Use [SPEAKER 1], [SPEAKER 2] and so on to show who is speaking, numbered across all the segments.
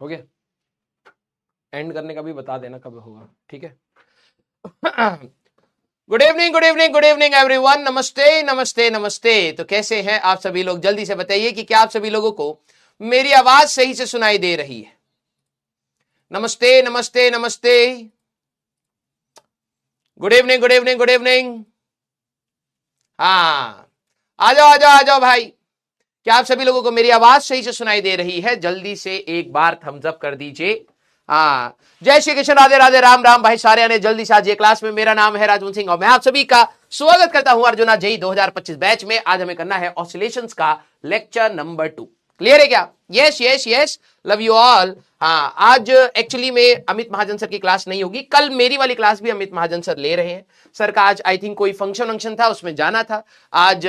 [SPEAKER 1] हो गया? एंड करने का भी बता देना कब होगा, ठीक है? Good evening, good evening, good evening everyone. नमस्ते नमस्ते नमस्ते। तो कैसे हैं आप सभी लोग? जल्दी से बताइए कि क्या आप सभी लोगों को मेरी आवाज सही से सुनाई दे रही है? नमस्ते नमस्ते नमस्ते। Good evening, good evening, good evening. हाँ, आ जाओ आ जाओ आ जाओ भाई। क्या आप सभी लोगों को मेरी आवाज सही से सुनाई दे रही है? जल्दी से एक बार थम्स अप कर दीजिए। हाँ, जय श्री कृष्ण, राधे राधे, राम राम भाई। सारे आने जल्दी से आज ये क्लास में। मेरा नाम है राजवंत सिंह और मैं आप सभी का स्वागत करता हूं अर्जुना जेई 2025 बैच में। आज हमें करना है ऑसिलेशंस का लेक्चर नंबर 2। क्लियर है क्या? Yes yes yes, love you all. हाँ, आज एक्चुअली में अमित महाजन सर की क्लास नहीं होगी। कल मेरी वाली क्लास भी अमित महाजन सर ले रहे हैं। सर का आज आई थिंक कोई फंक्शन था, उसमें जाना था आज।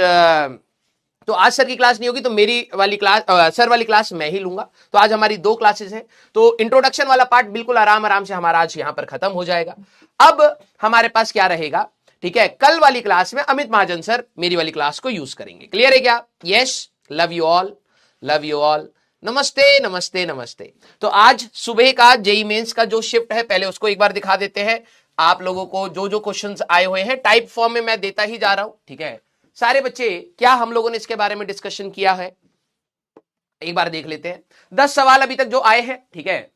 [SPEAKER 1] तो आज सर की क्लास नहीं होगी, तो मेरी वाली क्लास सर वाली क्लास मैं ही लूंगा। तो आज हमारी 2 क्लासेस हैं। तो इंट्रोडक्शन वाला पार्ट बिल्कुल आराम आराम से हमारा आज यहां पर खत्म हो जाएगा। अब हमारे पास क्या रहेगा, ठीक है? कल वाली क्लास में अमित महाजन सर मेरी वाली क्लास को यूज करेंगे। क्लियर है क्या? Yes, love you all, love you all. नमस्ते नमस्ते नमस्ते। तो आज सुबह का जेई मेंस का जो शिफ्ट है, पहले उसको एक बार दिखा देते हैं आप लोगों को। जो जो क्वेश्चंस आए हुए हैं टाइप फॉर्म में मैं देता ही जा रहा हूं, ठीक है? सारे बच्चे, क्या हम लोगों ने इसके बारे में डिस्कशन किया है एक बार देख लेते हैं। 10 सवाल अभी तक जो आए हैं, ठीक है?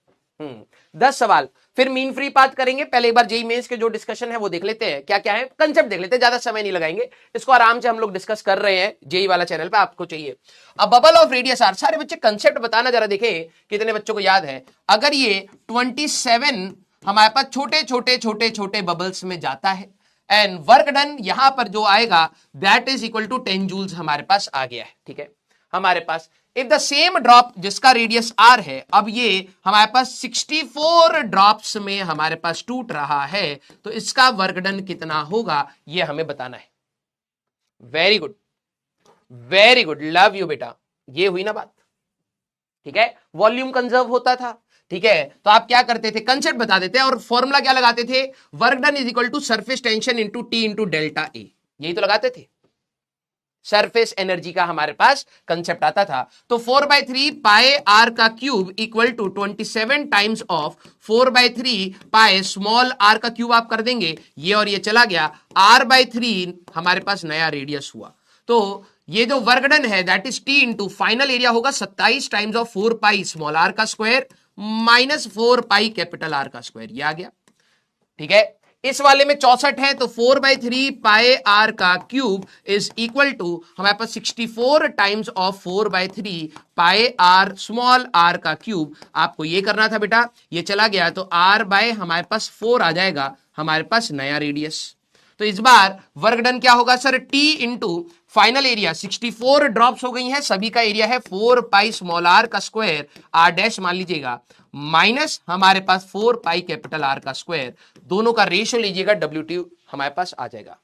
[SPEAKER 1] 10 सवाल, फिर मीन फ्री पाथ करेंगे। पहले एक बार जेई मेंस के जो डिस्कशन है वो देख लेते हैं, क्या क्या है कंसेप्ट देख लेते हैं। ज्यादा समय नहीं लगाएंगे, इसको आराम से हम लोग डिस्कस कर रहे हैं जेई वाला चैनल पे, आपको चाहिए। अब बबल ऑफ रेडियस आर, सारे बच्चे कंसेप्ट बताना जरा, देखें कितने बच्चों को याद है। अगर ये 27 हमारे पास छोटे छोटे छोटे छोटे बबल्स में जाता है, एंड वर्क डन यहां पर जो आएगा that is equal to 10 joules हमारे पास आ गया है, ठीक है? हमारे पास इफ द सेम ड्रॉप जिसका रेडियस आर है, अब ये हमारे पास 64 ड्रॉप्स में हमारे पास टूट रहा है, तो इसका वर्क डन कितना होगा ये हमें बताना है। Very good, very good, love you बेटा। ये हुई ना बात, ठीक है? वॉल्यूम कंजर्व होता था, ठीक है? तो आप क्या करते थे, कंसेप्ट बता देते और फॉर्मूला क्या लगाते थे, work done is equal to surface tension into T into delta A, यही तो लगाते थे। सरफेस एनर्जी का हमारे पास कंसेप्ट आता था। तो 4/3 पाई आर का cube equal to 27 times of 4/3 pi small R का क्यूब आप कर देंगे, ये और ये चला गया, r/3 हमारे पास नया रेडियस हुआ। तो ये जो वर्क डन है that is T into final area होगा 27 times of 4 pi small R का square minus 4 pi capital R का स्क्वायर, ये आ गया, ठीक है? इस वाले में 64 है, तो 4/3 पाई आर का क्यूब इज इक्वल टू हमारे पास 64 times of 4/3 pi R small R का क्यूब। आपको ये करना था बेटा, ये चला गया, तो आर बाय हमारे पास 4 आ जाएगा हमारे पास नया रेडियस। तो इस बार वर्क डन क्या होगा sir, T into final area 64 drops हो गई हैं, सभी का एरिया है 4 पाई स्मॉल आर का स्क्वायर आर डैश मान लीजिएगा, माइनस हमारे पास 4 पाई कैपिटल आर का स्क्वायर, दोनों का रेशियो लीजिएगा, WT हमारे पास आ जाएगा।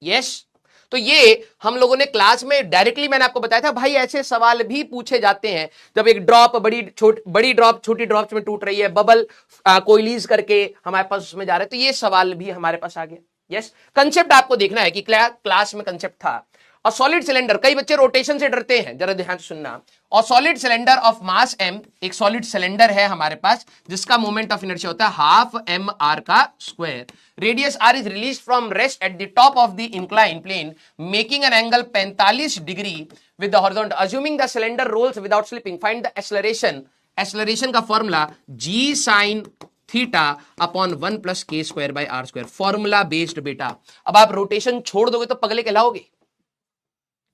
[SPEAKER 1] यस, तो ये हम लोगों ने क्लास में डायरेक्टली मैंने आपको बताया था भाई, ऐसे सवाल भी पूछे जाते हैं जब एक ड्रॉप बड़ी ड्रॉप छोटी ड्रॉप्स में टूट रही है, बबल कोइलीज करके हमारे पास उसमें जा रहे हैं, तो ये सवाल भी हमारे पास आ गया। यस, कंसेप्ट आपको देखना है कि क्लास में कंसेप्ट था। और सॉलिड सिलेंडर, कई बच्चे रोटेशन से डरते हैं, जरा ध्यान से सुनना। और solid cylinder of mass m, एक सॉलिड सिलेंडर है हमारे पास जिसका मोमेंट ऑफ इनर्शिया होता है हाफ m r का square, radius r is release from rest at the top of the incline plane making an angle 45 degree with the horizontal, assuming the cylinder rolls without slipping, find the acceleration. Acceleration का formula g sin theta upon 1 plus K square by R square, formula based बेटा। अब आप rotation छोड़ दोगे तो पगले कहलाओगे,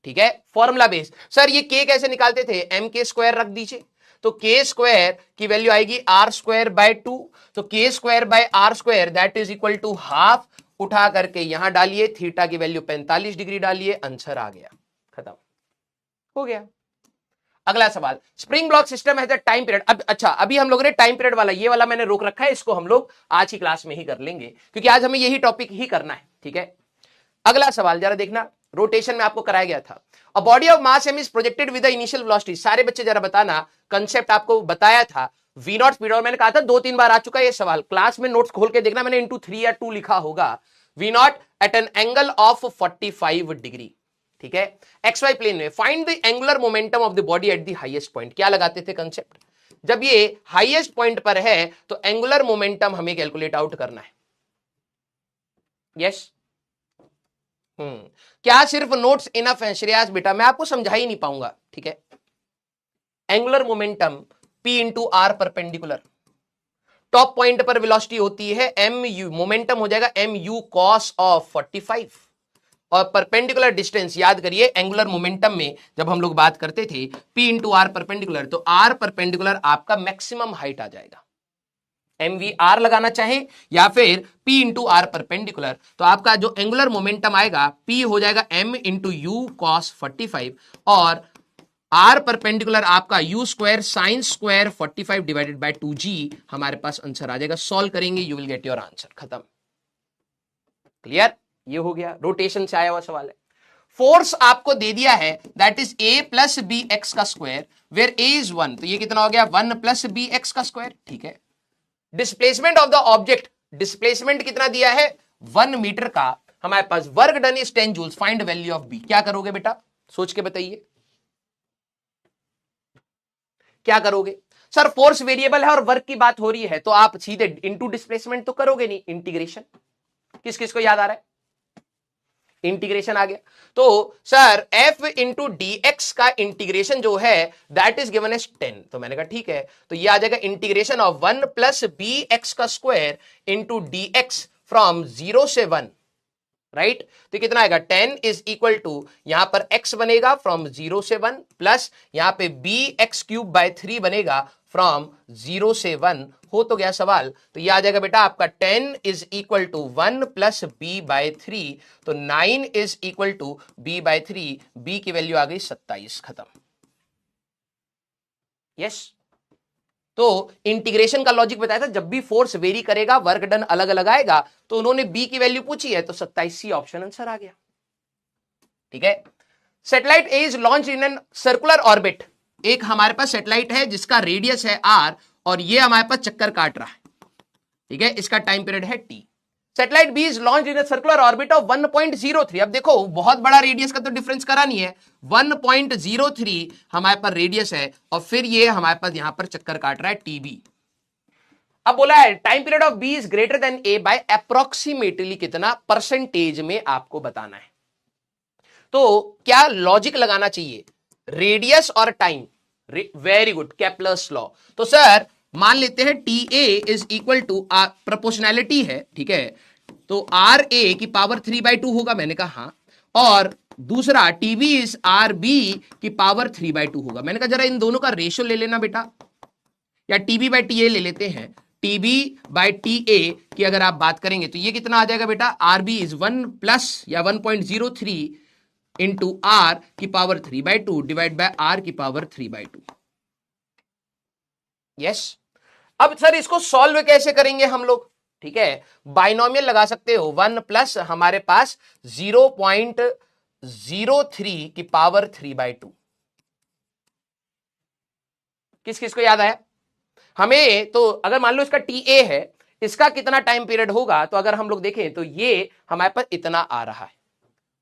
[SPEAKER 1] ठीक है? Formula based. सर ये के कैसे निकालते थे, एम के स्क्वायर रख दीजिए, तो के स्क्वायर की वैल्यू आएगी आर स्क्वायर बाय 2, तो K square by R square that is equal to half, उठा करके यहां डालिए, थीटा की वैल्यू 45 डिग्री डालिए, आंसर आ गया, खत्म हो गया। अगला सवाल, स्प्रिंग ब्लॉक सिस्टम है टाइम पीरियड। अब अच्छा, अभी हम लोगों ने टाइम पीरियड वाला ये वाला मैंने रोक रखा है, इसको हम लोग आज ही क्लास में ही कर लेंगे क्योंकि आज हमें यही टॉपिक ही करना है, ठीक है? अगला सवाल जरा देखना, रोटेशन में आपको कराया गया था, a body of mass m is projected with the initial velocity. सारे बच्चे जरा बताना, कंसेप्ट आपको बताया था, v नॉट स्पीड, और मैंने कहा था 2-3 बार आ चुका है ये सवाल, क्लास में नोट्स खोल के देखना, मैंने इंटू 3 या 2 लिखा होगा, v not at an angle of 45 degree, ठीक है? XY प्लेन में find the angular momentum of the body at the highest point. क्या लगाते थे कंसेप्ट, जब ये हाईएस्ट पॉइंट पर है तो एंगुलर मोमेंटम हमें कैलकुलेट आउट करना है। यस क्या सिर्फ नोट्स इनफ है श्रेयास बेटा? मैं आपको समझा ही नहीं पाऊंगा, ठीक है। Angular momentum P into R perpendicular, top point पर वेलोसिटी होती है एम यू, मोमेंटम हो जाएगा एम यू कॉस ऑफ 45, और परपेंडिकुलर डिस्टेंस याद करिए एंगुलर मोमेंटम में जब हम लोग बात करते थे P इंटू आर परपेंडिकुलर, तो आर परपेंडिकुलर आपका मैक्सिमम हाइट आ जाएगा। MVR लगाना चाहे या फिर P इंटू आर परपेंडिकुलर, तो आपका जो एंगुलर मोमेंटम आएगा P हो जाएगा M इंटू यू कॉस 45, और आर परपेंडिकुलर आपका you square sine square 45 divided by 2g, हमारे पास आंसर आ जाएगा। सॉल्व करेंगे, you will get your answer. खत्म, क्लियर? ये हो गया, रोटेशन से आया हुआ सवाल है। फोर्स आपको दे दिया है that is a plus B X का स्क्वायर, वेयर a इज 1, तो ये कितना हो गया 1 प्लस बी एक्स का स्क्वायर, ठीक है। Displacement of the object, displacement कितना दिया है 1 मीटर का, हमारे पास work done is 10 joules, find value of B. क्या करोगे बेटा, सोच के बताइए क्या करोगे। सर फोर्स वेरिएबल है और वर्क की बात हो रही है, तो आप सीधे इनटू डिस्प्लेसमेंट तो करोगे नहीं, इंटीग्रेशन। किस किस को याद आ रहा है, इंटीग्रेशन आ गया। तो sir f into D x का इंटीग्रेशन जो है दैट इज गिवन एज 10, तो मैंने कहा ठीक है, तो ये आ जाएगा integration of 1 plus B X का square into D X from 0 से 1, राइट। तो कितना आएगा 10 इज इक्वल टू, यहां पर x बनेगा फ्रॉम 0 से 1, प्लस यहां पे बी एक्स क्यूब बाय 3 बनेगा फ्रॉम 0 से 1। हो तो गया सवाल, तो ये आ जाएगा बेटा आपका 10 is equal to 1 plus B by 3, तो 9 is equal to B by 3, B की वैल्यू आ गई 27। खत्म। यस तो इंटीग्रेशन का लॉजिक बताया था, जब भी फोर्स वेरी करेगा वर्क डन अलग अलग आएगा, तो उन्होंने बी की वैल्यू पूछी है, तो 27 ऑप्शन आंसर आ गया, ठीक है। Satellite A is launch in an circular orbit, एक हमारे पास सैटेलाइट है जिसका रेडियस है आर और ये हमारे पास चक्कर काट रहा है, ठीक है, इसका टाइम पीरियड है T. Satellite B is launch in circular orbit of 1.03, अब देखो बहुत बड़ा रेडियस का तो डिफरेंस करा नहीं है, 1.03 हमारे पास रेडियस है और फिर ये हमारे पास यहां पर चक्कर काट रहा है टीबी। अब बोला है time period of B is greater than A by approximately कितना परसेंटेज में आपको बताना है। तो क्या लॉजिक लगाना चाहिए, रेडियस और time, very good, Kepler's law. तो सर मान लेते हैं T A is equal to proportionality है, ठीक है, तो आर ए की पावर 3/2 होगा, मैंने कहा हाँ, और दूसरा टीबी इज आर बी की पावर 3/2 होगा। मैंने कहा जरा इन दोनों का रेशियो ले लेना बेटा, या टीबी बाय टी ए ले लेते हैं, टीबी बाय टी ए की अगर आप बात करेंगे तो ये कितना आ जाएगा बेटा, आर बी इज 1 प्लस या 1.03 इंटू आर की पावर 3/2 डिवाइड बाय आर की पावर 3/2। यस अब सर इसको सॉल्व कैसे करेंगे हम लोग, ठीक है, बाइनोमियल लगा सकते हो, 1 प्लस हमारे पास 0.03 की पावर 3/2। किस किस को याद आया हमें, तो अगर मान लो इसका टी ए है, इसका कितना टाइम पीरियड होगा, तो अगर हम लोग देखें तो ये हमारे पास इतना आ रहा है,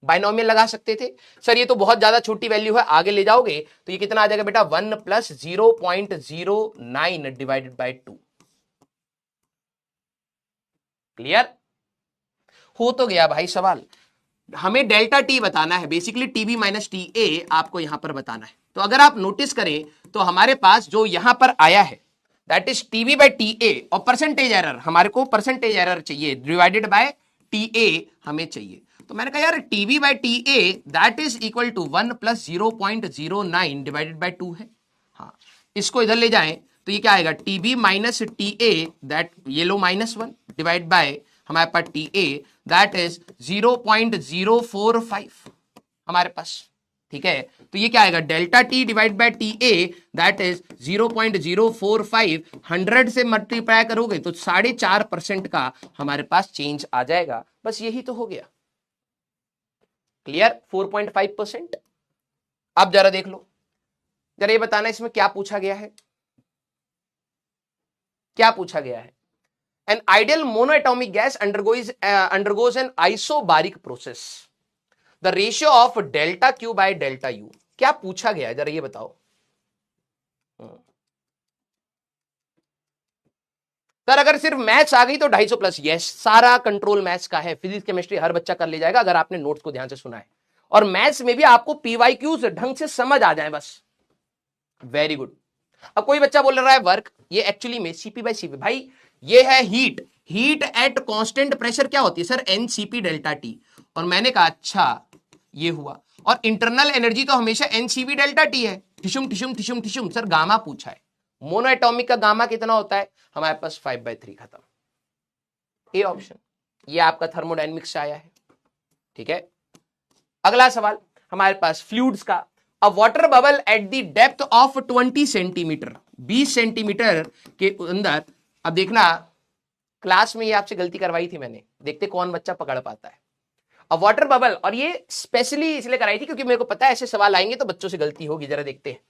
[SPEAKER 1] बाइनोमियल लगा सकते थे। सर ये तो बहुत ज्यादा छोटी वैल्यू है, आगे ले जाओगे तो ये कितना आ जाएगा बेटा 1 प्लस 0.09 डिवाइडेड बाय 2। क्लियर हो तो गया भाई सवाल। हमें डेल्टा टी बताना है, basically TB minus T A आपको यहां पर बताना है। तो अगर आप नोटिस करें तो हमारे पास जो यहां पर आया है that is TB by T A, और परसेंटेज एरर, हमारे को परसेंटेज एरर चाहिए डिवाइडेड बाय टी ए हमें चाहिए। तो मैंने कहा यार TB by T A that is equal to 1 plus 0.09 divided by 2 है। हाँ इसको इधर ले जाएं तो ये क्या आएगा, TB minus T A that, ये लो -1 डिवाइड बाय हमारे पास टी ए दैट इज 0.045 हमारे पास, ठीक है। तो ये क्या आएगा, delta T divide by T A that is 0.045, 100 से मल्टीप्लाई करोगे तो 4.5% का हमारे पास चेंज आ जाएगा। बस यही तो हो गया, क्लियर, 4.5%। अब जरा देख लो, जरा ये बताना इसमें क्या पूछा गया है, क्या पूछा गया है। An ideal monoatomic gas undergoes an isobaric process. The ratio of delta Q by delta U. क्या पूछा गया है जरा ये बताओ। सर अगर सिर्फ मैथ्स आ गई तो 250 प्लस, यस सारा कंट्रोल मैथ्स का है, फिजिक्स केमिस्ट्री हर बच्चा कर ले जाएगा अगर आपने नोट्स को ध्यान से सुना है, और मैथ्स में भी आपको पीवाईक्यूज ढंग से समझ आ जाए बस, वेरी गुड। अब कोई बच्चा बोल रहा है वर्क, ये एक्चुअली में सीपी बाई सीपी, भाई ये है heat, heat at constant pressure क्या होती है सर, एनसीपी डेल्टा टी, और मैंने कहा अच्छा ये हुआ, और इंटरनल एनर्जी तो हमेशा एनसीवी डेल्टा टी है, ठिशुम ठिशुम ठिशुम ठिशुम, सर गामा पूछा है, मोनो एटॉमिक का गामा कितना होता है, हमारे पास 5/3 खत्म, ए ऑप्शन, ये आपका थर्मोडायनेमिक्स से आया है, ठीक है। अगला सवाल हमारे पास फ्लूइड्स का, अ water bubble at the depth of 20 centimetre, 20 centimetre के अंदर, अब देखना क्लास में ये आपसे गलती करवाई थी मैंने, देखते कौन बच्चा पकड़ पाता है, अ वाटर बबल, और ये स्पेशली इसलिए कराई थी क्योंकि मेरे को पता है ऐसे सवाल आएंगे तो बच्चों से गलती होगी, जरा देखते हैं।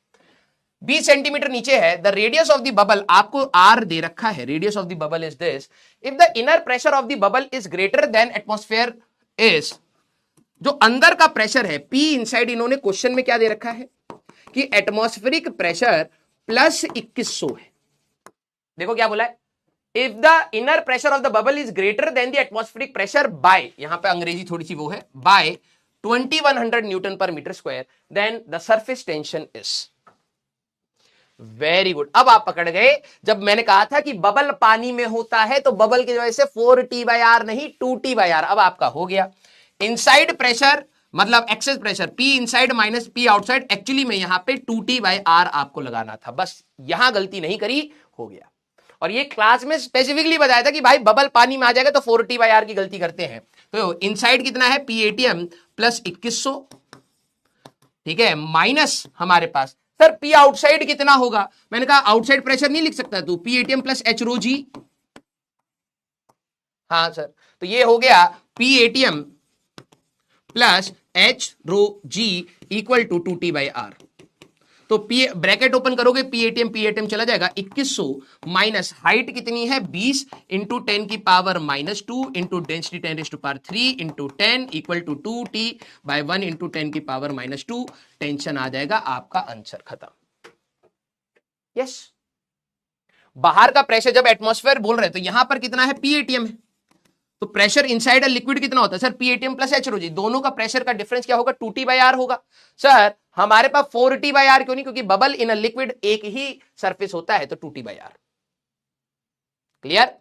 [SPEAKER 1] 20 सेंटीमीटर नीचे है, the radius of the bubble, आपको आर दे रखा है, radius of the bubble is this, if the inner pressure of the bubble is greater then atmosphere is, जो अंदर का प्रेशर है पी इनसाइड, इन्होंने क्वेश्चन में क्या दे रखा है कि एटमॉस्फेरिक प्रेशर प्लस 2100 है, देखो क्या बोला है, if the inner pressure of the bubble is greater than the atmospheric pressure by, यहां पे अंग्रेजी थोड़ी सी वो है, बाय 2100 न्यूटन पर metre square, then the surface tension is, very good. अब आप पकड़ गए, जब मैंने कहा था कि बबल पानी में होता है तो बबल की वजह से 4T/R नहीं 2T/R, अब आपका हो गया। इनसाइड प्रेशर मतलब excess pressure P inside minus P outside, actually में यहां पे 2T/R आपको लगाना था, बस यहां गलती नहीं करी, हो गया। और ये क्लास में स्पेसिफिकली बताया था कि भाई बबल पानी में आ जाएगा तो 4T/R की गलती करते हैं, तो इनसाइड कितना है PATM प्लस 2100, ठीक है, माइनस हमारे पास सर P आउटसाइड कितना होगा, मैंने कहा आउटसाइड प्रेशर नहीं लिख सकता तू, PATM plus H rho g, हाँ सर, तो ये हो गया PATM plus H rho g equal to 2T/R, तो P ब्रैकेट ओपन करोगे PATM चला जाएगा 2100 माइनस हाइट कितनी है 20 इंटू 10 की power -2 into density 10⁻³ into 10 equal to 2T/1 into 10 की पावर -2, टेंशन आ जाएगा आपका, आंसर खत्म। यस, बाहर का प्रेशर जब एटमॉस्फेयर बोल रहे हैं तो यहां पर कितना है PATM है, तो प्रेशर इनसाइड लिक्विड कितना होता है sir PATM plus H rho जी, दोनों का प्रेशर का डिफरेंस क्या होगा 2T/R होगा। सर हमारे पास 4T/R क्यों नहीं, क्योंकि बबल इन अ लिक्विड एक ही सरफेस होता है, तो 2T/R, क्लियर।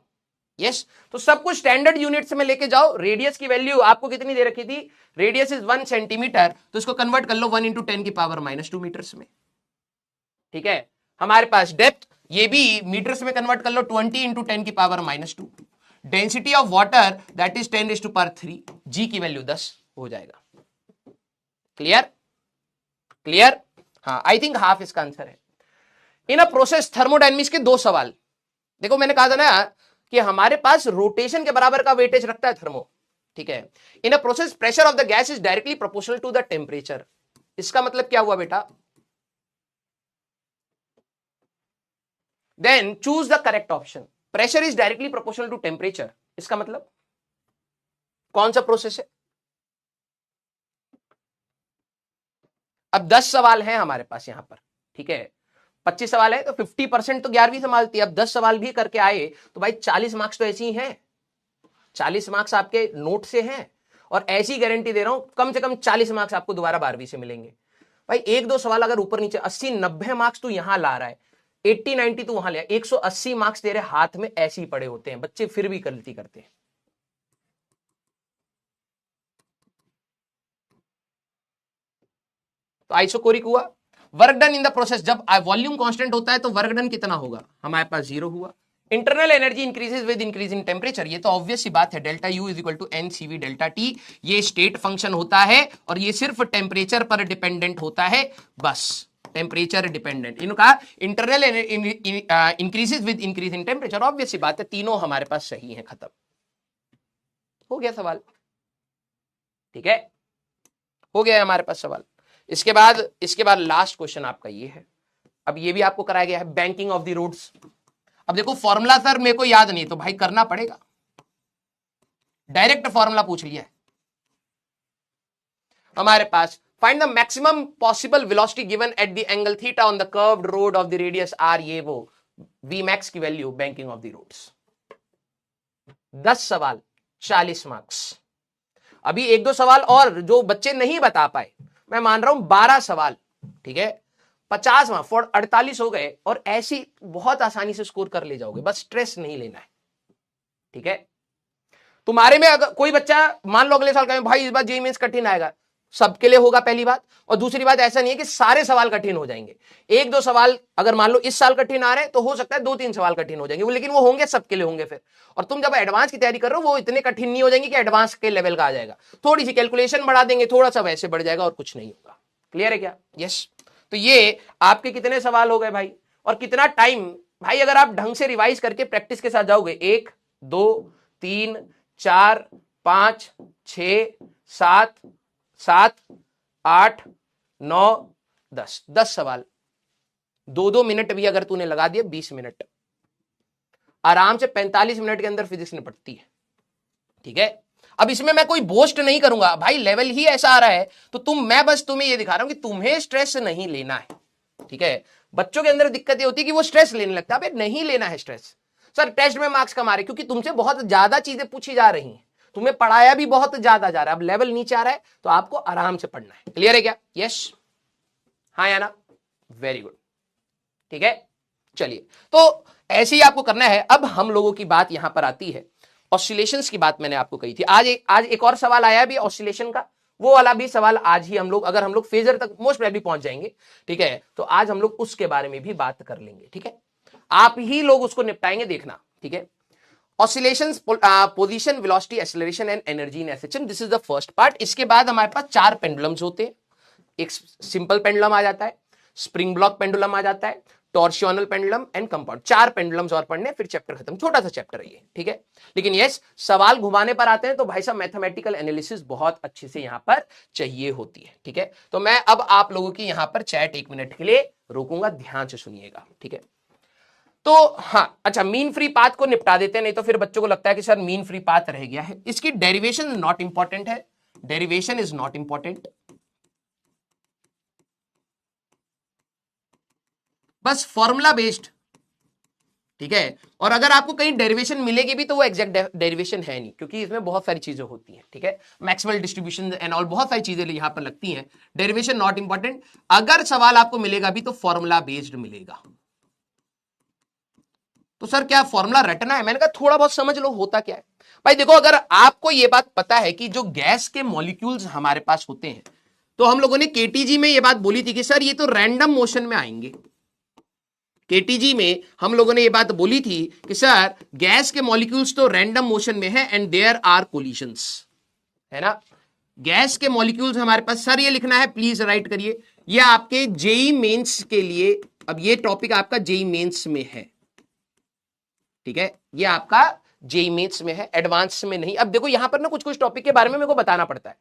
[SPEAKER 1] यस, तो सब कुछ स्टैंडर्ड यूनिट्स में लेके जाओ। रेडियस की वैल्यू आपको कितनी दे रखी थी, रेडियस इज 1 सेंटीमीटर, तो इसको कन्वर्ट कर लो 1 इंटू 10 की पावर -2 मीटर्स में, ठीक है। हमारे पास डेप्थ, ये भी मीटर्स में कन्वर्ट कर लो 20 इंटू 10 की power -2, density of water that is 10⁻³ जी की वैल्यू 10 हो जाएगा, क्लियर क्लियर, हाँ आई थिंक हाफ इसका आंसर है। इन अ प्रोसेस थर्मोडायनेमिक्स के दो सवाल, देखो मैंने कहा था ना कि हमारे पास रोटेशन के बराबर का वेटेज रखता है थर्मो, ठीक है। In a process pressure of the gas is directly proportional to the temperature, इसका मतलब क्या हुआ बेटा, then choose the correct option, pressure is directly proportional to temperature, इसका मतलब कौन सा प्रोसेस है। अब 10 सवाल हैं हमारे पास यहां पर, ठीक है, 25 सवाल है तो 50% तो 11वीं संभालती है, अब 10 सवाल भी करके आए तो भाई 40 मार्क्स तो ऐसे ही हैं, 40 मार्क्स आपके नोट से हैं, और ऐसी गारंटी दे रहा हूं कम से कम 40 मार्क्स आपको दोबारा 12वीं से मिलेंगे। भाई एक दो सवाल अगर ऊपर नीचे 80-90 मार्क्स तो यहां ला रहा है, 80-90 तो वहां लिया, 180 मार्क्स तेरे हाथ में ऐसे ही पड़े होते हैं, बच्चे फिर भी गलती करते हैं। तो आइसोकोरिक हुआ, work done in the process, जब वॉल्यूम कांस्टेंट होता है तो वर्क डन कितना होगा, हमारे पास 0 हुआ। Internal energy increases with increase in temperature, ये तो ऑब्वियस सी बात है, delta U is equal to NCV delta T, ये स्टेट फंक्शन होता है और ये सिर्फ टेम्परेचर पर डिपेंडेंट होता है, बस टेम्परेचर डिपेंडेंट। इनका internal increases with increase in temperature, obvious सी बात है, तीनों हमारे पास सही है, खत्म हो गया सवाल, ठीक है, हो गया हमारे पास सवाल। इसके बाद लास्ट क्वेश्चन आपका ये है, अब ये भी आपको कराया गया है, बैंकिंग ऑफ द रोड्स। अब देखो फॉर्मूला सर मेरे को याद नहीं, तो भाई करना पड़ेगा, डायरेक्ट फॉर्मूला पूछ लिया है हमारे पास, find the maximum possible velocity given at the angle theta on the curved road of the radius r, ये वो Vmax की value banking of the roads, 10 सवाल 40 मार्क्स। अभी एक दो सवाल और जो बच्चे नहीं बता पाए, मैं मान रहा हूं 12 सवाल, ठीक है, 50 मार्क्स, 48 हो गए, और ऐसी बहुत आसानी से स्कोर कर ले जाओगे, बस स्ट्रेस नहीं लेना है, ठीक है। तुम्हारे में अगर कोई बच्चा मान लो अगले साल कहे भाई इस बार जेईई मेंस कठिन आएगा, सबके लिए होगा, पहली बात। और दूसरी बात, ऐसा नहीं है कि सारे सवाल कठिन हो जाएंगे, एक दो सवाल अगर मान लो इस साल कठिन आ रहे हैं तो हो सकता है 2-3 सवाल कठिन हो जाएंगे, लेकिन वो होंगे, सबके लिए होंगे फिर। और तुम जब एडवांस की तैयारी कर रहे हो वो इतने कठिन नहीं हो जाएंगे कि एडवांस के लेवल का आ जाएगा, थोड़ी सी कैलकुलेशन बढ़ा देंगे, थोड़ा सा वैसे बढ़ जाएगा, और कुछ नहीं होगा। क्लियर है क्या? यस। तो ये आपके कितने सवाल हो गए भाई, और कितना टाइम भाई, अगर आप ढंग से रिवाइज करके प्रैक्टिस के साथ जाओगे, 1 2 3 4 5 6 7 7 8 9 10 सवाल, 2-2 मिनट भी अगर तूने लगा दिए, 20 मिनट आराम से 45 मिनट के अंदर फिजिक्स निपटती है, ठीक है। अब इसमें मैं कोई बोस्ट नहीं करूंगा भाई, लेवल ही ऐसा आ रहा है, तो मैं बस तुम्हें ये दिखा रहा हूं कि तुम्हें स्ट्रेस नहीं लेना है, ठीक है। बच्चों के अंदर दिक्कत ये होती है कि वो स्ट्रेस लेने लगता है, नहीं लेना है स्ट्रेस। सर टेस्ट में मार्क्स कम आ रहे क्योंकि तुमसे बहुत ज्यादा चीजें पूछी जा रही हैं, तुम्हें पढ़ाया भी बहुत ज्यादा जा रहा है, अब लेवल नीचे आ रहा है, तो आपको आराम से पढ़ना है। क्लियर है क्या? यस, हाँ या ना? वेरी गुड, ठीक है। चलिए, तो ऐसे ही आपको करना है। अब हम लोगों की बात यहां पर आती है, ऑसिलेशंस की बात मैंने आपको कही थी। आज एक और सवाल आया भी ऑसिलेशन का, वो वाला भी सवाल आज ही हम लोग, अगर हम लोग फेजर तक मोस्ट प्रोबेबली पहुंच जाएंगे, ठीक है, तो आज हम लोग उसके बारे में भी बात कर लेंगे, ठीक है। आप ही लोग उसको निपटाएंगे, देखना, ठीक है। Oscillations, position, velocity, acceleration and energy in A system, this is the first part. इसके बाद हमारे पास 4 पेंडुलम्स होते हैं। एक सिंपल पेंडुलम आ जाता है, स्प्रिंग ब्लॉक पेंडुलम आ जाता है, टॉर्सियोनल पेंडुलम एंड कंपाउंड। 4 पेंडुलम्स और पढ़ने, फिर चैप्टर खत्म। छोटा सा चैप्टर है ये, ठीक है। लेकिन यस, सवाल घुमाने पर आते हैं तो भाई साहब मैथमेटिकल एनालिसिस बहुत अच्छे से यहां पर चाहिए होती है, ठीक है। तो मैं अब आप लोगों की यहां पर चैट 1 मिनट के लिए रोकूंगा, ध्यान से सुनिएगा, ठीक है। तो हाँ, अच्छा, मीन फ्री पाथ को निपटा देते हैं, नहीं तो फिर बच्चों को लगता है कि सर मीन फ्री पाथ रह गया है। इसकी डेरिवेशन नॉट इंपॉर्टेंट है, डेरिवेशन इज नॉट इंपॉर्टेंट, बस फॉर्मूला बेस्ड, ठीक है। और अगर आपको कहीं डेरिवेशन मिलेगी भी तो वो एग्जैक्ट डेरिवेशन है नहीं, क्योंकि इसमें बहुत सारी चीजें होती हैं, ठीक है। मैक्सवेल डिस्ट्रीब्यूशन एंड ऑल, बहुत सारी चीजें यहां पर लगती हैं। Derivation not important. अगर सवाल आपको मिलेगा भी तो फॉर्मूला बेस्ड मिलेगा। तो सर क्या फॉर्मूला रटना है? मैंने कहा थोड़ा बहुत समझ लो होता क्या है। भाई देखो, अगर आपको यह बात पता है कि जो गैस के मॉलिक्यूल्स हमारे पास होते हैं, तो हम लोगों ने केटीजी में यह बात बोली थी कि सर ये तो रैंडम मोशन में आएंगे। केटीजी में हम लोगों ने यह बात बोली थी कि सर गैस के मॉलिक्यूल्स तो रैंडम मोशन में है एंड देयर आर कोलिशंस, है ना। गैस के मॉलिक्यूल्स हमारे पास, सर ये लिखना है, प्लीज राइट करिए, ये आपके जेई मेंस के लिए, अब ये टॉपिक आपका जेई मेंस में है, ठीक है, ये आपका जेई मेंस में है, एडवांस में नहीं। अब देखो यहां पर ना कुछ कुछ टॉपिक के बारे में मेरे को बताना पड़ता है,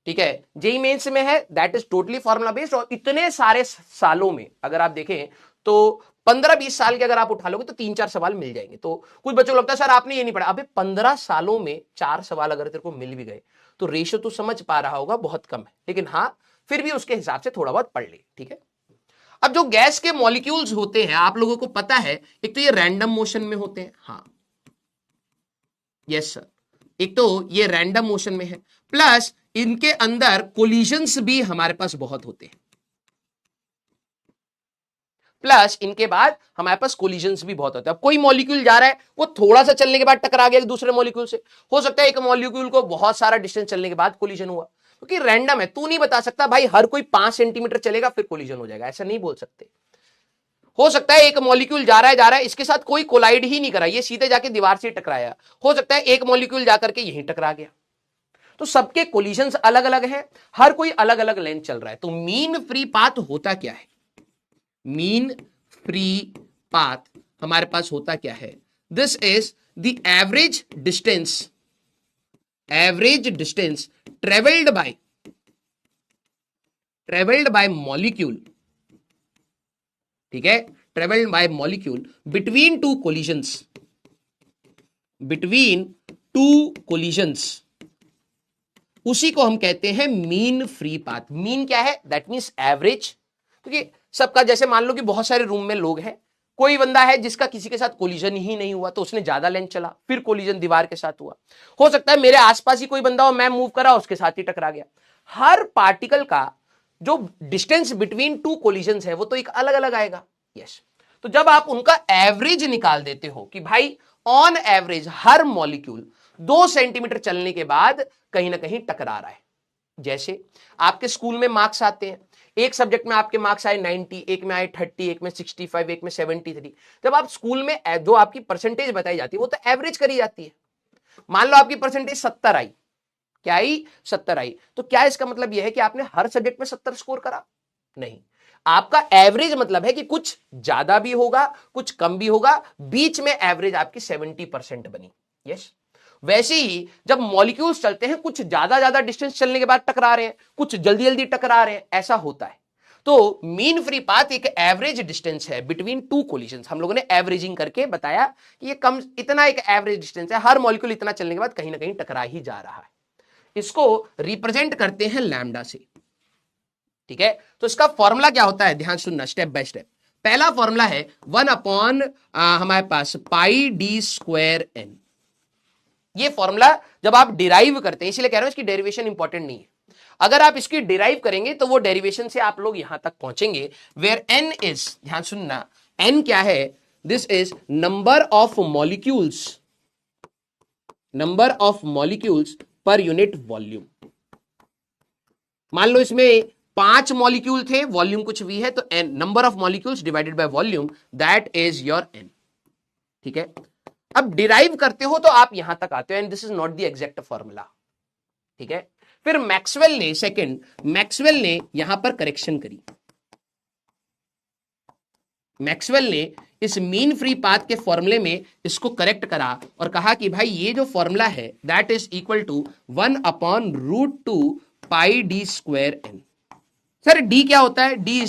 [SPEAKER 1] ठीक है। जेई मेंस में है, that is totally formula based. और इतने सारे सालों में अगर आप देखें तो 15-20 साल के अगर आप उठा लोगे तो 3-4 सवाल मिल जाएंगे। तो कुछ बच्चों को लगता है सर आपने ये नहीं पढ़ा, अबे 15 सालों में 4 सवाल अगर तेरे को मिल भी गए तो रेशियो तो समझ पा रहा होगा बहुत कम है, लेकिन हाँ फिर भी उसके हिसाब से थोड़ा बहुत पढ़ ले, ठीक है। अब जो गैस के मॉलिक्यूल्स होते हैं आप लोगों को पता है, एक तो ये रैंडम मोशन में होते हैं, हाँ यस सर, एक तो ये रैंडम मोशन में है, प्लस इनके अंदर कोलिजन्स भी हमारे पास बहुत होते हैं, प्लस इनके बाद हमारे पास कोलिजन्स भी बहुत होते हैं। अब कोई मॉलिक्यूल जा रहा है, वो थोड़ा सा चलने के बाद टकरा गया दूसरे मॉलिक्यूल से, हो सकता है एक मॉलिक्यूल को बहुत सारा डिस्टेंस चलने के बाद कोलिजन हुआ, क्योंकि रैंडम है, तू नहीं बता सकता भाई हर कोई 5 सेंटीमीटर चलेगा फिर कोलिजन हो जाएगा, ऐसा नहीं बोल सकते। हो सकता है एक मॉलिक्यूल जा रहा है इसके साथ कोई कोलाइड ही नहीं करा, ये सीधे जाके दीवार से टकराया, हो सकता है एक मॉलिक्यूल जाकर के यहीं टकरा गया। तो सबके कोलिजन्स अलग अलग हैं, हर कोई अलग अलग लेंथ चल रहा है। तो मीन फ्री पाथ होता क्या है? मीन फ्री पाथ हमारे पास होता क्या है? This is the average distance travelled by molecule, ठीक है, travelled by molecule between two collisions, उसी को हम कहते हैं मीन फ्री पाथ। मीन क्या है? दैट मींस एवरेज, क्योंकि सबका, जैसे मान लो कि बहुत सारे रूम में लोग हैं, कोई बंदा है जिसका किसी के साथ कोलिजन ही नहीं हुआ, तो उसने ज्यादा लेंथ चला, फिर कोलिजन दीवार के साथ हुआ। हो सकता है मेरे आसपास ही कोई बंदा हो, मैं मूव करा, उसके साथ ही टकरा गया। हर पार्टिकल का जो डिस्टेंस बिटवीन टू कोलिजन है वो तो एक अलग अलग आएगा। यस, तो जब आप उनका एवरेज निकाल देते हो कि भाई on average her molecule 2 centimetre चलने के बाद कहीं ना कहीं टकरा रहा है। जैसे आपके स्कूल में मार्क्स आते हैं, एक सब्जेक्ट में आपके मार्क्स आए 90, एक में आए 30, एक में 65, एक में 73। जब आप स्कूल में जो आपकी परसेंटेज बताई जाती है वो तो एवरेज करी जाती है। मान लो आपकी परसेंटेज 70 आई, क्या आई? 70 आई, तो क्या इसका मतलब यह है कि आपने हर सब्जेक्ट में 70 स्कोर करा? नहीं, आपका एवरेज मतलब है कि कुछ ज्यादा भी होगा, कुछ कम भी होगा, बीच में एवरेज आपकी 70% बनी। यस, वैसे ही जब मॉलिक्यूल्स चलते हैं, कुछ ज्यादा डिस्टेंस चलने के बाद टकरा रहे हैं, कुछ जल्दी जल्दी टकरा रहे हैं, ऐसा होता है। तो मीन फ्री पाथ एक एवरेज डिस्टेंस है बिटवीन टू कोलिजन्स। हम लोगों ने एवरेजिंग करके बताया कि ये कम, इतना एक एवरेज डिस्टेंस है, हर मॉलिक्यूल इतना चलने के बाद कहीं ना कहीं टकरा ही जा रहा है। इसको रिप्रेजेंट करते हैं लैम्डा से। ठीक है, तो इसका फॉर्मूला क्या होता है, ध्यान सुनना स्टेप बाय स्टेप। पहला फॉर्मूला है 1 हमारे पास पाई डी स्क्वायर एन। ये फॉर्मूला जब आप डिराइव करते हैं, इसलिए कह रहा हूं इसकी डेरिवेशन इंपॉर्टेंट नहीं है। अगर आप इसकी डिराइव करेंगे तो वो डेरिवेशन से आप लोग यहां तक पहुंचेंगे, वेयर एन इज, ध्यान सुनना, एन क्या है, this is number of molecules per unit volume. मान लो इसमें 5 मॉलिक्यूल थे, वॉल्यूम कुछ भी है, तो N number of molecules divided by volume, that is your N. ठीक है, अब डिराइव करते हो तो आप यहां तक आते हो, and this is not the exact formula. ठीक है, फिर मैक्सवेल ने यहां पर करेक्शन करी। मैक्सवेल ने इस मीन फ्री पाथ के फॉर्मूले में इसको करेक्ट करा और कहा कि भाई ये जो फॉर्मूला है that is equal to 1/√2 pi D square N. Sir D क्या होता है? D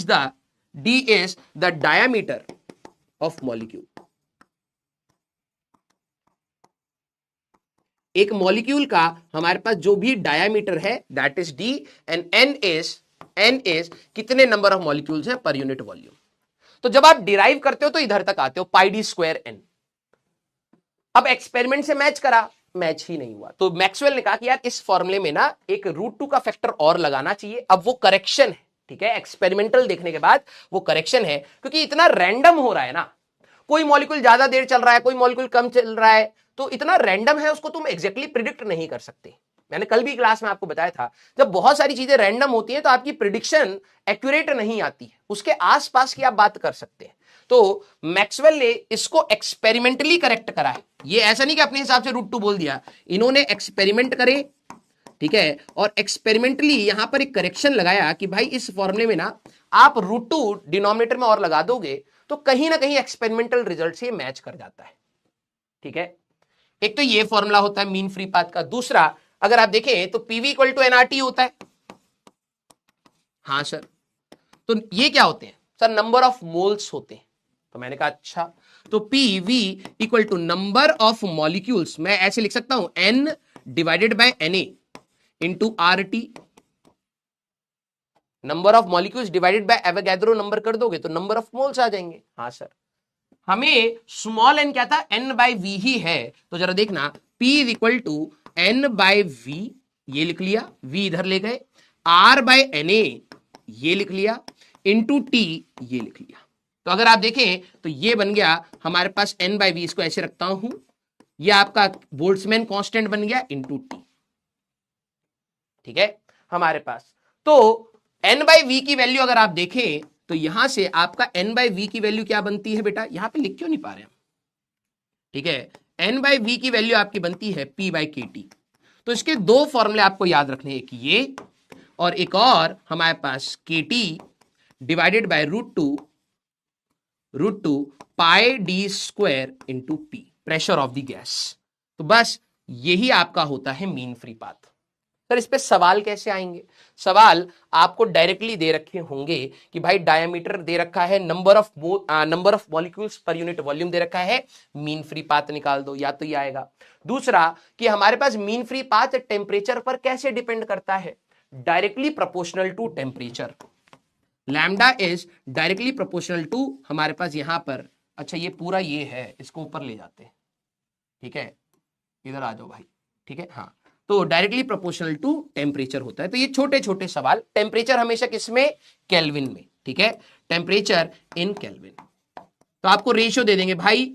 [SPEAKER 1] is the diameter of molecule. एक मॉलिक्यूल का हमारे पास जो भी डायामीटर है that is D, and N is कितने नंबर ऑफ मॉलिक्यूल्स है पर यूनिट वॉल्यूम। तो जब आप डिराइव करते हो तो इधर तक आते हो पाई डी स्क्वायर एन। अब एक्सपेरिमेंट से मैच करा, मैच ही नहीं हुआ, तो मैक्सवेल ने कहा कि यार इस फॉर्मूले में ना एक √2 का फैक्टर और लगाना चाहिए। अब वो करेक्शन है, ठीक है, एक्सपेरिमेंटल देखने के बाद वो करेक्शन है, क्योंकि इतना रैंडम हो रहा है ना, कोई मॉलिक्यूल ज्यादा देर चल रहा है, कोई मॉलिक्यूल कम चल रहा है, तो इतना रैंडम है, उसको तुम एग्जैक्टली प्रिडिक्ट नहीं कर सकते। मैंने कल भी क्लास में आपको बताया था, जब बहुत सारी चीजें रैंडम होती हैं तो आपकी प्रिडिक्शन एक्यूरेट नहीं आती है, उसके आसपास की आप बात कर सकते हैं। तो मैक्सवेल ने इसको एक्सपेरिमेंटली करेक्ट करा है। ये ऐसा नहीं कि अपने हिसाब से √2 बोल दिया, इन्होंने एक्सपेरिमेंट करे, ठीक है, और एक्सपेरिमेंटली यहां पर एक करेक्शन लगाया कि भाई इस फॉर्मूले में ना आप √2 डिनोमिनेटर में और लगा दोगे तो कहीं ना कहीं एक्सपेरिमेंटल रिजल्ट से मैच कर जाता है। ठीक है, एक तो ये फॉर्मूला होता है मीन फ्री पाथ का। दूसरा, अगर आप देखें तो पीवी इक्वल टू एनआरटी होता है। हाँ सर, तो ये क्या होते हैं? सर नंबर ऑफ मोल्स होते हैं। तो मैंने कहा अच्छा, तो PV equal to number of molecules, मैं ऐसे लिख सकता हूं N divided by N A into R T. Number of molecules divided by Avogadro number कर दोगे तो नंबर ऑफ मोल्स आ जाएंगे। हाँ सर, हमें स्मॉल एन क्या था, एन बाय वी ही है, तो जरा देखना P is equal to N by V, ये लिख लिया, वी इधर ले गए, आर बाय एन ए ये लिख लिया, इंटू टी ये लिख लिया। तो अगर आप देखें तो ये बन गया हमारे पास एन बाय वी, इसको ऐसे रखता हूं, ये आपका बोल्ट्जमैन कांस्टेंट बन गया इंटू टी। ठीक है हमारे पास, तो एन बाय वी की वैल्यू अगर आप देखें तो यहां से आपका एन बाय वी की वैल्यू क्या बनती है बेटा, यहां पे लिख क्यों नहीं पा रहे हम? ठीक है, एन बाय वी की वैल्यू आपकी बनती है पी बाय के टी। तो इसके दो फॉर्मूले आपको याद रखने हैं, एक ये और एक और हमारे पास के T divided by √2 pi D square into P, pressure of the gas. तो बस यही आपका होता है मीन फ्री पाथ। सर इस पे सवाल कैसे आएंगे? सवाल आपको डायरेक्टली दे रखे होंगे कि भाई डायमीटर दे रखा है, number of molecules per unit volume दे रखा है, मीन फ्री पाथ निकाल दो, या तो ये आएगा। दूसरा कि हमारे पास मीन फ्री पाथ टेम्परेचर पर कैसे डिपेंड करता है, directly proportional to temperature. Lambda is directly proportional to हमारे पास यहां पर अच्छा ये पूरा ये है, इसको ऊपर ले जाते हैं, ठीक है, इधर आ जाओ भाई, ठीक है, हाँ, तो डायरेक्टली प्रोपोर्शनल टू टेम्परेचर होता है। तो ये छोटे छोटे सवाल, टेम्परेचर हमेशा किसमें, केल्विन में, ठीक है, टेम्परेचर इन केल्विन। तो आपको रेशियो दे देंगे भाई,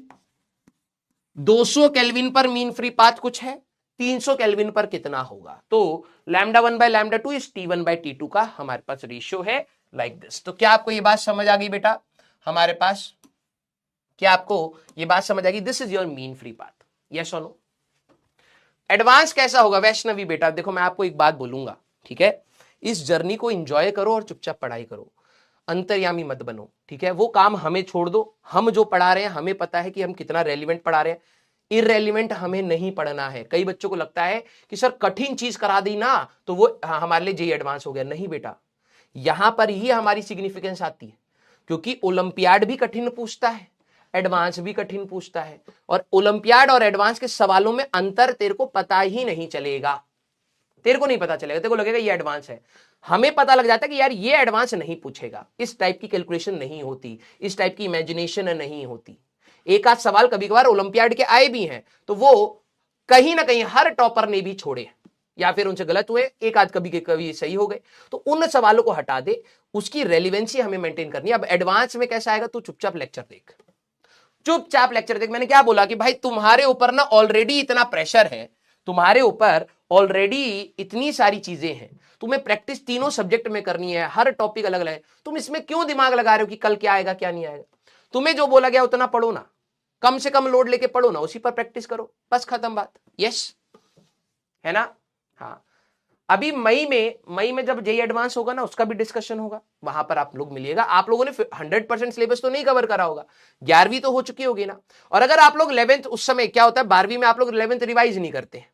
[SPEAKER 1] 200 केल्विन पर मीन फ्री पाथ कुछ है, 300 केल्विन पर कितना होगा, तो λ1 बाय λ2 इस T1 बाय T2 का हमारे पास रेशियो है लाइक दिस। तो क्या आपको ये बात समझ आ गई बेटा हमारे पास, क्या आपको ये बात समझ आ गई, this is your mean free path, yes और नो। एडवांस कैसा होगा वैष्णवी बेटा, देखो मैं आपको एक बात बोलूंगा, ठीक है, इस जर्नी को एंजॉय करो और चुपचाप पढ़ाई करो, अंतर्यामी मत बनो, ठीक है, वो काम हमें छोड़ दो, हम जो पढ़ा रहे हैं हमें पता है कि हम कितना रेलिवेंट पढ़ा रहे हैं, इररेलिवेंट हमें नहीं पढ़ना है। कई बच्चों को लगता है कि सर कठिन चीज करा दी ना तो वो हमारे लिए जेई एडवांस हो गया, नहीं बेटा, यहां पर ही हमारी सिग्निफिकेंस आती है, क्योंकि ओलंपियाड भी कठिन पूछता है, एडवांस भी कठिन पूछता है, और ओलंपियाड और एडवांस के सवालों में अंतर तेरे को पता ही नहीं चलेगा, तेरे को नहीं पता चलेगा, तेरे को लगेगा ये एडवांस है, हमें पता लग जाता है कि यार ये एडवांस नहीं पूछेगा, इस टाइप की कैलकुलेशन नहीं होती, इस टाइप की इमेजिनेशन नहीं होती। एक आध सवाल कभी कभार ओलंपियाड के आए भी हैं तो वो कहीं ना कहीं हर टॉपर ने भी छोड़े या फिर उनसे गलत हुए, एक आध कभी के कभी सही हो गए, तो उन सवालों को हटा दे, उसकी रेलिवेंसी हमें मेंटेन करनी है। अब एडवांस में कैसा आएगा, तू चुपचाप लेक्चर देख, चुपचाप लेक्चर देख। मैंने क्या बोला कि भाई तुम्हारे ऊपर ना ऑलरेडी इतना प्रेशर है, तुम्हारे ऊपर ऑलरेडी इतनी सारी चीजें हैं, तुम्हें प्रैक्टिस तीनों सब्जेक्ट में करनी है, हर टॉपिक अलग अलग है, तुम इसमें क्यों दिमाग लगा रहे हो कि कल क्या आएगा क्या नहीं आएगा। तुम्हें जो बोला गया उतना पढ़ो ना, कम से कम लोड लेके पढ़ो ना, उसी पर प्रैक्टिस करो, बस खत्म बात, यस है ना। हाँ अभी मई में जब जेई एडवांस होगा ना उसका भी डिस्कशन होगा, वहां पर आप लोग मिलिएगा। आप लोगों ने 100% सिलेबस तो नहीं कवर करा होगा, 11वीं तो हो चुकी होगी ना, और अगर आप लोग 11th, उस समय क्या होता है 12वीं में आप लोग 11th रिवाइज नहीं करते,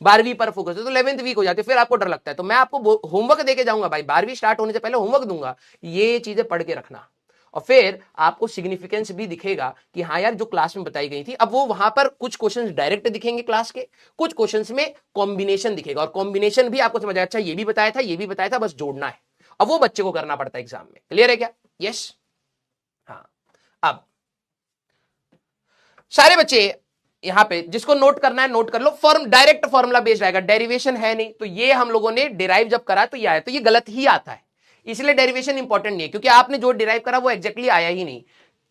[SPEAKER 1] 12वीं पर फोकस है, तो 11th वीक हो जाती है, फिर आपको डर लगता है। तो मैं आपको होमवर्क देके जाऊंगा भाई, 12वीं स्टार्ट होने से पहले होमवर्क दूंगा, ये चीजें पढ़ के रखना, और फिर आपको सिग्निफिकेंस भी दिखेगा कि हाँ यार जो क्लास में बताई गई थी। अब वो वहां पर कुछ क्वेश्चंस डायरेक्ट दिखेंगे क्लास के, कुछ क्वेश्चंस में कॉम्बिनेशन दिखेगा, और कॉम्बिनेशन भी आपको समझ आया, अच्छा ये भी बताया था ये भी बताया था, बस जोड़ना है, अब वो बच्चे को करना पड़ता है एग्जाम में। क्लियर है क्या, यस हाँ। अब सारे बच्चे यहां पे जिसको नोट करना है नोट कर लो, फॉर्म डायरेक्ट फॉर्मूला बेस्ड आएगा, डेरिवेशन है नहीं, तो ये हम लोगों ने डिराइव जब करा तो ये आया, तो ये गलत ही आता है, इसलिए डेरिवेशन इंपॉर्टेंट नहीं है, क्योंकि आपने जो डिराइव करा वो एग्जैक्टली आया ही नहीं,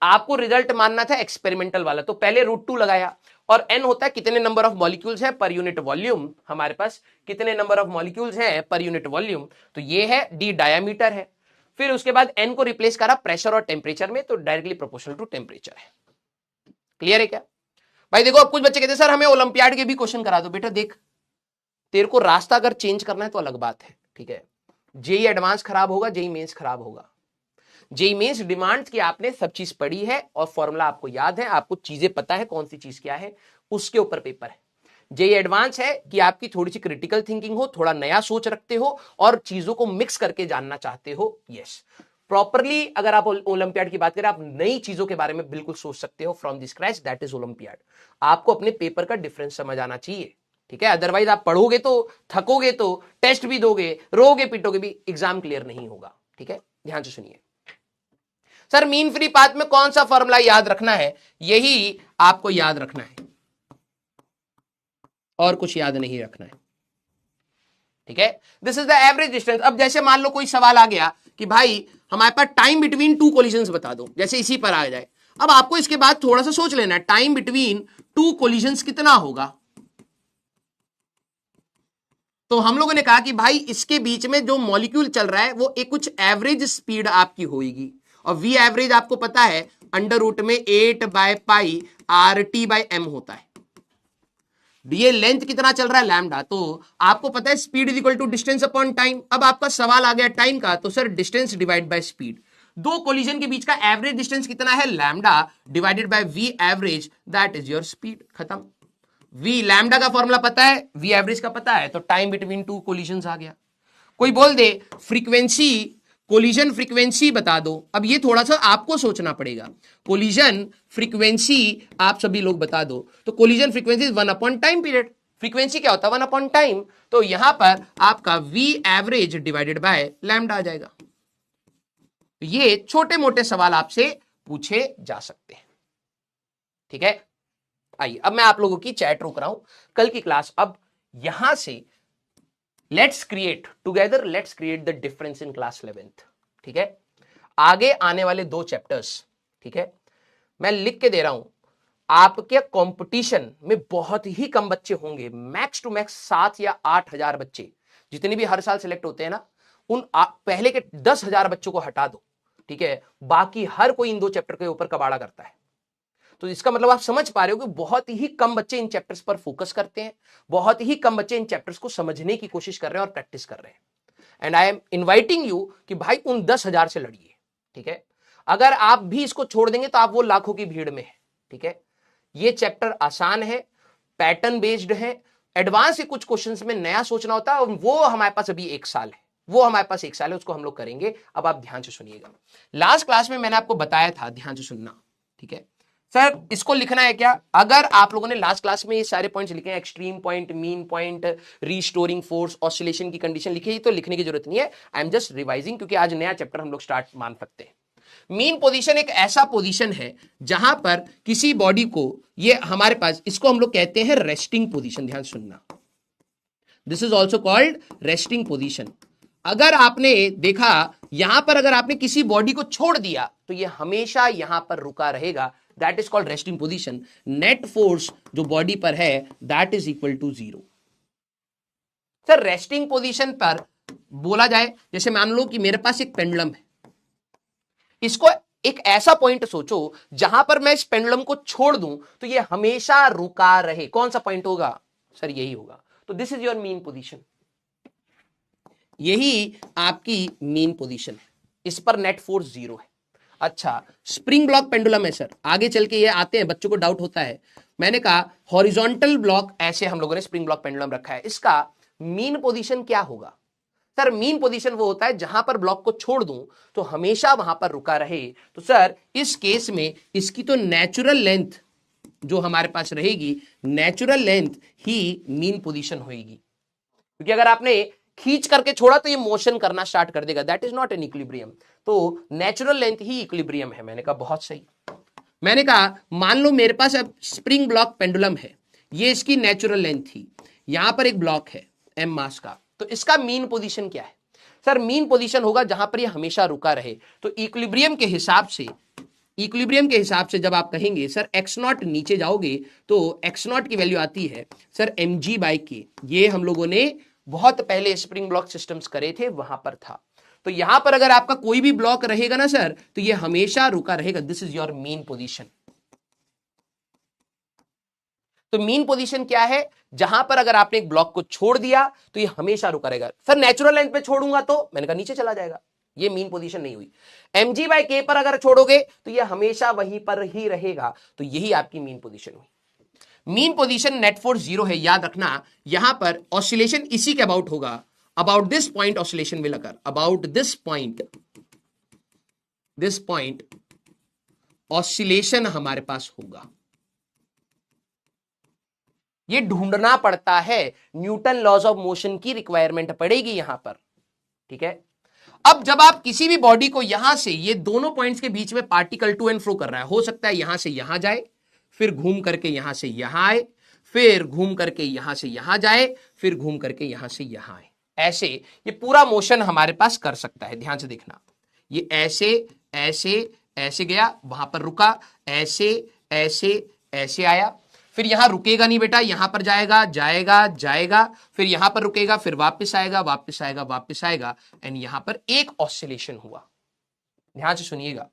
[SPEAKER 1] आपको रिजल्ट मानना था एक्सपेरिमेंटल वाला, तो पहले √2 लगाया, और n होता है कितने नंबर ऑफ मॉलिक्यूल्स है पर यूनिट वॉल्यूम, हमारे पास कितने नंबर ऑफ मॉलिक्यूल्स हैं पर यूनिट वॉल्यूम, तो ये है d डायमीटर है, फिर उसके बाद n को रिप्लेस करा प्रेशर और टेम्परेचर में, तो डायरेक्टली प्रोपोर्शनल टू टेम्परेचर है। क्लियर है क्या भाई। देखो अब कुछ बच्चे कहते हैं सर हमें ओलंपियाड के भी क्वेश्चन करा दो, बेटा देख तेरे को रास्ता अगर चेंज करना है तो अलग बात है, ठीक है, जेई एडवांस खराब होगा, जेई मेंस खराब होगा, जेई मेंस डिमांड्स की आपने सब चीज पढ़ी है और फॉर्मूला आपको याद है, आपको चीजें पता है कौन सी चीज क्या है, उसके ऊपर पेपर है। जेई एडवांस है कि आपकी थोड़ी सी क्रिटिकल थिंकिंग हो, थोड़ा नया सोच रखते हो और चीजों को मिक्स करके जानना चाहते हो, यस प्रॉपरली। अगर आप ओलंपियाड की बात करें, आप नई चीजों के बारे में बिल्कुल सोच सकते हो from the scratch, that is olympiad. आपको अपने पेपर का डिफरेंस समझ आना चाहिए, ठीक है, अदरवाइज आप पढ़ोगे तो थकोगे, तो टेस्ट भी दोगे, रोगे पिटोगे भी, एग्जाम क्लियर नहीं होगा, ठीक है। ध्यान से सुनिए सर, मीन फ्री पाथ में कौन सा फॉर्मूला याद रखना है, यही आपको याद रखना है और कुछ याद नहीं रखना है, ठीक है। This is the average distance. अब जैसे मान लो कोई सवाल आ गया कि भाई हमारे पास टाइम बिटवीन 2 कोलिजन्स बता दो, जैसे इसी पर आ जाए, अब आपको इसके बाद थोड़ा सा सोच लेना है, टाइम बिटवीन 2 कोलिजन्स कितना होगा। तो हम लोगों ने कहा कि भाई इसके बीच में जो मॉलिक्यूल चल रहा है वो एक कुछ एवरेज स्पीड आपकी होगी, और वी एवरेज आपको पता है अंडर रूट में 8/π RT/m होता है। ये लेंथ कितना चल रहा है लैम्डा, तो आपको पता है speed is equal to distance upon time. अब आपका सवाल आ गया टाइम का, तो sir distance divide by speed, दो कोलिजन के बीच का एवरेज डिस्टेंस कितना है, lambda divided by V average, that is your speed, खत्म। वी लैम्डा का फॉर्मूला पता है, वी एवरेज का पता है, तो टाइम बिटवीन 2 कोलिजन्स आ गया। कोई बोल दे फ्रीक्वेंसी, कोलिजन फ्रीक्वेंसी बता दो, अब ये थोड़ा सा आपको सोचना पड़ेगा, कोलिजन फ्रीक्वेंसी आप सभी लोग बता दो, तो collision frequency 1 time period, frequency क्या होता है 1 टाइम, तो यहां पर आपका v average divided by lambda आ जाएगा। ये छोटे मोटे सवाल आपसे पूछे जा सकते हैं, ठीक है, आइए अब मैं आप लोगों की चैट रोक रहा हूं, कल की क्लास अब यहां से let's create together, let's create the difference in class 11th। ठीक है, आगे आने वाले 2 चैप्टर्स, ठीक है, मैं लिख के दे रहा हूं, आपके कंपटीशन में बहुत ही कम बच्चे होंगे, मैक्स टू मैक्स 7 या 8 हजार बच्चे जितने भी हर साल सिलेक्ट होते हैं ना, उन पहले के 10 हजार बच्चों को हटा दो, ठीक है, बाकी हर कोई इन 2 चैप्टर के ऊपर कबाड़ा करता है। तो इसका मतलब आप समझ पा रहे हो कि बहुत ही कम बच्चे इन चैप्टर्स पर फोकस करते हैं, बहुत ही कम बच्चे इन चैप्टर्स को समझने की कोशिश कर रहे हैं और प्रैक्टिस कर रहे हैं। And I am inviting you कि भाई उन 10 हजार से लड़िए। ठीक है, अगर आप भी इसको छोड़ देंगे तो आप वो लाखों की भीड़ में है। ठीक है, ये चैप्टर आसान है, पैटर्न बेस्ड है, एडवांस के कुछ क्वेश्चंस में नया सोचना होता है, वो हमारे पास अभी 1 साल है, वो हमारे पास 1 साल है, उसको हम लोग करेंगे। अब आप ध्यान से सुनिएगा, लास्ट क्लास में मैंने आपको बताया था, ध्यान से सुनना। ठीक है सर, इसको लिखना है क्या? अगर आप लोगों ने लास्ट क्लास में ये सारे पॉइंट्स लिखे हैं, extreme point, mean point, restoring force, oscillation की कंडीशन लिखी है, तो लिखने की जरूरत नहीं है, आई एम जस्ट रिवाइजिंग, क्योंकि आज नया चैप्टर हम लोग स्टार्ट मान सकते हैं। मीन पोजीशन एक ऐसा पोजीशन है जहां पर किसी बॉडी को, ये हमारे पास, इसको हम लोग कहते हैं रेस्टिंग पोजीशन। ध्यान सुनना, this is also called resting position. अगर आपने देखा यहां पर, अगर आपने किसी बॉडी को छोड़ दिया तो ये हमेशा यहां पर रुका रहेगा, that is called resting position. Net force जो बॉडी पर है that is equal to 0। Sir resting position पर बोला जाए, जैसे मान लो कि मेरे पास एक पेंडुलम है, इसको एक ऐसा पॉइंट सोचो जहां पर मैं इस पेंडुलम को छोड़ दूं तो ये हमेशा रुका रहे। कौन सा पॉइंट होगा? सर यही होगा। तो this is your mean position, यही आपकी मीन पोजीशन है, इस पर नेट फोर्स 0 है। अच्छा, स्प्रिंग ब्लॉक पेंडुलम है सर, आगे चल के ये आते हैं, बच्चों को डाउट होता है। मैंने कहा हॉरिजॉन्टल ब्लॉक, ऐसे हम लोगों ने स्प्रिंग ब्लॉक पेंडुलम रखा है, इसका मीन पोजीशन क्या होगा? सर मीन पोजीशन वो होता है जहां पर ब्लॉक को छोड़ दूं तो हमेशा वहां पर रुका रहे। तो सर इस केस में इसकी तो नेचुरल लेंथ जो हमारे पास रहेगी, नेचुरल लेंथ ही मीन पोजीशन होगी, क्योंकि अगर आपने खींच करके छोड़ा तो ये मोशन करना स्टार्ट कर देगा, that is not an equilibrium. तो नेचुरल लेंथ ही इक्विलिब्रियम है। मैंने कहा बहुत सही। मैंने कहा मान लो मेरे पास अब स्प्रिंग ब्लॉक पेंडुलम है, ये इसकी नेचुरल लेंथ थी, यहां पर एक ब्लॉक है m मास का, तो इसका मीन पोजीशन क्या है? सर मीन पोजीशन होगा जहां पर ये हमेशा रुका रहे। तो इक्विलिब्रियम के हिसाब से, इक्विलिब्रियम के हिसाब से जब आप कहेंगे सर x0 नीचे जाओगे तो x0 की वैल्यू आती है सर mg/k। ये हम लोगों ने बहुत पहले स्प्रिंग ब्लॉक सिस्टम्स करे थे, वहां पर था। तो यहां पर अगर आपका कोई भी ब्लॉक रहेगा ना सर, तो ये हमेशा रुका रहेगा। This is your mean position. तो मीन पोजीशन क्या है? जहां पर अगर आपने एक ब्लॉक को छोड़ दिया तो ये हमेशा रुका रहेगा। सर नेचुरल लेंथ पे छोड़ूंगा तो, मैंने कहा नीचे चला जाएगा, ये मीन पोजीशन नहीं हुई। mg/k पर अगर छोड़ोगे तो ये हमेशा वहीं पर ही रहेगा, तो यही आपकी मीन पोजीशन हुई। मीन पोजीशन नेट फोर्स 0 है, याद रखना। यहां पर ऑसिलेशन इसी के अबाउट होगा, about this point oscillation will occur, about this point oscillation हमारे पास होगा। ये ढूंढना पड़ता है, न्यूटन लॉज ऑफ मोशन की रिक्वायरमेंट पड़ेगी यहां पर। ठीक है, अब जब आप किसी भी बॉडी को यहां से, ये दोनों पॉइंट्स के बीच में पार्टिकल टू एंड फ्रो कर रहा है, हो सकता है यहां से यहां जाए, फिर घूम करके यहां से यहां आए, फिर घूम करके यहां से यहां जाए, फिर घूम करके यहां से यहां आए, ऐसे ये पूरा मोशन हमारे पास कर सकता है। ध्यान से देखना, ये ऐसे ऐसे ऐसे गया, वहां पर रुका, ऐसे ऐसे ऐसे आया, फिर यहां रुकेगा नहीं बेटा, यहां पर जाएगा जाएगा जाएगा, फिर यहां पर रुकेगा, फिर वापस आएगा वापस आएगा वापस आएगा, एंड यहां पर एक ऑसिलेशन हुआ। ध्यान से सुनिएगा,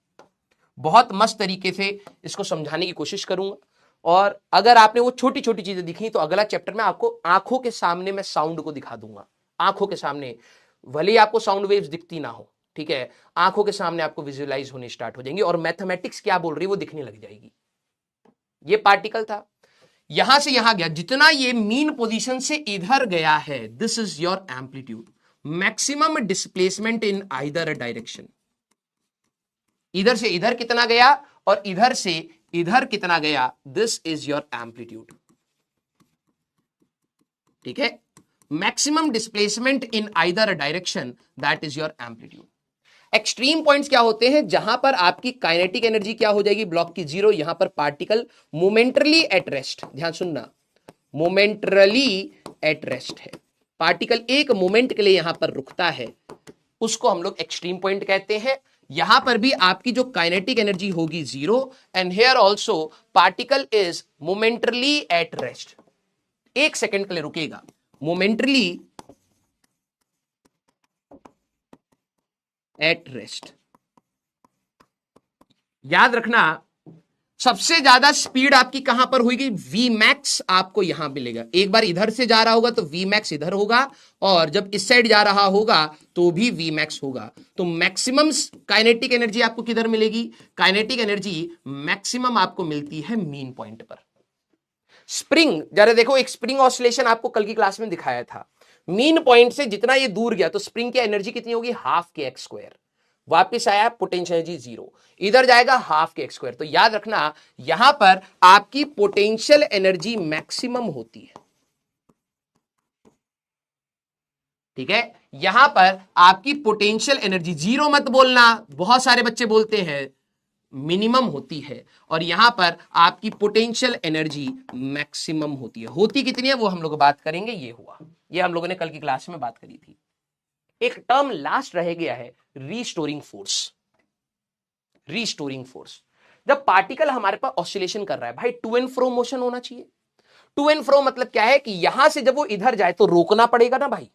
[SPEAKER 1] बहुत मस्त तरीके से इसको समझाने की कोशिश करूंगा। और अगर आपने वो छोटी छोटी चीजें दिखी तो अगला चैप्टर में आपको आंखों के सामने मैं साउंड को दिखा दूंगा, आंखों के सामने, भले ही आपको साउंड वेव्स दिखती ना हो, ठीक है, आंखों के सामने आपको विजुअलाइज होने स्टार्ट हो जाएंगे और मैथमेटिक्स क्या बोल रही है वो दिखने लग जाएगी। ये पार्टिकल था, यहां से यहां गया, जितना ये मीन पोजीशन से इधर गया है, this is your amplitude, maximum displacement in either direction. इधर से इधर कितना गया और इधर से इधर कितना गया, दिस इज योर एम्पलीट्यूड। ठीक है, maximum displacement in either direction, that is your amplitude. Extreme points क्या होते हैं? जहां पर आपकी काइनेटिक एनर्जी क्या हो जाएगी? ब्लॉक की जीरो। यहां पर पार्टिकल मोमेंटरली एट रेस्ट, ध्यान सुनना, मोमेंटरली एट रेस्ट है, पार्टिकल एक मोमेंट के लिए यहां पर रुकता है, उसको हम लोग एक्सट्रीम पॉइंट कहते हैं। यहां पर भी आपकी जो काइनेटिक एनर्जी होगी zero, and here also particle is momentarily at rest, एक सेकेंड के लिए रुकेगा, मोमेंटरली एट रेस्ट। याद रखना, सबसे ज्यादा स्पीड आपकी कहां पर होगी? वी मैक्स आपको यहां मिलेगा। एक बार इधर से जा रहा होगा तो वी मैक्स इधर होगा, और जब इस साइड जा रहा होगा तो भी वी मैक्स होगा। तो मैक्सिमम काइनेटिक एनर्जी आपको किधर मिलेगी? काइनेटिक एनर्जी मैक्सिमम आपको मिलती है मीन पॉइंट पर। स्प्रिंग, जरा देखो, एक स्प्रिंग ऑसिलेशन आपको कल की क्लास में दिखाया था। मीन पॉइंट से जितना ये दूर गया तो स्प्रिंग की एनर्जी कितनी होगी? हाफ के एक्स स्क्वायर। वापिस आया पोटेंशियल एनर्जी जीरो, इधर जाएगा हाफ के एक्स स्क्वायर। तो याद रखना, यहां पर आपकी पोटेंशियल एनर्जी मैक्सिमम होती है, ठीक है? यहां पर आपकी पोटेंशियल एनर्जी, जीरो मत बोलना, बहुत सारे बच्चे बोलते हैं, मिनिमम होती है, और यहां पर आपकी पोटेंशियल एनर्जी मैक्सिमम होती है। होती कितनी है वो हम लोग बात करेंगे। ये हुआ, ये हम लोगों ने कल की क्लास में बात करी थी। एक टर्म लास्ट रह गया है, रीस्टोरिंग फोर्स। रीस्टोरिंग फोर्स, जब पार्टिकल हमारे पास ऑसिलेशन कर रहा है भाई, टू एंड फ्रो मोशन होना चाहिए। टू एंड फ्रो मतलब क्या है कि यहां से जब वो इधर जाए तो रोकना पड़ेगा ना भाई।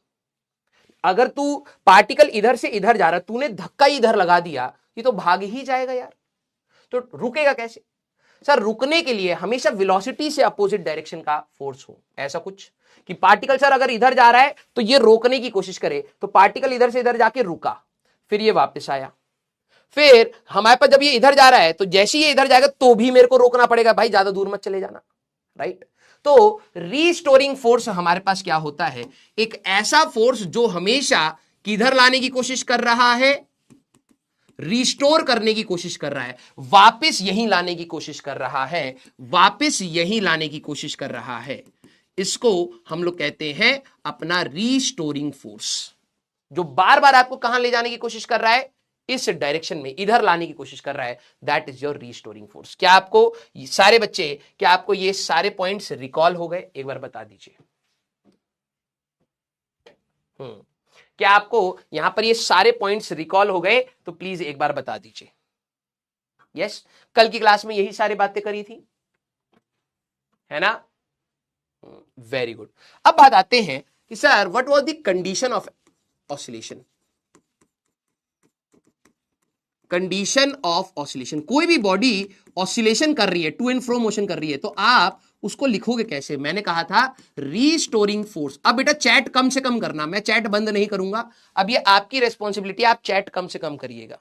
[SPEAKER 1] अगर तू पार्टिकल इधर से इधर जा रहा है, तूने धक्का इधर लगा दिया, ये तो भाग ही जाएगा यार, तो रुकेगा कैसे? सर, रुकने के लिए हमेशा वेलोसिटी से अपोजिट डायरेक्शन का फोर्स हो, ऐसा कुछ कि पार्टिकल सर अगर इधर जा रहा है तो ये रोकने की कोशिश करे, तो पार्टिकल इधर से इधर जाके रुका, फिर ये वापस आया, फिर हमारे पास जब ये इधर जा रहा है तो जैसे ये इधर जाएगा तो भी मेरे को रोकना पड़ेगा, भाई ज्यादा दूर मत चले जाना, राइट? तो रीस्टोरिंग फोर्स हमारे पास क्या होता है? एक ऐसा फोर्स जो हमेशा किधर लाने की कोशिश कर रहा है? रिस्टोर करने की कोशिश कर रहा है, वापस यहीं लाने की कोशिश कर रहा है, वापस यहीं लाने की कोशिश कर रहा है। इसको हम लोग कहते हैं अपना रीस्टोरिंग फोर्स, जो बार बार आपको कहां ले जाने की कोशिश कर रहा है? इस डायरेक्शन में, इधर लाने की कोशिश कर रहा है। That is your restoring force. क्या आपको सारे बच्चे, क्या आपको ये सारे पॉइंट्स रिकॉल हो गए? एक बार बता दीजिए। क्या आपको यहां पर ये सारे पॉइंट्स रिकॉल हो गए? तो प्लीज एक बार बता दीजिए। यस, कल की क्लास में यही सारी बातें करी थी, है ना? Very good. अब बात आते हैं कि sir what was the condition of oscillation. Condition of oscillation, कोई भी बॉडी ऑसिलेशन कर रही है, टू एंड फ्रो मोशन कर रही है, तो आप उसको लिखोगे कैसे? मैंने कहा था रीस्टोरिंग फोर्स। अब बेटा चैट कम से कम करना, मैं चैट बंद नहीं करूंगा, अब ये आपकी रेस्पॉन्सिबिलिटी, आप चैट कम से कम करिएगा।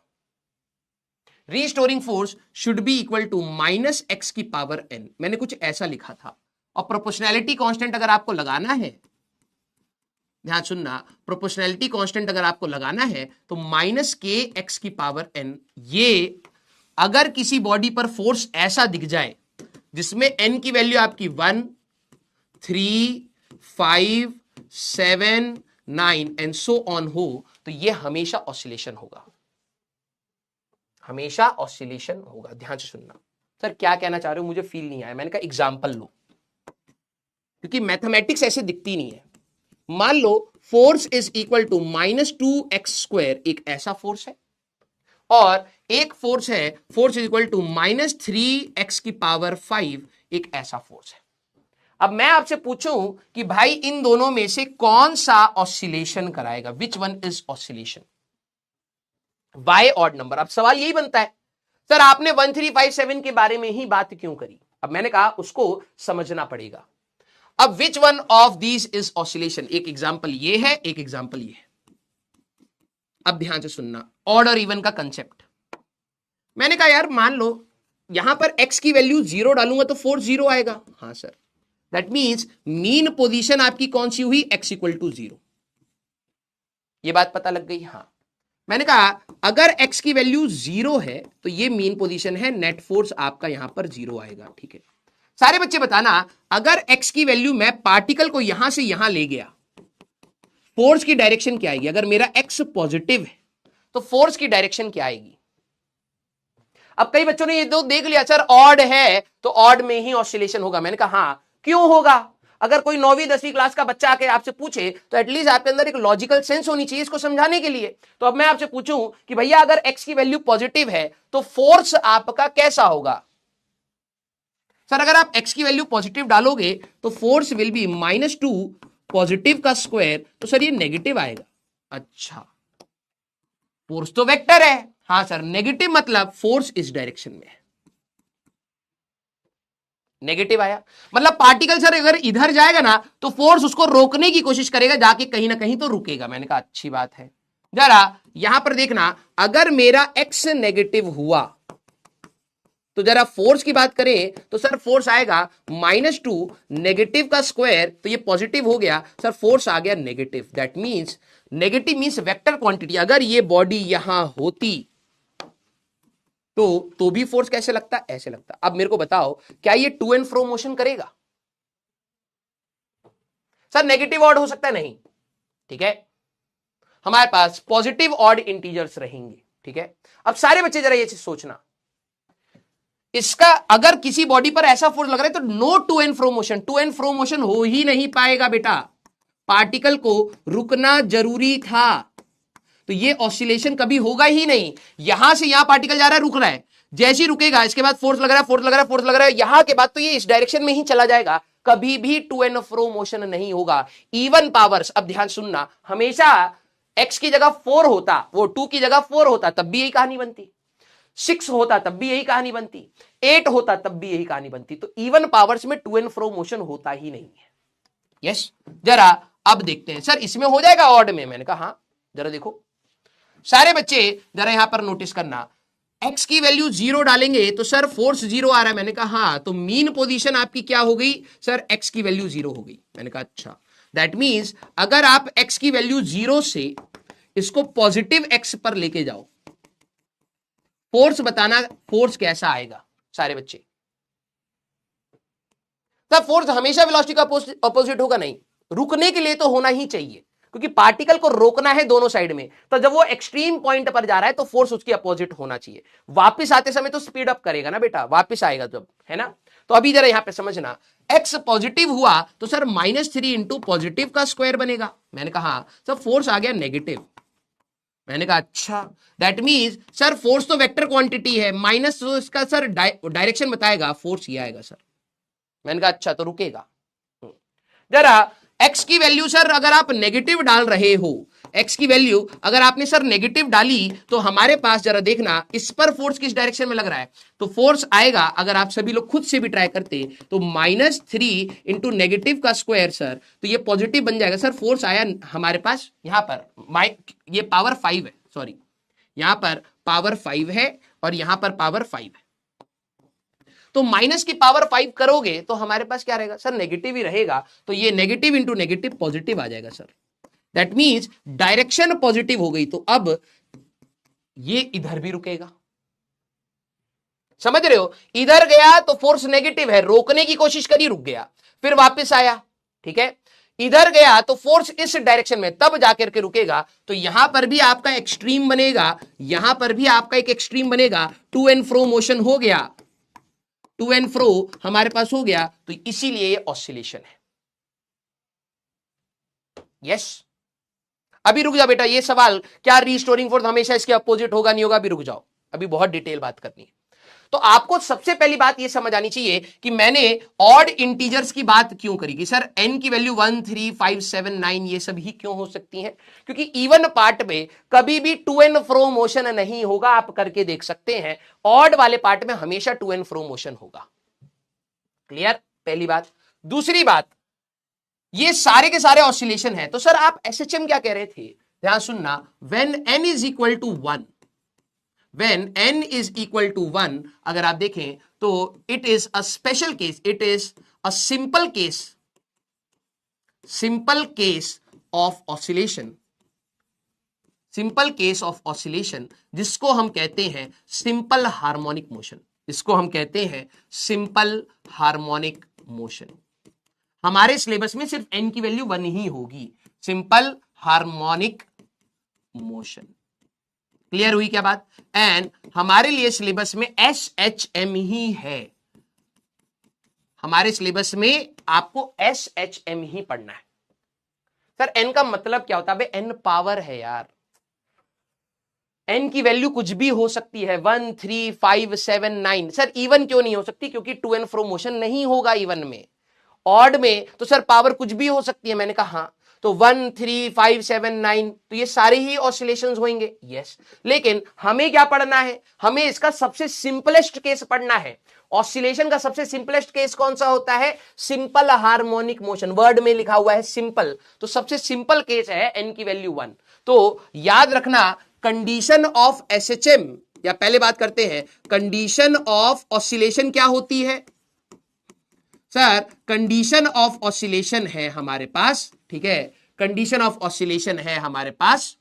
[SPEAKER 1] Restoring force should be equal to minus X की पावर एन, मैंने कुछ ऐसा लिखा था। और प्रोपोर्शनैलिटी कांस्टेंट अगर आपको लगाना है, ध्यान सुनना, प्रोपोर्शनैलिटी कांस्टेंट अगर आपको लगाना है तो माइनस के एक्स की पावर एन। ये अगर किसी बॉडी पर फोर्स ऐसा दिख जाए जिसमें एन की वैल्यू आपकी 1, 3, 5, 7, 9 एंड सो ऑन हो, तो ये हमेशा ऑसिलेशन होगा, हमेशा ऑसिलेशन होगा। ध्यान से सुनना। सर क्या कहना चाह रहे हो, मुझे फील नहीं आया। मैंने कहा एग्जाम्पल लो, क्योंकि मैथमेटिक्स ऐसे दिखती नहीं है। मान लो force is equal to -2x², एक ऐसा फोर्स है, और एक फोर्स है force is equal to -3x की पावर 5, एक ऐसा फोर्स है। अब मैं आपसे पूछूं कि भाई इन दोनों में से कौन सा ऑसिलेशन कराएगा? Which one is oscillation? By odd number. अब सवाल यही बनता है, सर आपने 1357 के बारे में ही बात क्यों करी? अब मैंने कहा उसको समझना पड़ेगा। अब which one of these is oscillation? एक एग्जाम्पल ये है, एक एग्जाम्पल ये है। अब ध्यान से सुनना, ऑड और इवन का कंसेप्ट। मैंने कहा यार मान लो यहां पर x की वैल्यू 0 डालूंगा तो फोर्स 0 आएगा। हाँ sir, that means mean position आपकी कौन सी हुई? x equal to 0। ये बात पता लग गई? हाँ। मैंने कहा अगर x की वैल्यू 0 है तो ये मीन पोजीशन है, नेट फोर्स आपका यहां पर 0 आएगा। ठीक है, सारे बच्चे बताना, अगर x की वैल्यू, मैं पार्टिकल को यहां से यहां ले गया, फोर्स की डायरेक्शन क्या आएगी? अगर मेरा x पॉजिटिव है तो फोर्स की डायरेक्शन क्या आएगी? अब कई बच्चों ने ये दो देख लिया, सर ऑड है तो ऑड में ही ऑसिलेशन होगा। मैंने कहा हाँ, क्यों होगा? अगर कोई 9वीं 10वीं क्लास का बच्चा आके आपसे पूछे तो एटलीस्ट आपके अंदर एक लॉजिकल सेंस होनी चाहिए इसको समझाने के लिए। तो अब मैं आपसे पूछूं कि भैया अगर x की वैल्यू पॉजिटिव है तो फोर्स आपका कैसा होगा? सर अगर आप x की वैल्यू पॉजिटिव डालोगे तो फोर्स विल बी -2 पॉजिटिव का स्क्वायर, तो सर ये नेगेटिव आएगा। अच्छा, फोर्स तो वेक्टर है। हाँ सर, नेगेटिव मतलब फोर्स इस डायरेक्शन में है, नेगेटिव आया मतलब पार्टिकल सर अगर इधर जाएगा ना तो फोर्स उसको रोकने की कोशिश करेगा, जाके कहीं ना कहीं तो रुकेगा। मैंने कहा अच्छी बात है। जरा यहां पर देखना, अगर मेरा x नेगेटिव हुआ तो जरा फोर्स की बात करें तो सर फोर्स आएगा -2 नेगेटिव का स्क्वायर, तो ये पॉजिटिव हो गया सर, फोर्स आ गया negative. That means negative means vector quantity. अगर ये बॉडी यहां होती तो भी फोर्स कैसे लगता? ऐसे लगता। अब मेरे को बताओ, क्या ये टू एंड फ्रो मोशन करेगा? सर नेगेटिव ऑड हो सकता है? नहीं। ठीक है, हमारे पास पॉजिटिव ऑड इंटीजर्स रहेंगे। ठीक है, अब सारे बच्चे जरा ये चीज सोचना, इसका अगर किसी बॉडी पर ऐसा फोर्स लग रहा है तो no to and fro motion, to and fro motion हो ही नहीं पाएगा बेटा। पार्टिकल को रुकना जरूरी था, तो ये ऑसिलेशन कभी होगा ही नहीं। यहां से यहां पार्टिकल जा रहा है, रुक रहा है, जैसे ही रुकेगा इसके बाद फोर्स लग रहा है, फोर्स लग रहा है, फोर्स लग रहा है, यहां के बाद तो ये इस डायरेक्शन में ही चला जाएगा, कभी भी टू एंड फ्रो मोशन नहीं होगा। इवन पावर्स, अब ध्यान सुनना, हमेशा x की जगह 4 होता, वो 2 की जगह 4 होता, तब भी यही कहानी बनती। 6 होता तब भी यही कहानी बनती, 8 होता तब भी यही कहानी बनती। तो इवन पावर्स में टू एंड फ्रो मोशन होता ही नहीं है। यस, जरा अब देखते हैं, सर इसमें हो जाएगा ऑड में? मैंने कहा हाँ। जरा देखो सारे बच्चे, जरा यहां पर नोटिस करना, x की वैल्यू 0 डालेंगे तो सर फोर्स 0 आ रहा है। मैंने कहा हाँ, तो मीन पोजीशन आपकी क्या हो गई? सर x की वैल्यू 0 हो गई। मैंने कहा अच्छा, दैट मींस अगर आप x की वैल्यू 0 से इसको पॉजिटिव x पर लेके जाओ, फोर्स बताना, फोर्स कैसा आएगा सारे बच्चे? तब फोर्स हमेशा वेलोसिटी का अपोजिट होगा? नहीं, रुकने के लिए तो होना ही चाहिए, क्योंकि पार्टिकल को रोकना है दोनों साइड में। तो जब वो एक्सट्रीम पॉइंट पर जा रहा है तो फोर्स उसकी अपोजिट होना चाहिए। वापस आते समय तो स्पीड अप करेगा ना बेटा, वापस आएगा जब, है ना। तो अभी जरा यहां पे समझना, x पॉजिटिव हुआ तो सर -3 इंटू पॉजिटिव का स्क्वायर बनेगा। मैंने कहा सर फोर्स आ गया नेगेटिव। मैंने कहा अच्छा, दैट मींस सर फोर्स तो वेक्टर क्वांटिटी है, माइनस तो इसका सर डायरेक्शन बताएगा, फोर्स ये आएगा सर। मैंने कहा अच्छा, तो रुकेगा। जरा x की वैल्यू सर अगर आप नेगेटिव डाल रहे हो, x की वैल्यू अगर आपने सर नेगेटिव डाली तो हमारे पास जरा देखना इस पर फोर्स किस डायरेक्शन में लग रहा है, तो फोर्स आएगा, अगर आप सभी लोग खुद से भी ट्राई करते तो -3 इंटू नेगेटिव का स्क्वायर सर, तो ये पॉजिटिव बन जाएगा। सर फोर्स आया हमारे पास यहां पर, ये पावर 5 है, सॉरी यहां पर पावर 5 है और यहां पर पावर 5 है, तो माइनस की पावर 5 करोगे तो हमारे पास क्या रहेगा सर? नेगेटिव ही रहेगा। तो ये नेगेटिव इंटू नेगेटिव पॉजिटिव आ जाएगा sir. That means direction positive हो गई, तो अब ये इधर भी रुकेगा। समझ रहे हो? इधर गया तो फोर्स नेगेटिव है, रोकने की कोशिश करी, रुक गया, फिर वापस आया। ठीक है, इधर गया तो फोर्स इस डायरेक्शन में, तब जाकर के रुकेगा। तो यहां पर भी आपका एक्सट्रीम बनेगा, यहां पर भी आपका एक एक्सट्रीम बनेगा, टू एंड फ्रो मोशन हो गया, टू एंड फ्रो हमारे पास हो गया, तो इसीलिए ये ऑसिलेशन है। यस, अभी रुक जाओ बेटा, ये सवाल क्या रीस्टोरिंग फोर्स हमेशा इसके अपोजिट होगा नहीं होगा, अभी रुक जाओ, अभी बहुत डिटेल बात करनी है। तो आपको सबसे पहली बात यह समझ आनी चाहिए कि मैंने ऑड इंटीजर्स की बात क्यों करी कि सर n की वैल्यू 1 3 5 7 9 ये सब ही क्यों हो सकती हैं, क्योंकि इवन पार्ट में कभी भी टू एंड फ्रो मोशन नहीं होगा, आप करके देख सकते हैं। ऑड वाले पार्ट में हमेशा टू एंड फ्रो मोशन होगा। क्लियर? पहली बात। दूसरी बात, ये सारे के सारे ऑसिलेशन है, तो सर आप एसएचएम क्या कह रहे थे? ध्यान सुनना, when n is equal to 1, when n is equal to 1, अगर आप देखें तो it is a special case, it is a simple case of oscillation, simple case of oscillation, जिसको हम कहते हैं simple harmonic motion, इसको हम कहते हैं simple harmonic motion। हमारे सिलेबस में सिर्फ n की वैल्यू 1 ही होगी, simple harmonic motion। क्लियर हुई क्या बात? एंड हमारे लिए सिलेबस में SHM ही है, हमारे सिलेबस में आपको SHM ही पढ़ना है। सर n का मतलब क्या होता है? n पावर है यार, n की वैल्यू कुछ भी हो सकती है, 1 3 5 7 9। सर इवन क्यों नहीं हो सकती? क्योंकि टू एंड फ्रो मोशन नहीं होगा इवन में, ऑड में तो सर पावर कुछ भी हो सकती है। मैंने कहा हाँ, तो 1 3 5 7 9 तो ये सारे ही ऑसिलेशंस होंगे। यस, लेकिन हमें क्या पढ़ना है? हमें इसका सबसे सिंपलेस्ट केस पढ़ना है। ऑसिलेशन का सबसे सिंपलेस्ट केस कौन सा होता है? सिंपल हार्मोनिक मोशन, वर्ड में लिखा हुआ है सिंपल, तो सबसे सिंपल केस है n की वैल्यू 1। तो याद रखना कंडीशन ऑफ SHM, या पहले बात करते हैं कंडीशन ऑफ ऑसिलेशन क्या होती है। सर कंडीशन ऑफ ऑसिलेशन है हमारे पास, ठीक है, कंडीशन ऑफ ऑसिलेशन है हमारे पास,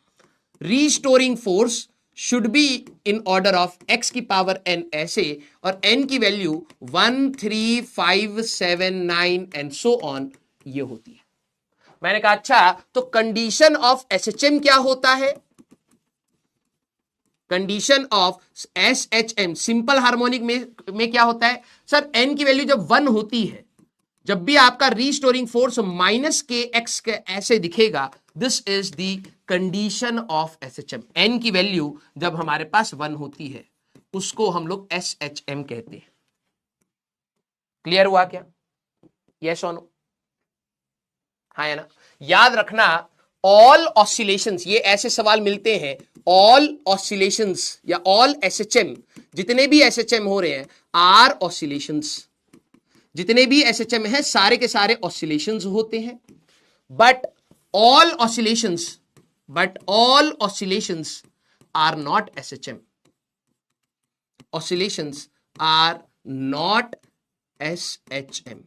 [SPEAKER 1] restoring force should be in order of x की पावर n ऐसे, और n की वैल्यू 1 3 5 7 9 एंड सो ऑन ये होती है। मैंने कहा अच्छा, तो कंडीशन ऑफ SHM क्या होता है? Condition of SHM simple harmonic में क्या होता है? सर n की वैल्यू जब 1 होती है, जब भी आपका restoring force minus k x के ऐसे दिखेगा, this is the condition of SHM। n की वैल्यू जब हमारे पास 1 होती है उसको हम लोग SHM कहते हैं। क्लियर हुआ क्या? यस और नो? हाँ या ना? याद रखना ऑल ऑसिलेशंस, ये ऐसे सवाल मिलते हैं, ऑल ऑसिलेशंस या ऑल SHM, जितने भी SHM हो रहे हैं आर ऑसिलेशंस, जितने भी SHM है सारे के सारे ऑसिलेशंस होते हैं। But all oscillations are not SHM, oscillations are not SHM।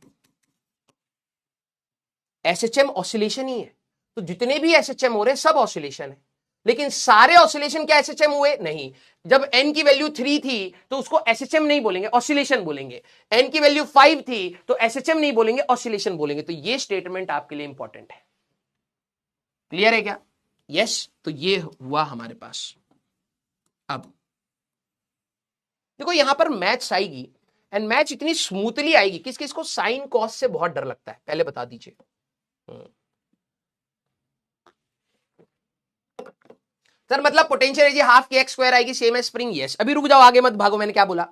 [SPEAKER 1] SHM oscillation ही है, तो जितने भी SHM हो रहे हैं सब ऑसिलेशन है, लेकिन सारे ऑसिलेशन क्या SHM हुए? नहीं। जब n की वैल्यू 3 थी तो उसको SHM नहीं बोलेंगे, ऑसिलेशन बोलेंगे। n की वैल्यू 5 थी तो SHM नहीं बोलेंगे, ऑसिलेशन बोलेंगे। तो ये स्टेटमेंट आपके लिए इंपॉर्टेंट है। क्लियर है क्या? यस, तो ये हुआ हमारे पास। अब देखो यहां पर मैथ्स आएगी, एंड मैथ्स इतनी स्मूथली आएगी। किस किस को साइन कॉस से बहुत डर लगता है, पहले बता दीजिए। सर मतलब पोटेंशियल एनर्जी हाफ के एक्स स्क्वायर आएगी सेम एज स्प्रिंग। यस, अभी रुक जाओ, आगे मत भागो, मैंने क्या बोला,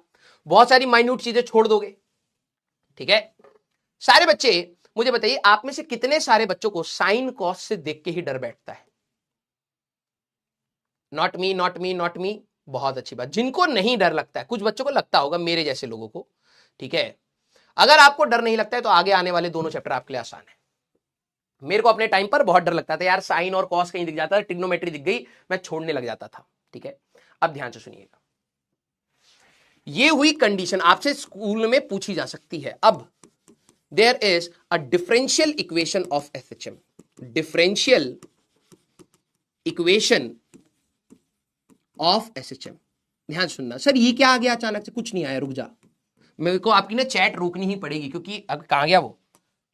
[SPEAKER 1] बहुत सारी माइन्यूट चीजें छोड़ दोगे, ठीक है। सारे बच्चे मुझे बताइए, आप में से कितने सारे बच्चों को साइन कॉस से देख के ही डर बैठता है? Not me, not me, not me. बहुत अच्छी बात, जिनको नहीं डर लगता है, कुछ बच्चों को लगता होगा, मेरे जैसे लोगों को, ठीक है। अगर आपको डर नहीं लगता है तो आगे आने वाले दोनों चैप्टर आपके लिए आसान है। मेरे को अपने टाइम पर बहुत डर लगता था यार, साइन और कॉस कहीं दिख जाता था, ट्रिग्नोमेट्री दिख गई मैं छोड़ने लग जाता था, ठीक है। अब ध्यान से सुनिएगा, ये हुई कंडीशन, आपसे स्कूल में पूछी जा सकती है। अब there is a differential equation of SHM, differential equation of SHM। ध्यान सुनना, सर ये क्या आ गया अचानक से? कुछ नहीं आया, रुक जा, मेरे को आपकी ना चैट रोकनी ही पड़ेगी, क्योंकि अब कहां गया वो,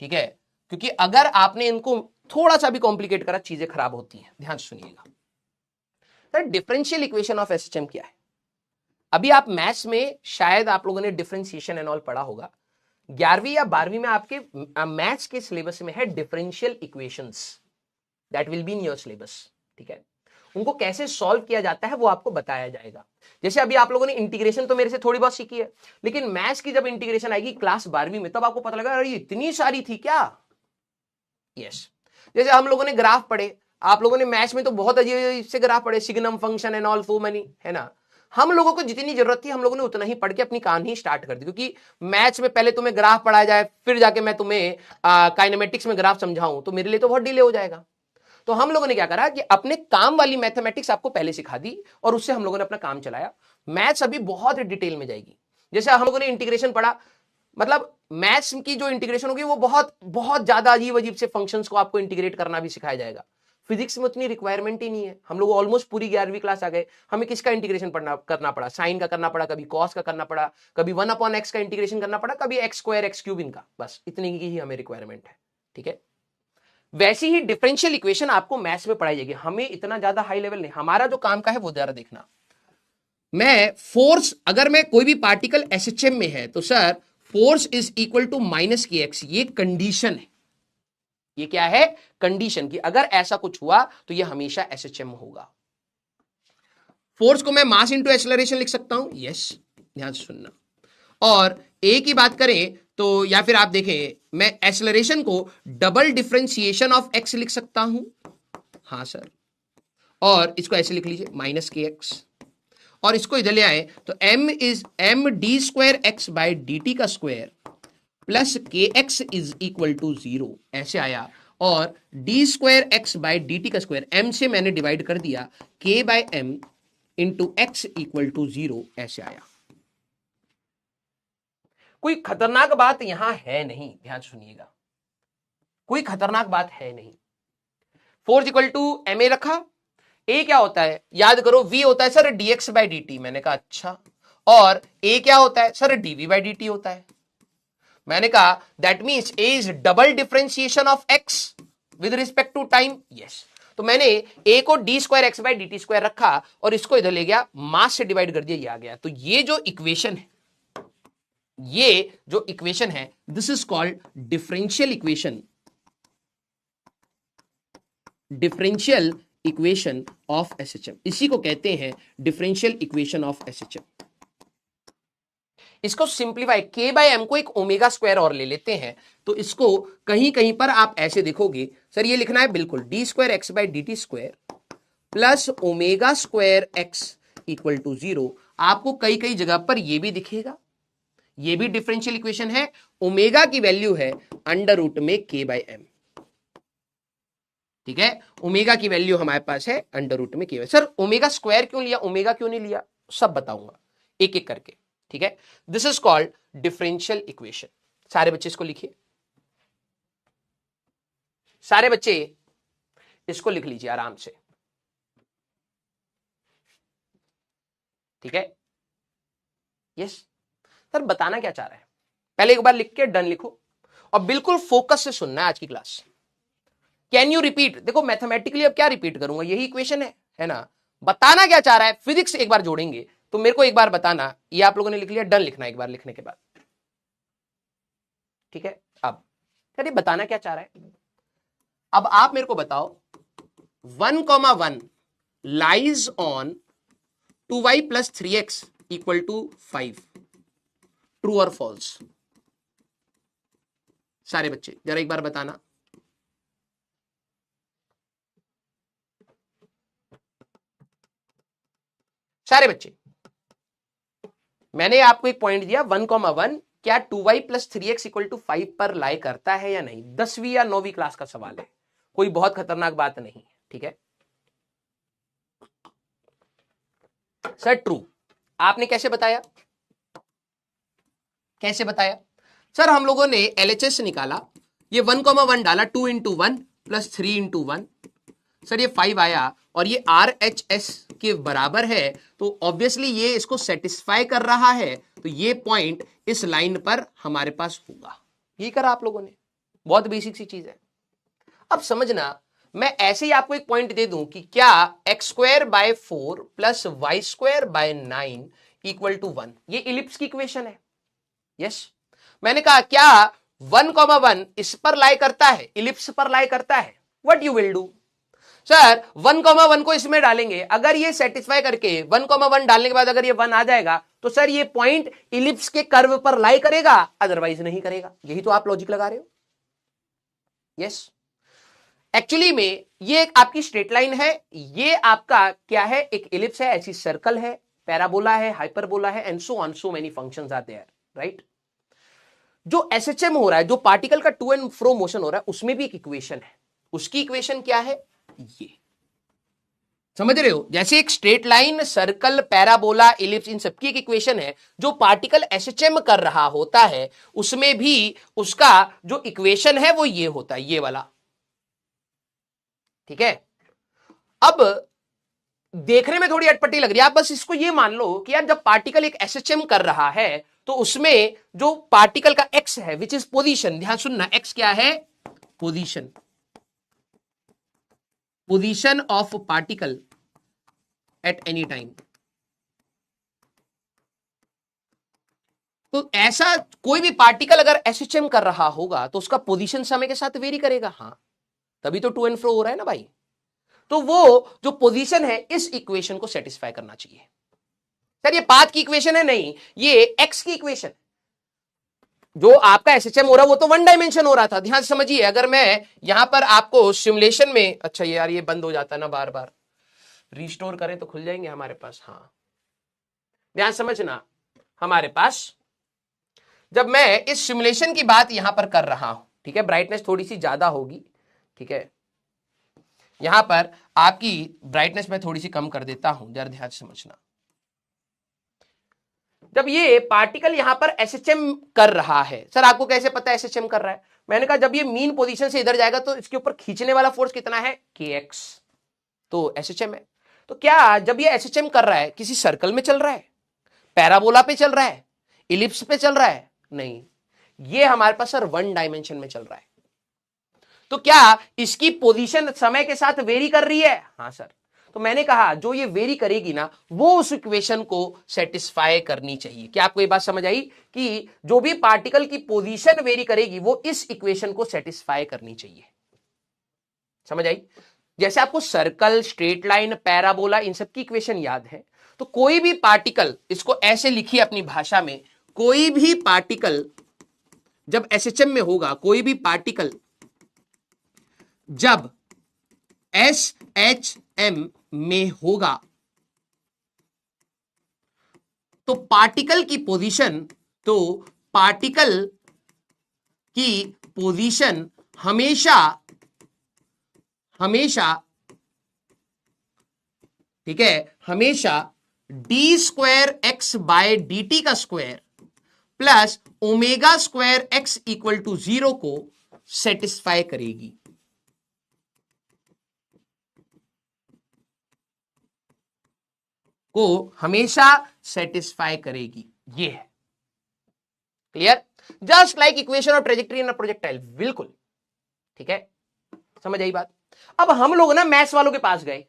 [SPEAKER 1] ठीक है, क्योंकि अगर आपने इनको थोड़ा सा भी कॉम्प्लिकेट करा चीजें खराब होती हैं। ध्यान सुनिएगा, sir differential equation of SHM क्या है? अभी आप मैथ्स में शायद आप लोगों ने डिफरेंशिएशन एंड ऑल पढ़ा होगा, 11वीं या 12वीं में आपके मैथ्स के सिलेबस में है differential equations, that will be in your syllabus, ठीक है। उनको कैसे सॉल्व किया जाता है वो आपको बताया जाएगा। जैसे अभी आप लोगों ने इंटीग्रेशन तो मेरे से थोड़ी बहुत सीखी है, लेकिन मैथ्स की जब इंटीग्रेशन आएगी क्लास 12वीं में, तब आपको पता लगा अरे इतनी सारी थी क्या। यस, जैसे हम लोगों ने ग्राफ पढ़े, आप लोगों ने मैथ्स में तो बहुत अजीब से ग्राफ पढ़े, signum function and all so many, है ना। हम लोगों को जितनी जरूरत थी हम लोगों ने उतना ही पढ़ के अपनी कहानी स्टार्ट कर दी, क्योंकि मैथ्स में पहले तुम्हें ग्राफ पढ़ाया जाए फिर जाके मैं तुम्हें काइनेमेटिक्स में ग्राफ समझाऊं तो मेरे लिए तो बहुत डिले हो जाएगा। तो हम लोगों ने क्या करा कि अपने काम वाली मैथमेटिक्स आपको पहले सिखा दी और उससे हम लोगों ने अपना काम चलाया। मैथ्स अभी बहुत डिटेल में जाएगी। जैसे हम लोगों ने इंटीग्रेशन पढ़ा, मतलब मैथ्स की जो इंटीग्रेशन होगी वो बहुत बहुत ज्यादा अजीब अजीब से फंक्शंस को आपको इंटीग्रेट करना भी सिखाया जाएगा। फिजिक्स में उतनी रिक्वायरमेंट ही नहीं है। हम लोग ऑलमोस्ट पूरी 11वीं क्लास आ गए, हमें किसका इंटीग्रेशन करना पड़ा? साइन का करना पड़ा, कभी कॉस का करना पड़ा, कभी 1/x का इंटीग्रेशन करना पड़ा, कभी x² x³ इनका, बस इतनी की ही हमें रिक्वायरमेंट है, ठीक है। वैसी ही डिफरेंशियल इक्वेशन आपको मैथ्स में पढ़ाई जाएगी। हमें इतना ज्यादा हाई लेवल नहीं, हमारा जो काम का है वो जरा देखना। मैं फोर्स, अगर मैं कोई भी पार्टिकल एसएचएम में है तो sir force is equal to minus k x, ये कंडीशन है। ये क्या है? कंडीशन की अगर ऐसा कुछ हुआ तो ये हमेशा एसएचएम होगा। फोर्स को मैं मास इंटू एक्सेलरेशन लिख सकता हूं, यस, ध्यान से सुनना। और ए की बात करें तो, या फिर आप देखें, मैं एक्सेलरेशन को डबल डिफरेंशिएशन ऑफ एक्स लिख सकता हूं, हां सर। और इसको ऐसे लिख लीजिए माइनस के एक्स, और इसको इधर ले आए तो m is m d square x by d t का square plus k x is equal to 0, ऐसे आया। और d square x by d t का स्क्वायर m से मैंने डिवाइड कर दिया, k by m into x equal to 0, ऐसे आया। कोई खतरनाक बात यहां है नहीं, ध्यान सुनिएगा, कोई खतरनाक बात है नहीं। Force equal to m a रखा, ए क्या होता है याद करो, v होता है सर dx बाई dt, मैंने कहा अच्छा। और a क्या होता है सर dv बाई dt होता है। मैंने कहा that means a is double differentiation of x with respect to time, yes. तो मैंने a को d square x by d t square रखा और इसको इधर ले गया, मास से डिवाइड कर दिया, ये आ गया। तो ये जो इक्वेशन है, ये जो इक्वेशन है, this is called differential equation, differential equation of SHM. इसी को कहते हैं डिफरेंशियल इक्वेशन ऑफ एसएचएम। इसको सिंप्लीफाई, के बाय एम को एक ओमेगा स्क्वायर और ले लेते हैं, तो इसको कहीं कहीं पर आप ऐसे देखोगे, सर ये लिखना है बिल्कुल d square x by d t square plus omega square x equal to 0। आपको कई कई जगह पर ये भी दिखेगा, ये भी डिफरेंशियल इक्वेशन है। ओमेगा की वैल्यू है अंडर रूट में के बाय एम, ठीक है। ओमेगा की वैल्यू हमारे पास है अंडर रूट में के। सर ओमेगा स्क्वायर क्यों लिया, ओमेगा क्यों नहीं लिया, सब बताऊंगा एक एक करके, ठीक है। This is called differential equation. सारे बच्चे इसको लिखिए, सारे बच्चे इसको लिख लीजिए आराम से, ठीक है। यस सर, बताना क्या चाह रहा है पहले एक बार लिख के डन लिखो, और बिल्कुल फोकस से सुनना है आज की क्लास। कैन यू रिपीट, देखो मैथमेटिकली अब क्या रिपीट करूंगा, यही इक्वेशन है ना। बताना क्या चाह रहा है, फिजिक्स एक बार जोड़ेंगे, तो मेरे को एक बार बताना। ये आप लोगों ने लिख लिया, डन लिखना एक बार लिखने के बाद, ठीक है। अब अरे बताना क्या चाह रहा है, अब आप मेरे को बताओ 1,1 lies on 2y plus 3x equal to 5, true और फॉल्स। सारे बच्चे जरा एक बार बताना। सारे बच्चे, मैंने आपको एक पॉइंट दिया 1,1 क्या 2y plus 3x equal to 5 पर लाई करता है या नहीं। 10वीं या 9वीं क्लास का सवाल है, कोई बहुत खतरनाक बात नहीं है, ठीक है। सर ट्रू, आपने कैसे बताया, कैसे बताया सर? हम लोगों ने LHS निकाला, ये 1,1 डाला, 2 इंटू 1 प्लस 3 इंटू 1, सर ये 5 आया, और ये RHS के बराबर है, तो ऑब्वियसली ये इसको सेटिस्फाई कर रहा है, तो ये पॉइंट इस लाइन पर हमारे पास होगा। ये करा आप लोगों ने, बहुत बेसिक सी चीज है। अब समझना, मैं ऐसे ही आपको एक पॉइंट दे दूं कि क्या x square by 4 plus y square by 9 equal to 1, ये इलिप्स की इक्वेशन है, यस। मैंने कहा क्या 1,1 इस पर लाई करता है, इलिप्स पर लाई करता है। What you will do sir, 1,1 को इसमें डालेंगे, अगर ये सेटिस्फाई करके 1,1 डालने के बाद अगर ये 1 आ जाएगा, तो सर ये पॉइंट इलिप्स के कर्व पर लाई करेगा, अदरवाइज नहीं करेगा। यही तो आप लॉजिक लगा रहे हो, यस। एक्चुअली में ये एक आपकी स्ट्रेट लाइन है, ये आपका क्या है, एक इलिप्स है, ऐसी सर्कल है, पैराबोला है, हाइपरबोला है, and so on, so many functions are there, right. जो एसएचएम हो रहा है, जो पार्टिकल का टू एंड फ्रो मोशन हो रहा है, उसमें भी एक इक्वेशन है, उसकी इक्वेशन क्या है, ये समझ रहे हो। जैसे एक straight line, circle, parabola, ellipse, इन सबकी एक इक्वेशन है, जो पार्टिकल एसएचएम कर रहा होता है उसमें भी उसका जो इक्वेशन है वो ये होता है, ये वाला, ठीक है। अब देखने में थोड़ी अटपटी लग रही है, आप बस इसको ये मान लो कि यार जब पार्टिकल एक एसएचएम कर रहा है तो उसमें जो पार्टिकल का एक्स है विच इज पोजीशन, ध्यान सुनना, एक्स क्या है, position, position of particle at any time. तो ऐसा कोई भी पार्टिकल अगर एसएचएम कर रहा होगा तो उसका पोजीशन समय के साथ वेरी करेगा। हाँ, तभी तो टू एंड फ्रो हो रहा है ना भाई। तो वो जो पोजीशन है इस इक्वेशन को सेटिस्फाई करना चाहिए। सर ये पाथ की इक्वेशन है, नहीं, ये एक्स की इक्वेशन। जो आपका एसएचएम हो रहा है वो तो वन डायमेंशन हो रहा था। ध्यान से समझिए, अगर मैं यहां पर आपको सिमुलेशन में, अच्छा यार ये बंद हो जाता है ना, बार बार रिस्टोर करें तो खुल जाएंगे हमारे पास। हाँ, ध्यान समझना, हमारे पास जब मैं इस सिमुलेशन की बात यहां पर कर रहा हूं, ठीक है, ब्राइटनेस थोड़ी सी ज्यादा होगी, ठीक है, यहां पर आपकी ब्राइटनेस मैं थोड़ी सी कम कर देता हूं, जरा ध्यान से समझना। जब ये पार्टिकल यहां पर एसएचएम कर रहा है, सर आपको कैसे पता है एसएचएम कर रहा है? मैंने कहा जब ये मीन पोजीशन से इधर जाएगा तो इसके ऊपर खींचने वाला फोर्स कितना है, kx, तो एसएचएम है। तो क्या जब ये एसएचएम कर रहा है किसी सर्कल में चल रहा है, पैराबोला पे चल रहा है, इलिप्स पे चल रहा है? नहीं, ये हमारे पास सर वन डायमेंशन में चल रहा है। तो क्या इसकी पोजीशन समय के साथ वेरी कर रही है? हाँ सर। तो मैंने कहा जो ये वेरी करेगी ना वो उस इक्वेशन को सेटिस्फाई करनी चाहिए। क्या आपको ये बात समझ आई कि जो भी पार्टिकल की पोजीशन वेरी करेगी वो इस इक्वेशन को सेटिस्फाई करनी चाहिए? समझ आई? जैसे आपको सर्कल, स्ट्रेट लाइन, पैराबोला, इन सब की इक्वेशन याद है, तो कोई भी पार्टिकल, इसको ऐसे लिखिए अपनी भाषा में, कोई भी पार्टिकल जब एसएचएम में होगा, कोई भी पार्टिकल जब एसएचएम में होगा तो पार्टिकल की पोजीशन हमेशा ठीक है, हमेशा d square x by d t का square plus omega square x equal to 0 को सेटिस्फाई करेगी। को हमेशा सेटिस्फाई करेगी, ये है। Clear? Just like equation of trajectory in a projectile, बिल्कुल ठीक है, समझ आई बात? अब हम लोग ना मैथ्स वालों के पास गए।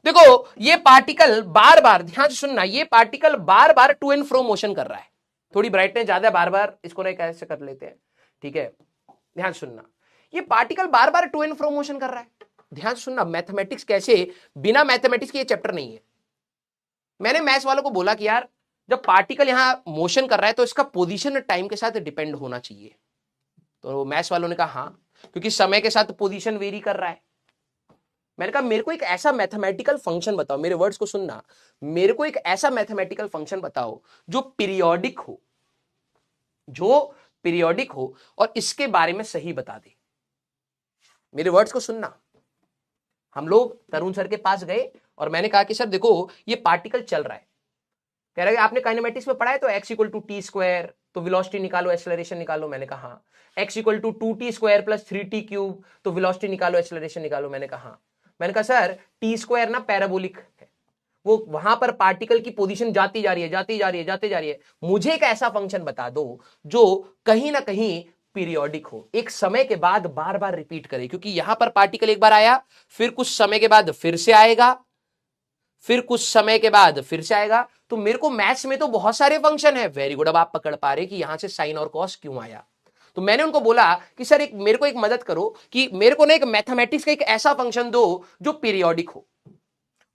[SPEAKER 1] देखो ये पार्टिकल बार बार, ध्यान से सुनना, ये पार्टिकल बार बार टू एंड फ्रो मोशन कर रहा है। थोड़ी ब्राइटनेस ज्यादा, बार बार इसको ना कैसे कर लेते हैं, ठीक है, ध्यान सुनना, ये पार्टिकल बार बार टू एंड फ्रो मोशन कर रहा है। ध्यान सुनना, मैथमेटिक्स कैसे, बिना मैथमेटिक्स के ये चैप्टर नहीं है। मैंने मैथ्स वालों को बोला कि यार जब पार्टिकल यहां मोशन कर रहा है तो इसका पोजीशन टाइम के साथ डिपेंड होना चाहिए। तो मैथ्स वालों ने कहा हाँ, क्योंकि समय के साथ पोजीशन वेरी कर रहा है। मैंने कहा मेरे को एक ऐसा मैथमेटिकल फंक्शन बताओ, मेरे वर्ड्स को सुनना, मेरे को एक ऐसा मैथमेटिकल फंक्शन बताओ जो पीरियोडिक हो, और इसके बारे में सही बता दे। मेरे वर्ड्स को सुनना। हम लोग तरुण सर के पास गए और मैंने कहा कि सर देखो ये पार्टिकल चल रहा है। कह रहा है आपने काइनेमेटिक्स में पढ़ा है तो x equal to t square, तो वेलोसिटी निकालो, एक्सेलरेशन निकालो। मैंने कहा हाँ। x equal to 2t square plus 3t cube, तो वेलोसिटी निकालो, एक्सेलरेशन निकालो। मैंने कहा हाँ। मैंने कहा सर टी स्क्वायर ना पैराबोलिक है, वो वहां पर पार्टिकल की पोजीशन जाती जा रही है। मुझे एक ऐसा फंक्शन बता दो जो कहीं ना कहीं पीरियोडिक हो, एक समय के बाद बार बार रिपीट करे, क्योंकि यहां पर पार्टिकल एक बार आया, फिर कुछ समय के बाद फिर से आएगा, फिर कुछ समय के बाद फिर से आएगा। तो मेरे को मैथ्स में तो बहुत सारे फंक्शन है। वेरी गुड, अब आप पकड़ पा रहे कि यहां से साइन और कॉस क्यों आया। तो मैंने उनको बोला कि सर मेरे को एक मदद करो कि मेरे को ना एक मैथमेटिक्स का एक ऐसा फंक्शन दो जो पीरियोडिक हो,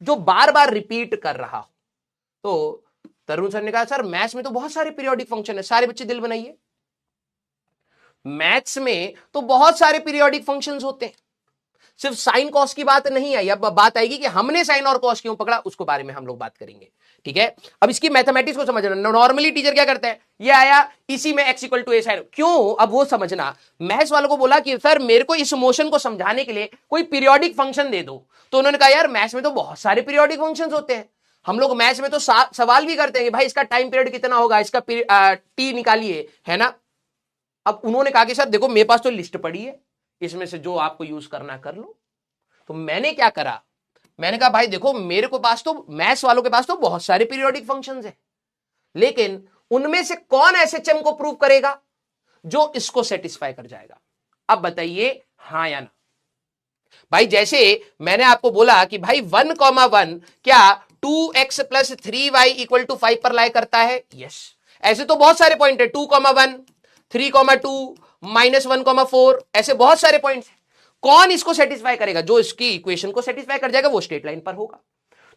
[SPEAKER 1] जो बार बार रिपीट कर रहा हो। तो तरुण सर ने कहा सर मैथ्स में तो बहुत सारे पीरियोडिक फंक्शन है, सारे बच्चे दिल बनाइए। मैथ्स में तो बहुत सारे पीरियोडिक फंक्शंस होते हैं, सिर्फ साइन कॉस की बात नहीं आई। अब बात आएगी कि हमने साइन और कॉस क्यों पकड़ा, उसको बारे में हम लोग बात करेंगे, ठीक है। अब इसकी मैथमेटिक्स को समझना। नॉर्मली टीचर क्या करते हैं, ये आया इसी में x equal to a sine, क्यों, अब वो समझना। मैथ्स वालों को बोला कि सर मेरे को इस मोशन को समझाने के लिए कोई पीरियोडिक फंक्शन दे दो। तो उन्होंने कहा यार मैथ्स में तो बहुत सारे पीरियोडिक फंक्शंस होते हैं, हम लोग मैथ्स में तो सवाल भी करते हैं कि भाई इसका टाइम पीरियड कितना होगा, इसका टी निकालिए, है ना। अब उन्होंने कहा कि सर देखो मेरे पास तो लिस्ट पड़ी है, इसमें से जो आपको यूज करना कर लो। तो मैंने क्या करा, मैंने कहा भाई देखो मेरे को पास तो, मैथ्स वालों के पास तो बहुत सारे पीरियोडिक फंक्शंस हैं, लेकिन उनमें से कौन एसएचएम को प्रूव करेगा जो इसको सेटिस्फाई कर जाएगा। अब बताइए हाँ या ना। भाई जैसे मैंने आपको बोला कि भाई 1,1 क्या 2x plus 3y equal to 5 पर लाई करता है? यस। ऐसे तो बहुत सारे पॉइंट है, 2,1, 3,2, -1,4, ऐसे बहुत सारे पॉइंट्स हैं। कौन इसको सेटिस्फाई करेगा? जो इसकी इक्वेशन को सेटिस्फाई कर जाएगा वो स्ट्रेट लाइन पर होगा।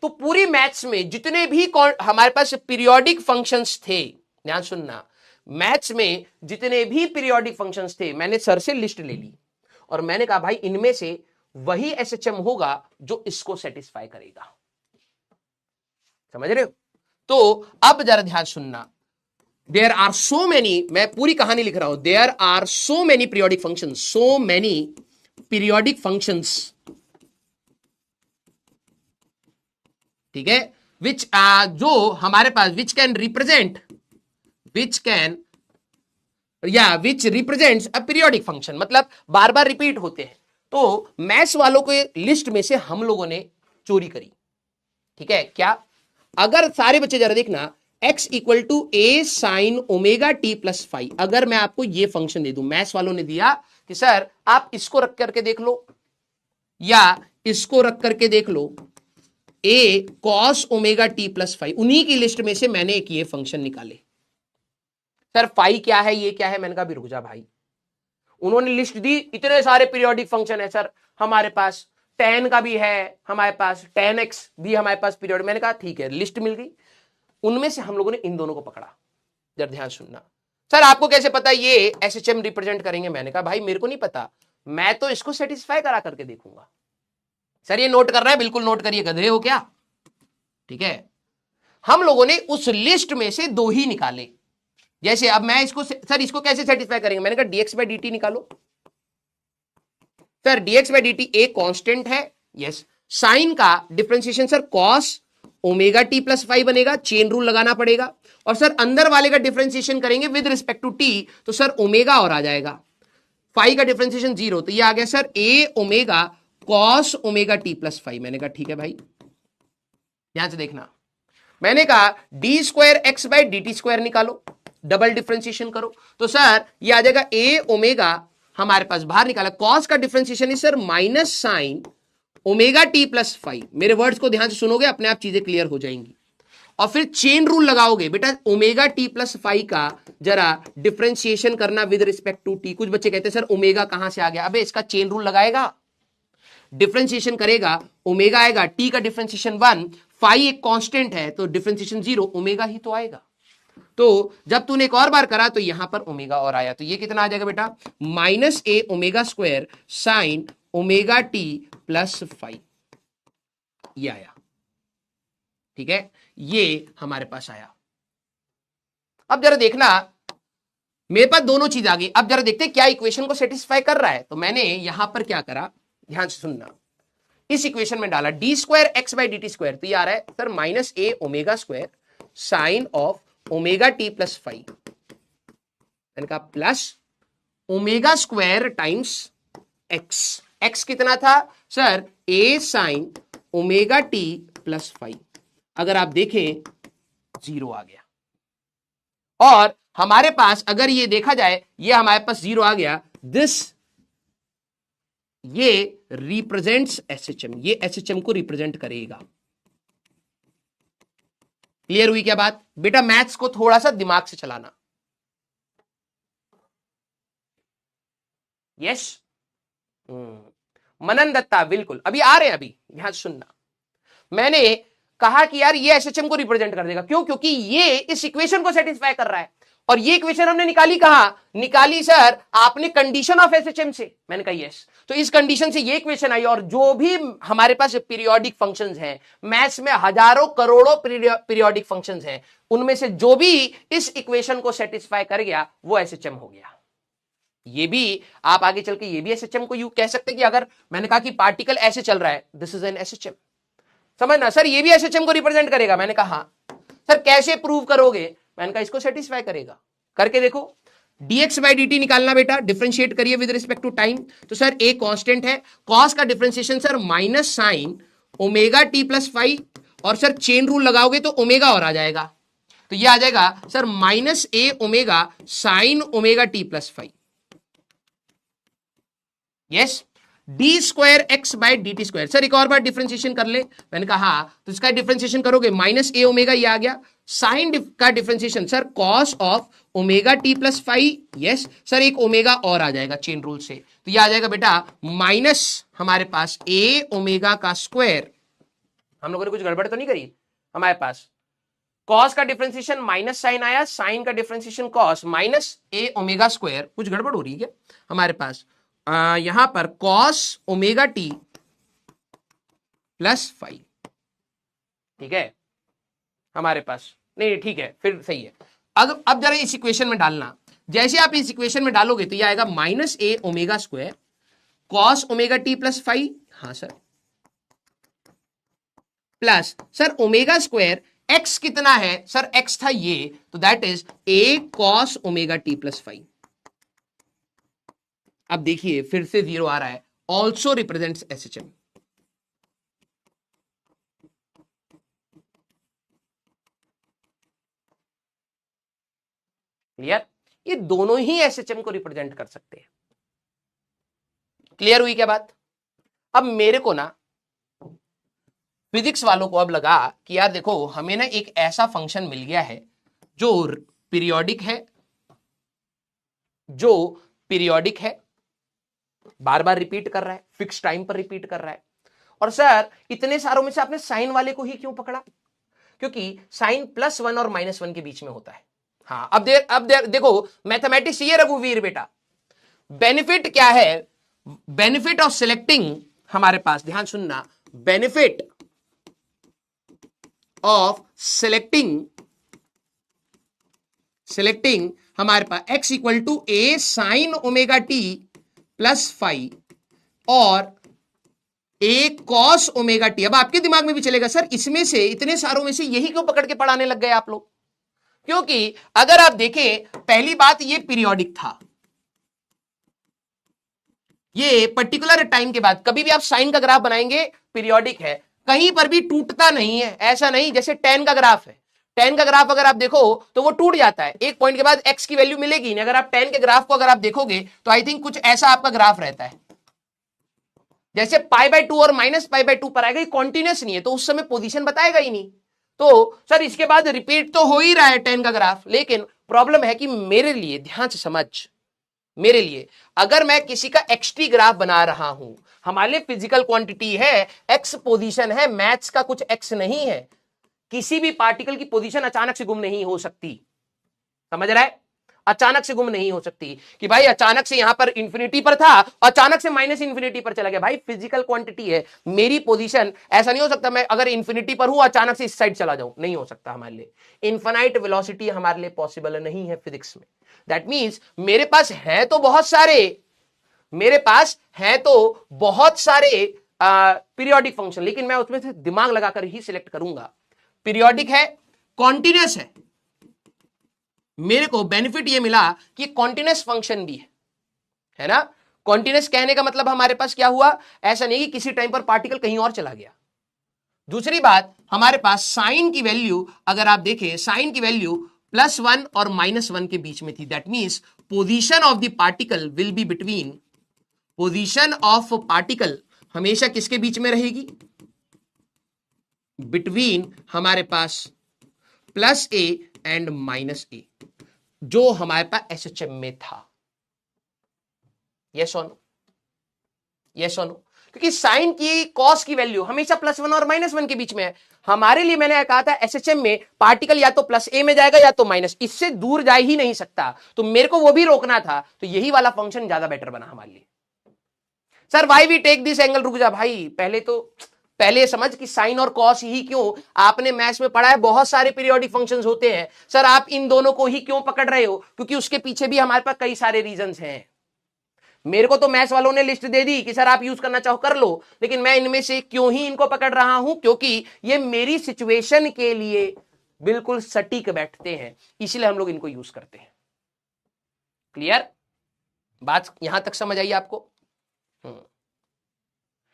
[SPEAKER 1] तो पूरी मैथ्स में जितने भी हमारे पास पीरियोडिक फंक्शंस थे, ध्यान सुनना, मैथ्स में जितने भी पीरियोडिक फंक्शंस थे मैंने सर से लिस्ट ले ली और मैंने कहा भाई इनमें से वही एसएचएम होगा जो इसको सेटिस्फाई करेगा। समझ रहे हो? तो अब जरा ध्यान सुनना, देयर आर सो मेनी, मैं पूरी कहानी लिख रहा हूं, there are so many periodic functions, so many periodic functions, ठीक है, विच जो हमारे पास which represents a periodic function, मतलब बार बार रिपीट होते हैं। तो मैथ्स वालों के लिस्ट में से हम लोगों ने चोरी करी, ठीक है क्या? अगर सारे बच्चे जरा देखना, x equal to a sine omega t plus 5, अगर मैं आपको ये फंक्शन दे दूं, मैथ्स वालों ने दिया कि सर आप इसको रख करके देख लो या इसको रख करके देख लो, ए कॉस ओमेगा टी प्लस 5, उन्हीं की लिस्ट में से मैंने एक ये फंक्शन निकाले। सर फाई क्या है, ये क्या है? मैंने कहा भी रुक जा भाई, उन्होंने लिस्ट दी, इतने सारे पीरियोडिक फंक्शन है सर हमारे पास, tan का भी है हमारे पास, tan x भी हमारे पास पीरियड। मैंने कहा ठीक है, लिस्ट मिल गई, उनमें से हम लोगों ने इन दोनों को पकड़ा। जरा ध्यान सुनना, सर आपको कैसे पता ये एसएचएम रिप्रेजेंट करेंगे? मैंने कहा भाई मेरे को नहीं पता, मैं तो इसको सेटिस्फाई करा करके देखूंगा। सर ये नोट कर रहा है? बिल्कुल नोट करिए, गधे हो क्या? ठीक है, हम लोगों ने उस लिस्ट में से दो ही निकाले। जैसे अब मैं इसको, सर इसको कैसे सेटिस्फाई करेंगे? मैंने कहा dx बाई dt निकालो। सर dx बाई dt एक कांस्टेंट है, यस। साइन का differentiation sir cos omega t plus 5 बनेगा, चेन रूल लगाना पड़ेगा। और सर अंदर वाले का डिफरेंशिएशन करेंगे विद रिस्पेक्ट टू टी, तो सर ओमेगा और आ जाएगा, 5 का डिफरेंशिएशन 0, तो ये आ गया sir a omega cos omega t plus 5। मैंने कहा ठीक है भाई, ध्यान से देखना, मैंने कहा d square x by d t square निकालो, डबल डिफरेंशिएशन करो, तो सर ये आ जाएगा ए ओमेगा, हमारे पास बाहर निकाला, कॉस का डिफरेंशिएशन है sir minus sign omega t plus 5। मेरे वर्ड्स को ध्यान से सुनोगे, अपने आप चीजें क्लियर हो जाएंगी। और फिर चेन रूल लगाओगे बेटा, ओमेगा टी प्लस 5 का जरा डिफरेंशिएशन करना विद रिस्पेक्ट टू टी। कुछ बच्चे कहते हैं सर ओमेगा कहां से आ गया? अबे इसका चेन रूल लगाएगा, डिफरेंशिएशन करेगा, ओमेगा आएगा, टी का डिफरेंशिएशन 1, 5 एक कांस्टेंट है तो डिफरेंशिएशन 0, ओमेगा ही तो आएगा। तो जब तूने एक और बार करा तो यहां पर ओमेगा और आया, तो ये कितना आ जाएगा बेटा? Minus a omega square sine omega t plus 5, ये आया, ठीक है, ये हमारे पास आया। अब जरा देखना, मेरे पास दोनों चीज आ गई। अब जरा देखते क्या इक्वेशन को सेटिस्फाई कर रहा है। तो मैंने यहां पर क्या करा, ध्यान से सुनना, इस इक्वेशन में डाला D square x by d t square, तो ये आ रहा है sir minus a omega square sign of omega t plus 5, मैंने कहा plus omega square times x. X कितना था सर? ए साइन ओमेगा टी प्लस 5। अगर आप देखें 0 आ गया, और हमारे पास अगर ये देखा जाए, ये हमारे पास 0 आ गया, दिस ये रिप्रेजेंट्स एसएचएम, ये एसएचएम को रिप्रेजेंट करेगा। क्लियर हुई क्या बात? बेटा मैथ्स को थोड़ा सा दिमाग से चलाना। यस, मनन दत्ता बिल्कुल अभी आ रहे हैं, अभी ध्यान सुनना। मैंने कहा कि यार ये एसएचएम को रिप्रेजेंट कर देगा, क्यों? क्योंकि ये इस इक्वेशन को सेटिस्फाई कर रहा है। और ये इक्वेशन हमने निकाली कहां? निकाली सर आपने कंडीशन ऑफ एसएचएम से। मैंने कहा यस, तो इस कंडीशन से ये इक्वेशन आई। और जो भी हमारे पास पीरियोडिक फंक्शंस हैं, मैथ्स में हजारों करोड़ों पीरियोडिक फंक्शंस हैं, उनमें से जो भी इस इक्वेशन को सेटिस्फाई कर गया वो एसएचएम हो गया। ये भी आप आगे चल के ये भी एसएचएम को यू कह सकते हैं कि अगर मैंने कहा कि पार्टिकल ऐसे चल रहा है, दिस इज एन एसएचएम, समझना सर ये भी एसएचएम को रिप्रेजेंट करेगा। मैंने कहा हाँ। सर कैसे प्रूव करोगे? मैंने कहा इसको सेटिस्फाई करेगा, करके देखो। dx बाई dt निकालना बेटा, डिफरेंशिएट करिए विद रिस्पेक्ट टू टाइम। तो सर a कांस्टेंट है, cos का differentiation sir minus sign omega t plus 5, और सर चेन रूल लगाओगे तो ओमेगा और आ जाएगा, तो ये आ जाएगा sir minus a omega sine omega t plus 5। Yes, d square x by d t square. Sir एक और बार डिफरेंशिएशन कर ले, मैंने कहा हाँ, तो इसका डिफरेंशिएशन करोगे माइनस ए ओमेगा, ये आ गया। साइन का differentiation sir cos of omega t plus five, yes sir एक ओमेगा और आ जाएगा चेन रूल से, तो ये आ जाएगा बेटा माइनस हमारे पास ए ओमेगा का स्क्वायर। हम लोगों ने कुछ गड़बड़ तो नहीं करी, हमारे पास कॉस का डिफरेंशिएशन माइनस साइन आया, साइन का differentiation cos minus a omega square, कुछ गड़बड़ हो रही है क्या हमारे पास? यहां पर cos omega t plus five, ठीक है हमारे पास, नहीं ठीक है फिर सही है। अब जरा इस इक्वेशन में डालना, जैसे आप इस इक्वेशन में डालोगे तो ये आएगा minus a omega square cos omega t plus five, हाँ sir, plus sir omega square x कितना है सर, एक्स था ये, तो that is a cos omega t plus five. अब देखिए फिर से जीरो आ रहा है, ऑल्सो रिप्रेजेंट्स एसएचएम। क्लियर? ये दोनों ही एसएचएम को रिप्रेजेंट कर सकते हैं। क्लियर हुई क्या बात? अब मेरे को ना फिजिक्स वालों को अब लगा कि यार देखो हमें ना एक ऐसा फंक्शन मिल गया है जो पीरियोडिक है, जो पीरियोडिक है, बार बार रिपीट कर रहा है, फिक्स टाइम पर रिपीट कर रहा है। और सर इतने सारों में से आपने साइन वाले को ही क्यों पकड़ा? क्योंकि साइन +1 और -1 के बीच में होता है। हाँ अब देखो मैथमेटिक्स ये रघुवीर बेटा, बेनिफिट क्या है? बेनिफिट ऑफ सिलेक्टिंग, हमारे पास ध्यान सुनना, बेनिफिट ऑफ सिलेक्टिंग हमारे पास x equal to a sine omega t plus five और ए कॉस ओमेगा टी। अब आपके दिमाग में भी चलेगा सर इसमें से, इतने सारों में से यही क्यों पकड़ के पढ़ाने लग गए आप लोग? क्योंकि अगर आप देखें, पहली बात ये पीरियोडिक था, ये पर्टिकुलर टाइम के बाद कभी भी आप साइन का ग्राफ बनाएंगे पीरियोडिक है, कहीं पर भी टूटता नहीं है, ऐसा नहीं जैसे टेन का ग्राफ है। टेन का ग्राफ अगर आप देखो तो वो टूट जाता है, एक पॉइंट के बाद एक्स की वैल्यू मिलेगी नहीं। अगर आप टेन के ग्राफ को अगर आप देखोगे तो आई थिंक कुछ ऐसा आपका ग्राफ रहता है, जैसे π/2 और -π/2 पर आएगा, कॉन्टिन्यूस नहीं है तो उस समय पोजीशन बताएगा ही नहीं। तो सर इसके बाद रिपीट तो हो ही रहा है टेन का ग्राफ, लेकिन प्रॉब्लम है कि मेरे लिए, ध्यान से समझ, मेरे लिए अगर मैं किसी का एक्सटी ग्राफ बना रहा हूं, हमारे लिए फिजिकल क्वांटिटी है, एक्स पोजीशन है, मैथ्स का कुछ एक्स नहीं है। किसी भी पार्टिकल की पोजीशन अचानक से गुम नहीं हो सकती, समझ रहा है? अचानक से गुम नहीं हो सकती कि भाई अचानक से यहां पर इंफिनिटी पर था, अचानक से -इन्फिनिटी पर चला गया। भाई फिजिकल क्वांटिटी है, मेरी पोजीशन, ऐसा नहीं हो सकता मैं अगर इंफिनिटी पर हूं अचानक से इस साइड चला जाऊं, नहीं हो सकता हमारे लिए। इनफाइनाइट वेलोसिटी हमारे लिए पॉसिबल नहीं है फिजिक्स में। दैट मीन्स मेरे पास है तो बहुत सारे, मेरे पास है तो बहुत सारे पीरियोडिक फंक्शन, लेकिन मैं उसमें से दिमाग लगाकर ही सिलेक्ट करूंगा। पीरियोडिक है, कॉन्टिन्यूस मेरे को बेनिफिट ये मिला कि कॉन्टिन्यूस फंक्शन भी है ना। कॉन्टिन्यूस कहने का मतलब हमारे पास क्या हुआ, ऐसा नहीं कि किसी टाइम पर पार्टिकल कहीं और चला गया। दूसरी बात, हमारे पास साइन की वैल्यू अगर आप देखें, साइन की वैल्यू +1 और -1 के बीच में थी। That means position of the particle will be between, position of particle हमेशा किसके बीच में रहेगी? बिटवीन हमारे पास +a एंड -a, जो हमारे पास एसएचएम में था। यस और नो? यस और नो? क्योंकि साइन की कॉस की वैल्यू हमेशा +1 और -1 के बीच में है। हमारे लिए मैंने कहा था एसएचएम में पार्टिकल या तो +a में जाएगा या तो माइनस, इससे दूर जा ही नहीं सकता, तो मेरे को वो भी रोकना था, तो यही वाला फंक्शन ज्यादा बेटर बना हमारे लिए। Sir why we take this angle, रुक जा भाई, पहले समझ कि साइन और कॉस ही क्यों। आपने मैथ्स में पढ़ा है बहुत सारे पीरियोडिक फंक्शंस होते हैं, सर आप इन दोनों को ही क्यों पकड़ रहे हो? क्योंकि उसके पीछे भी हमारे पास कई सारे रीजंस हैं। मेरे को तो मैथ्स वालों ने लिस्ट दे दी कि सर आप यूज करना चाहो कर लो, लेकिन मैं इनमें से क्यों ही इनको पकड़ रहा हूं? क्योंकि ये मेरी सिचुएशन के लिए बिल्कुल सटीक बैठते हैं, इसलिए हम लोग इनको यूज करते हैं। क्लियर? बात यहां तक समझ आई आपको?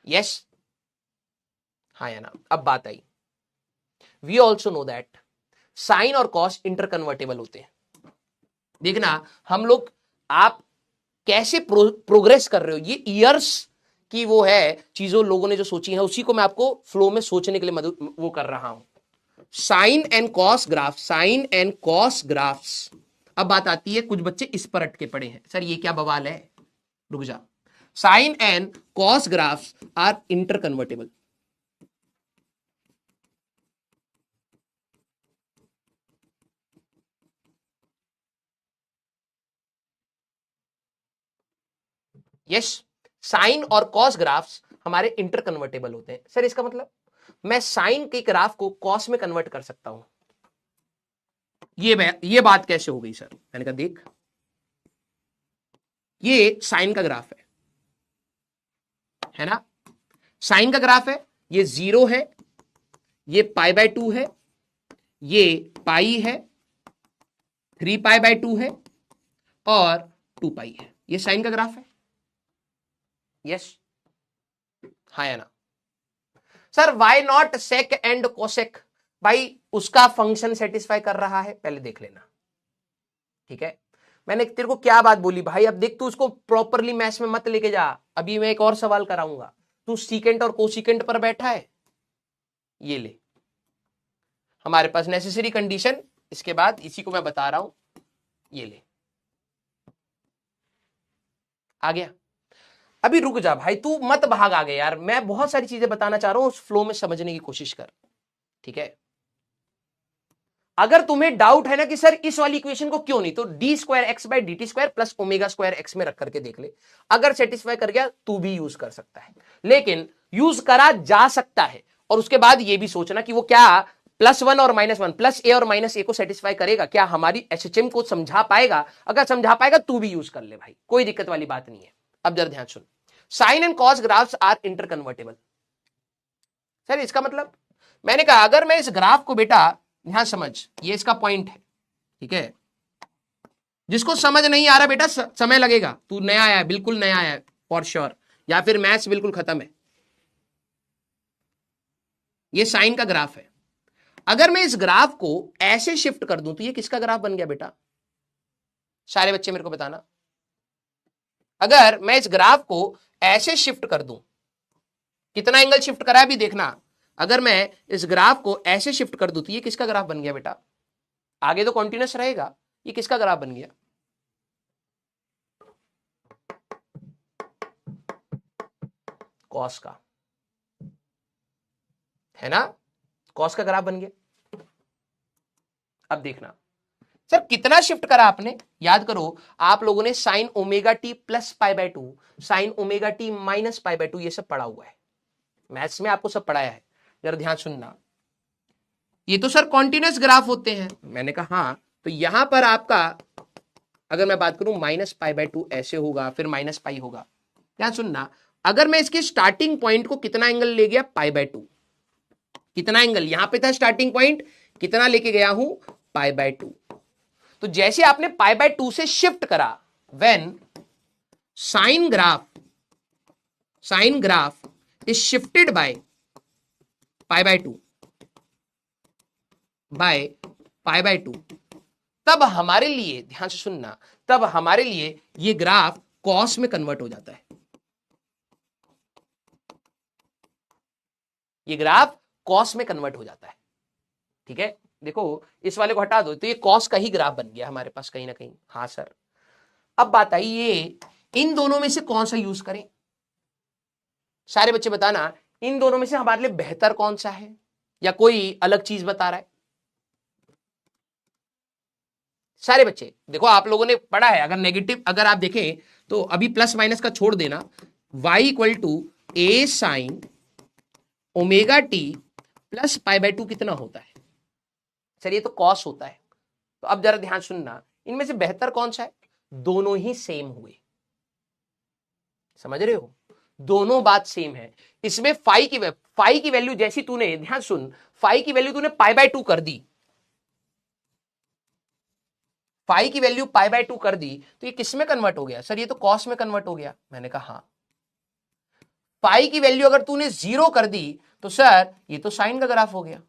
[SPEAKER 1] यस, हाँ या ना? अब बात आई, we also know that sine और कॉस इंटरकन्वर्टेबल होते हैं। देखना हम लोग, आप कैसे प्रोग्रेस कर रहे हो, ये ईयर्स कि वो है चीजों लोगों ने जो सोची है उसी को मैं आपको फ्लो में सोचने के लिए मदद वो कर रहा हूं। Sine and cos graph, sine and cos graphs. अब बात आती है, कुछ बच्चे इस पर अटके पड़े हैं, सर ये क्या बवाल है, रुक जा। Sine and cos graphs are interconvertible. Yes, sine और कॉस ग्राफ्स हमारे इंटर कन्वर्टेबल होते हैं। सर इसका मतलब मैं साइन के ग्राफ को कॉस में कन्वर्ट कर सकता हूं, ये बात कैसे हो गई सर? मैंने कहा देख, ये साइन का ग्राफ है ना, साइन का ग्राफ है, ये 0 है, ये π/2 है, ये पाई है, 3π/2 है और 2π है। ये साइन का ग्राफ है। यस, हाँ या ना? Sir why not sec and cosec? भाई उसका फंक्शन सेटिस्फाई कर रहा है, पहले देख लेना, ठीक है। मैंने तेरे को क्या बात बोली भाई, अब देख तू उसको प्रॉपरली मैथ्स में मत लेके जा, अभी मैं एक और सवाल कराऊंगा। तू सीकेंट और कोसिकेंट पर बैठा है, ये ले हमारे पास नेसेसरी कंडीशन, इसके बाद इसी को मैं बता रहा हूं, ये ले आ गया। अभी रुक जा भाई, तू मत भाग आगे यार, मैं बहुत सारी चीजें बताना चाह रहा हूं, उस फ्लो में समझने की कोशिश कर, ठीक है। अगर तुम्हें डाउट है ना कि सर इस वाली इक्वेशन को क्यों नहीं, तो d²x/dt² प्लस ω²x में रख करके देख ले, अगर सेटिस्फाई कर गया तू भी यूज कर सकता है, लेकिन यूज करा जा सकता है। और उसके बाद ये भी सोचना कि वो क्या +1 और -1, प्लस ए और माइनस ए को सेटिस्फाई करेगा, क्या हमारी एचएचएम को समझा पाएगा? अगर समझा पाएगा तू भी यूज कर ले भाई, कोई दिक्कत वाली बात नहीं है। अब जरा ध्यान सुन, sine and cos graphs are interconvertible. Sir इसका मतलब, मैंने कहा अगर मैं इस ग्राफ को, बेटा यहां समझ, ये इसका पॉइंट है, ठीक है। जिसको समझ नहीं आ रहा बेटा समय लगेगा, तू नया आया है, बिल्कुल नया आया है फॉर श्योर, या फिर मैथ्स बिल्कुल खत्म है। ये साइन का ग्राफ है, अगर मैं इस ग्राफ को ऐसे शिफ्ट कर दूं तो ये किसका ग्राफ बन गया बेटा? सारे बच्चे मेरे को बताना, अगर मैं इस ग्राफ को ऐसे शिफ्ट कर दूं, कितना एंगल शिफ्ट करा है अभी देखना, अगर मैं इस ग्राफ को ऐसे शिफ्ट कर दूं तो ये किसका ग्राफ बन गया बेटा? आगे तो कॉन्टिन्यूस रहेगा, ये किसका ग्राफ बन गया? कॉस का, है ना, कॉस का ग्राफ बन गया। अब देखना सर कितना शिफ्ट करा आपने, याद करो आप लोगों ने sine omega t plus π/2, sine omega t minus π/2 ये सब पढ़ा हुआ है, मैथ्स में आपको सब पढ़ाया है। जरा ध्यान सुनना, ये तो सर कॉन्टिन्यूस ग्राफ होते हैं, मैंने कहा हाँ, तो यहां पर आपका अगर मैं बात करूं -π/2 ऐसे होगा, फिर -π होगा। ध्यान सुनना, अगर मैं इसके स्टार्टिंग पॉइंट को कितना एंगल ले गया, π/2, कितना एंगल यहां पे था स्टार्टिंग पॉइंट, कितना लेके गया हूं, π/2। तो जैसे आपने π/2 से शिफ्ट करा, when sine graph is shifted by π/2 तब हमारे लिए, ध्यान से सुनना, तब हमारे लिए ये ग्राफ कॉस में कन्वर्ट हो जाता है, ये ग्राफ कॉस में कन्वर्ट हो जाता है, ठीक है। देखो इस वाले को हटा दो तो ये कॉस का ही ग्राफ बन गया हमारे पास कहीं ना कहीं। हाँ सर, अब बात आई ये इन दोनों में से कौन सा यूज करें? सारे बच्चे बताना, इन दोनों में से हमारे लिए बेहतर कौन सा है, या कोई अलग चीज बता रहा है? सारे बच्चे देखो, आप लोगों ने पढ़ा है, अगर नेगेटिव अगर आप देखें तो अभी प्लस माइनस का छोड़ देना, y = a sin omega t plus π/2 कितना होता है? सर ये तो कॉस होता है। तो अब जरा ध्यान सुनना, इनमें से बेहतर कौन सा है? दोनों ही सेम हुए, समझ रहे हो, दोनों बात सेम है। इसमें फाई की वैल्यू जैसी तूने, ध्यान सुन, फाई की वैल्यू तूने π/2 कर दी, फाई की वैल्यू π/2 कर दी, तो ये किस में कन्वर्ट हो गया? सर ये तो कॉस में कन्वर्ट हो गया। मैंने कहा हाँ, पाई की वैल्यू अगर तूने 0 कर दी तो सर ये तो साइन का ग्राफ हो गया।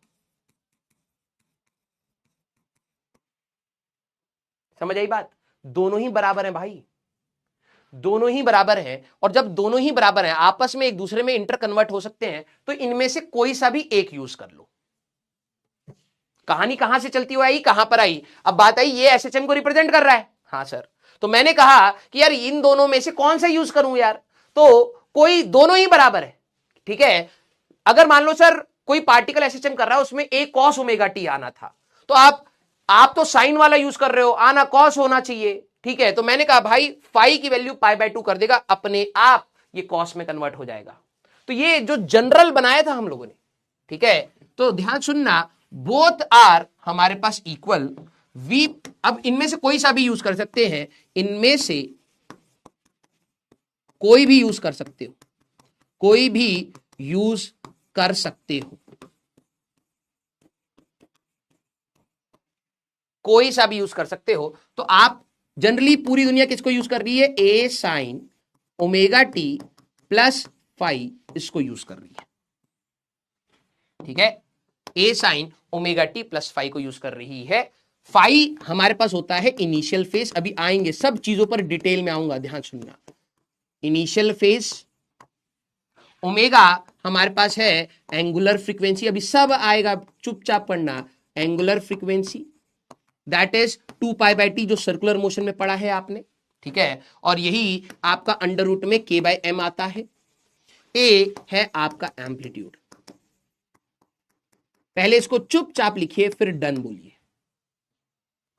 [SPEAKER 1] समझ आई बात? दोनों ही बराबर है भाई, दोनों ही बराबर हैं, और जब दोनों ही बराबर हैं आपस में एक दूसरे में इंटर कन्वर्ट हो सकते हैं, तो इनमें से कोई सा भी एक यूज कर लो। कहानी कहां से चलती हुई आई, कहां पर आई, अब बात आई ये एसएचएम को रिप्रेजेंट कर रहा है। हाँ सर, तो मैंने कहा कि यार इन दोनों में से कौन सा यूज करूं यार, तो कोई दोनों ही बराबर है, ठीक है। अगर मान लो सर कोई पार्टिकल एसएचएम कर रहा है, उसमें एक कॉस ओमेगा टी आना था, तो आप तो साइन वाला यूज कर रहे हो, आना कॉस होना चाहिए, ठीक है। तो मैंने कहा भाई फाई की वैल्यू π/2 कर देगा, अपने आप ये कॉस में कन्वर्ट हो जाएगा। तो ये जो जनरल बनाया था हम लोगों ने, ठीक है। तो ध्यान सुनना, बोथ आर हमारे पास इक्वल वी, अब इनमें से कोई सा भी यूज कर सकते हैं, इनमें से कोई भी यूज कर सकते हो, कोई भी यूज कर सकते हो, कोई सा भी यूज कर सकते हो। तो आप जनरली पूरी दुनिया किसको यूज कर रही है, a sine omega t plus phi, इसको यूज कर रही है, ठीक है। A sine omega t plus phi को यूज कर रही है। फाई हमारे पास होता है इनिशियल फेज, अभी आएंगे सब चीजों पर डिटेल में आऊंगा, ध्यान सुनना। इनिशियल फेज, ओमेगा हमारे पास है एंगुलर फ्रीक्वेंसी, अभी सब आएगा, चुपचाप पढ़ना। Angular frequency that is 2π/t, जो सर्कुलर मोशन में पढ़ा है आपने, ठीक है। और यही आपका अंडर रूट में k/m आता है। ए है आपका एम्पलीट्यूड, पहले इसको चुपचाप लिखिए फिर डन बोलिए,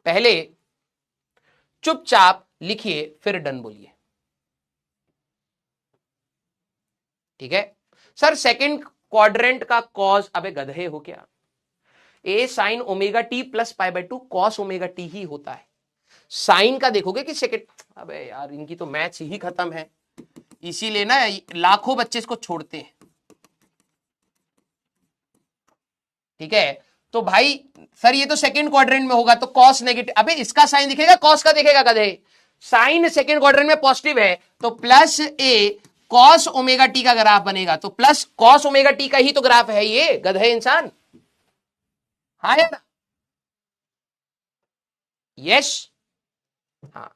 [SPEAKER 1] पहले चुपचाप लिखिए फिर डन बोलिए, ठीक है। सर सेकंड क्वाड्रेंट का कॉस, अबे गधे हो क्या, a sine omega t plus π/2 cos omega t ही होता है। साइन का देखोगे कि सेकंड, अबे यार इनकी तो मैथ्स ही खत्म है, इसीलिए ना लाखों बच्चे इसको छोड़ते हैं, ठीक है। तो भाई सर ये तो सेकंड क्वाड्रेंट में होगा, तो कॉस नेगेटिव, अबे इसका साइन दिखेगा कॉस का दिखेगा गधे, साइन सेकंड क्वाड्रेंट में पॉजिटिव है, तो प्लस ए कॉस ओमेगा टी का ग्राफ बनेगा, तो प्लस कॉस ओमेगा टी का ही तो ग्राफ है ये, गधे इंसान। हाँ यार, यस, हाँ।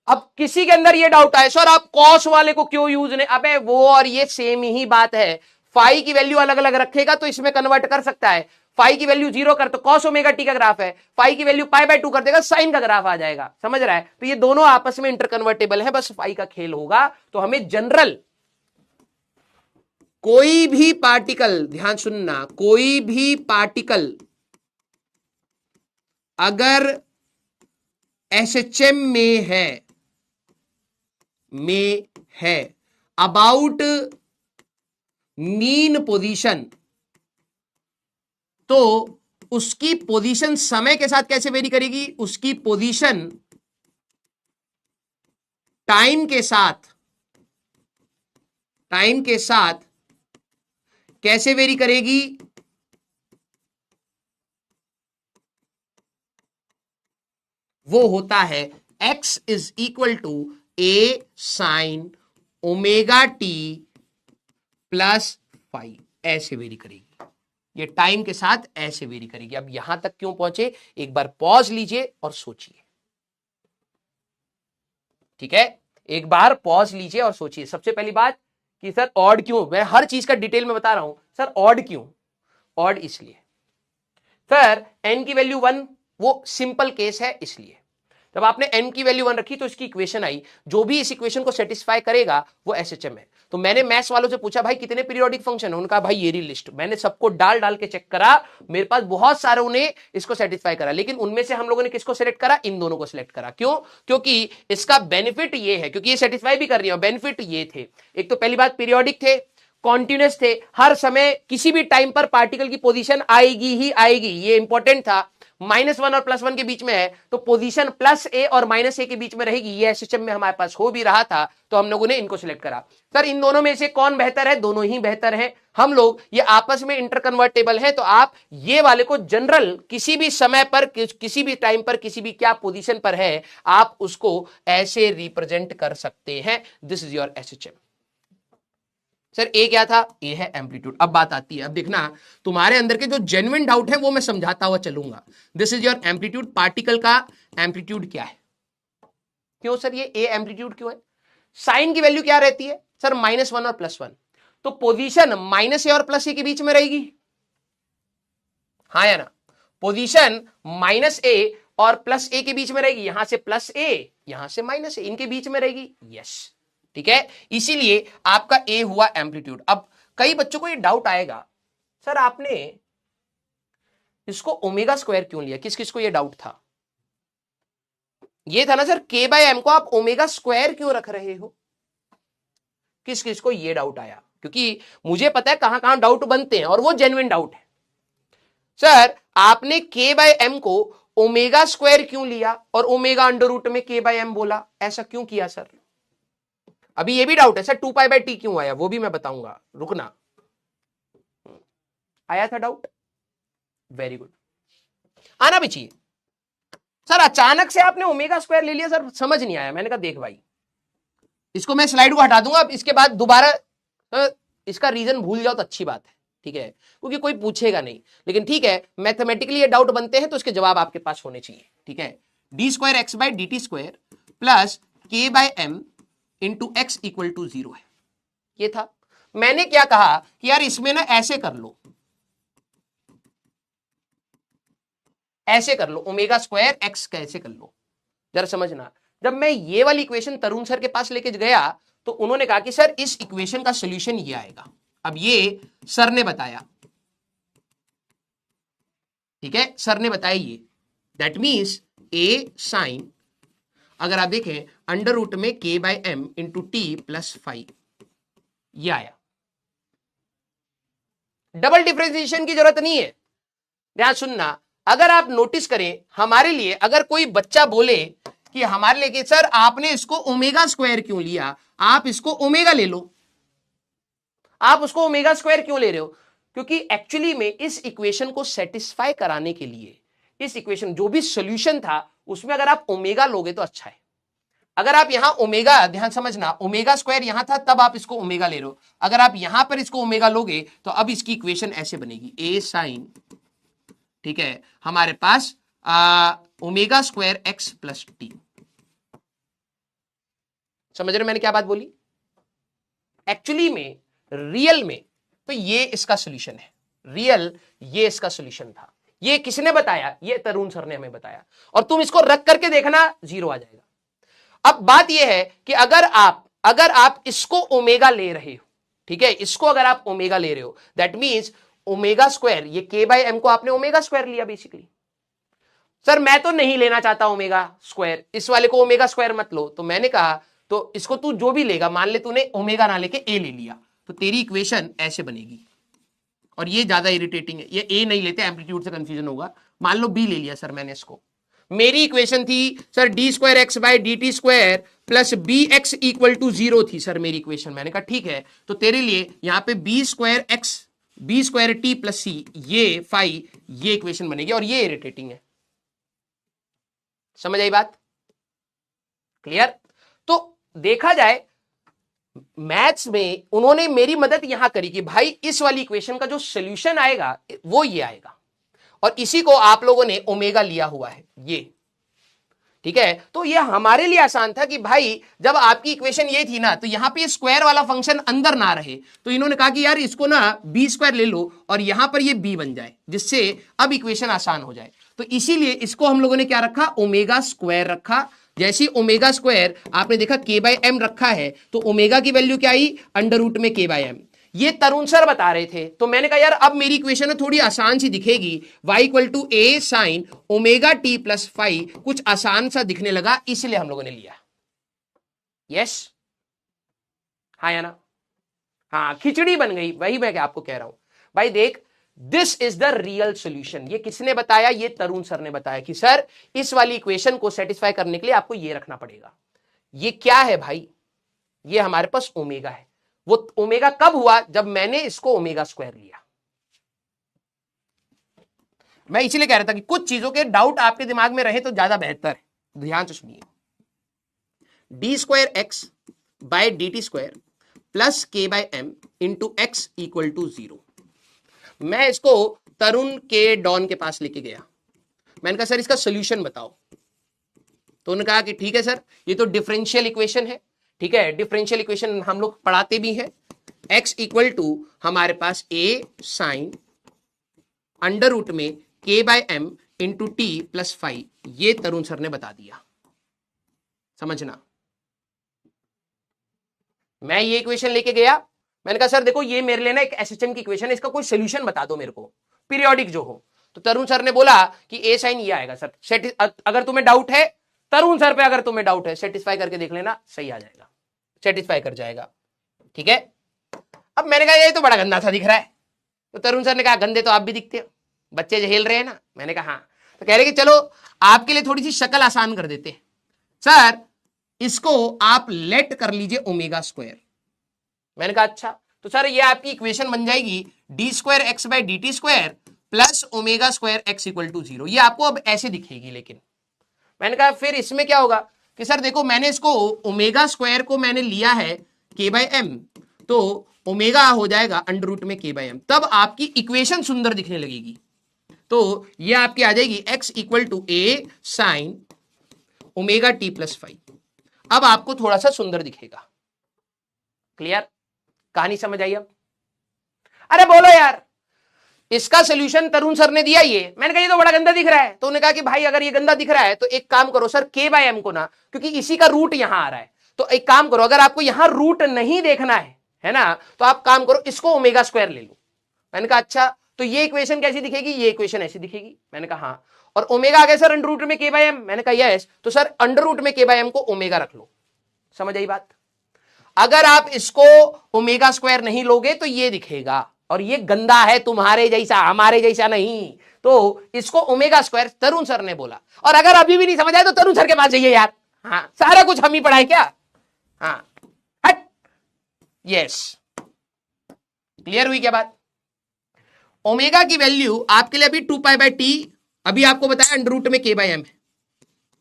[SPEAKER 1] अब किसी के अंदर ये डाउट आए सर आप कॉस वाले को क्यों यूज नहीं, अबे वो और ये सेम ही बात है, फाई की वैल्यू अलग अलग रखेगा तो इसमें कन्वर्ट कर सकता है। फाई की वैल्यू 0 कर तो कॉस ओमेगा टी का ग्राफ है, फाई की वैल्यू π/2 कर देगा, साइन का ग्राफ आ जाएगा, समझ रहा है। तो ये दोनों आपस में इंटरकन्वर्टेबल है, बस फाई का खेल होगा। तो हमें जनरल कोई भी पार्टिकल, ध्यान सुनना, कोई भी पार्टिकल अगर एसएचएम में है अबाउट मीन पोजीशन, तो उसकी पोजीशन समय के साथ कैसे वेरी करेगी, उसकी पोजीशन टाइम के साथ कैसे वेरी करेगी, वो होता है x is equal to a sine omega t plus phi, ऐसे वेरी करेगी, ये टाइम के साथ ऐसे वेरी करेगी। अब यहां तक क्यों पहुंचे, एक बार पॉज लीजिए और सोचिए, ठीक है। एक बार पॉज लीजिए और सोचिए। सबसे पहली बात कि सर ऑड क्यों, मैं हर चीज का डिटेल में बता रहा हूं। सर ऑड क्यों, ऑड इसलिए सर n की वैल्यू 1, वो सिंपल केस है, इसलिए जब आपने n की वैल्यू 1 रखी तो इसकी इक्वेशन आई, जो भी इस इक्वेशन को सेटिस्फाई करेगा वो एसएचएम है। तो मैंने मैथ्स वालों से पूछा भाई कितने पीरियोडिक फंक्शन है, उनका भाई ये रही लिस्ट, मैंने सबको डाल के चेक करा, मेरे पास बहुत सारे उन्हें इसको सेटिस्फाई करा, लेकिन उनमें से हम लोगों ने किसको सिलेक्ट करा, इन दोनों को सिलेक्ट करा। क्यों, क्योंकि इसका बेनिफिट ये है, क्योंकि ये सेटिस्फाई भी कर रही है, बेनिफिट ये थे, एक तो पहली बात पीरियोडिक थे, कॉन्टिन्यूस थे, हर समय किसी भी टाइम पर पार्टिकल की पोजीशन आएगी ही आएगी, ये इंपॉर्टेंट था। -1 और +1 के बीच में है, तो पोजीशन +a और -a के बीच में रहेगी, ये एसएचएम में हमारे पास हो भी रहा था, तो हम लोगों ने इनको सिलेक्ट करा। सर इन दोनों में से कौन बेहतर है, दोनों ही बेहतर है हम लोग, ये आपस में इंटरकन्वर्टेबल है। तो आप ये वाले को जनरल किसी भी समय पर, किसी भी टाइम पर, किसी भी क्या पोजीशन पर है, आप उसको ऐसे रिप्रेजेंट कर सकते हैं। This is your SHM. Sir a क्या था, ए है एम्पलीट्यूड। अब बात आती है, अब देखना तुम्हारे अंदर के जो जेन्युइन डाउट है वो मैं समझाता हुआ चलूंगा। This is your amplitude, particle का एम्पलीट्यूड क्या है। क्यों सर ये ए एम्पलीट्यूड क्यों है, साइन की वैल्यू क्या रहती है सर? -1 और +1। तो पोजीशन -a और +a के बीच में रहेगी, हाँ या ना? पोजीशन -a और +a के बीच में रहेगी, यहां से +a, यहां से -a, इनके बीच में रहेगी। यस, ठीक है, इसीलिए आपका a हुआ एम्पलीट्यूड। अब कई बच्चों को ये डाउट आएगा, सर आपने इसको ओमेगा स्क्वायर क्यों लिया? किस किस को ये डाउट था? ये था ना सर, k/m को आप ओमेगा स्क्वायर क्यों रख रहे हो? किस किस को ये डाउट आया? क्योंकि मुझे पता है कहां कहां डाउट बनते हैं और वो जेन्युइन डाउट है। सर आपने k/m को ओमेगा स्क्वायर क्यों लिया और ओमेगा अंडर रूट में k/m बोला, ऐसा क्यों किया सर? अभी ये भी डाउट है सर 2π/t क्यों आया, वो भी मैं बताऊंगा, रुकना। आया था डाउट? वेरी गुड, आना भी चाहिए। सर अचानक से आपने ओमेगा स्क्वायर ले लिया सर, समझ नहीं आया। मैंने कहा देख भाई, इसको मैं स्लाइड को हटा दूंगा, अब इसके बाद दोबारा इसका रीजन भूल जाओ तो अच्छी बात है, ठीक है, क्योंकि कोई पूछेगा नहीं। लेकिन ठीक है, मैथमेटिकली ये डाउट बनते हैं तो उसके जवाब आपके पास होने चाहिए, ठीक है। d²x/dt² plus k/m into x equal to 0 है, ये था। मैंने क्या कहा कि यार इसमें ना ऐसे कर लो, ऐसे कर लो, ओमेगा स्क्वायर x कैसे कर लो, जरा समझना। जब मैं ये वाली इक्वेशन तरुण सर के पास लेके गया तो उन्होंने कहा कि सर इस इक्वेशन का सॉल्यूशन ये आएगा। अब ये सर ने बताया, ठीक है, सर ने बताया ये, दैट मीन्स a साइन, अगर आप देखें अंडर रूट में k/m इंटू t प्लस 5, ये आया। डबल डिफरेंशिएशन की जरूरत नहीं है, ध्यान सुनना। अगर आप नोटिस करें हमारे लिए, अगर कोई बच्चा बोले कि हमारे लिए कि सर आपने इसको ओमेगा स्क्वायर क्यों लिया, आप इसको ओमेगा ले लो, आप उसको ओमेगा स्क्वायर क्यों ले रहे हो? क्योंकि एक्चुअली में इस इक्वेशन को सेटिस्फाई कराने के लिए, इस इक्वेशन जो भी सॉल्यूशन था उसमें अगर आप ओमेगा लोगे तो अच्छा है। अगर आप यहां ओमेगा, ध्यान समझना, ओमेगा स्क्वायर यहां था तब आप इसको ओमेगा ले रहे हो, अगर आप यहां पर इसको ओमेगा लोगे तो अब इसकी इक्वेशन ऐसे बनेगी, a साइन, ठीक है, हमारे पास omega square x plus t. समझ रहे मैंने क्या बात बोली? एक्चुअली में रियल में तो ये इसका सॉल्यूशन है, रियल ये इसका सॉल्यूशन था। ये किसने बताया? ये तरुण सर ने हमें बताया, और तुम इसको रख करके देखना 0 आ जाएगा। अब बात यह है कि अगर आप इसको ओमेगा ले रहे हो, ठीक है, इसको अगर आप ओमेगा ले रहे हो, दैट मींस ओमेगा स्क्वायर, ये k/m को आपने ओमेगा स्क्वायर लिया बेसिकली। सर मैं तो नहीं लेना चाहता ओमेगा स्क्वायर, इस वाले को ओमेगा स्क्वायर मत लो। तो मैंने कहा तो इसको तू जो भी लेगा, मान ले तूने ओमेगा ना लेके a ले लिया, तो तेरी इक्वेशन ऐसे बनेगी। और ये ज्यादा इरिटेटिंग है, ये a नहीं लेते, एम्पलीट्यूड से कंफ्यूजन होगा। मान लो b ले लिया सर मैंने इसको, मेरी इक्वेशन थी sir d²x/dt² plus bx equal to 0 थी सर मेरी इक्वेशन। मैंने कहा ठीक है, तो तेरे लिए यहां पे b²t प्लस c, ये 5, ये इक्वेशन बनेगी, और ये इरिटेटिंग है। समझ आई बात? क्लियर? तो देखा जाए मैथ्स में उन्होंने मेरी मदद यहां करी कि भाई इस वाली इक्वेशन का जो सॉल्यूशन आएगा वो ये आएगा, और इसी को आप लोगों ने ओमेगा लिया हुआ है ये, ठीक है। तो ये हमारे लिए आसान था कि भाई जब आपकी इक्वेशन ये थी ना, तो यहां पे स्क्वायर वाला फंक्शन अंदर ना रहे, तो इन्होंने कहा कि यार इसको ना b² ले लो और यहां पर ये b बन जाए, जिससे अब इक्वेशन आसान हो जाए। तो इसीलिए इसको हम लोगों ने क्या रखा? ओमेगा स्क्वायर रखा। जैसे ओमेगा स्क्वायर आपने देखा k/m रखा है, तो ओमेगा की वैल्यू क्या आई? अंडर रूट में k/m। ये तरुण सर बता रहे थे, तो मैंने कहा यार अब मेरी इक्वेशन थोड़ी आसान सी दिखेगी, y equal to a sine omega t plus 5, कुछ आसान सा दिखने लगा, इसलिए हम लोगों ने लिया। यस, हाँ या ना? हाँ, खिचड़ी बन गई, वही मैं आपको कह रहा हूं भाई। देख, this is the real solution. ये किसने बताया? ये तरुण सर ने बताया कि सर इस वाली इक्वेशन को सेटिस्फाई करने के लिए आपको ये रखना पड़ेगा। ये क्या है भाई? ये हमारे पास ओमेगा है। वो ओमेगा कब हुआ? जब मैंने इसको ओमेगा स्क्वायर लिया। मैं इसलिए कह रहा था कि कुछ चीजों के डाउट आपके दिमाग में रहे तो ज्यादा बेहतर है। ध्यान से सुनिए, d²x/dt² plus k/m into x equal to 0। मैं इसको तरुण के डॉन के पास लेके गया, मैंने कहा सर इसका सॉल्यूशन बताओ। तो उन्होंने कहा कि ठीक है सर, ये तो डिफरेंशियल इक्वेशन है, ठीक है, डिफरेंशियल इक्वेशन हम लोग पढ़ाते भी हैं। x इक्वल टू हमारे पास a साइन अंडर रूट में k by m into t plus 5, ये तरुण सर ने बता दिया। समझना, मैं ये इक्वेशन लेके गया, मैंने कहा सर देखो ये मेरे लिए ना एक एसएचएम की इक्वेशन है, इसका कोई सोल्यूशन बता दो मेरे को, पीरियोडिक जो हो। तो तरुण सर ने बोला कि ए साइन ये आएगा सर, अगर तुम्हें डाउट है तरुण सर पे, अगर तुम्हें डाउट है सेटिस्फाई करके देख लेना, सही आ जाएगा, सेटिस्फाई कर जाएगा। ठीक है, अब मैंने कहा ये तो बड़ा गंदा सा दिख रहा है, तो तरुण सर ने कहा गंदे तो आप भी दिखते हो, बच्चे झेल रहे हैं ना। मैंने कहा हाँ। तो कह रहे कि चलो आपके लिए थोड़ी सी शक्ल आसान कर देते हैं सर, इसको आप लेट कर लीजिए ओमेगा स्क्वायर। मैंने कहा अच्छा, तो सर ये आपकी इक्वेशन बन जाएगी d square x by d t square plus omega square x equal to 0। ये आपको अब ऐसे दिखेगी, लेकिन मैंने कहा फिर इसमें क्या होगा कि सर देखो मैंने इसको ओमेगा स्क्वायर को मैंने लिया है के बाय एम, तो ओमेगा हो जाएगा अंडर रूट में के बाय एम, तब आपकी इक्वेशन सुंदर दिखने लगेगी। तो ये आपकी आ जाएगी x equal to a sine omega t plus 5। अब आपको थोड़ा सा सुंदर दिखेगा। क्लियर, कहानी समझ आई अब? अरे बोलो यार, इसका सोल्यूशन तरुण सर ने दिया ये, मैंने कहा ये तो बड़ा गंदा दिख रहा है। तो उन्होंने कहा कि भाई अगर ये गंदा दिख रहा है तो एक काम करो सर, के बाय एम को ना, क्योंकि इसी का रूट यहां आ रहा है, तो एक काम करो, अगर आपको यहां रूट नहीं देखना है ना, तो आप काम करो इसको ओमेगा स्क्वायर ले लो। मैंने कहा अच्छा, तो ये इक्वेशन कैसी दिखेगी? ये इक्वेशन ऐसी दिखेगी। मैंने कहा हाँ, और ओमेगा आ गया सर अंडर रूट में के बाय एम। मैंने कहा यस, तो सर अंडर रूट में के बाय एम को ओमेगा रख लो। समझ आई बात? अगर आप इसको ओमेगा स्क्वायर नहीं लोगे तो ये दिखेगा, और ये गंदा है तुम्हारे जैसा, हमारे जैसा नहीं, तो इसको ओमेगा स्क्वायर तरुण सर ने बोला। और अगर अभी भी नहीं समझ आए तो तरुण सर के पास जाइए यार, हाँ सारा कुछ हम ही पढ़ाए क्या? हाँ हट, यस, क्लियर हुई क्या बात? ओमेगा की वैल्यू आपके लिए अभी 2 पाई बाय टी, अभी आपको बताया अंडर रूट में के बाय एम है।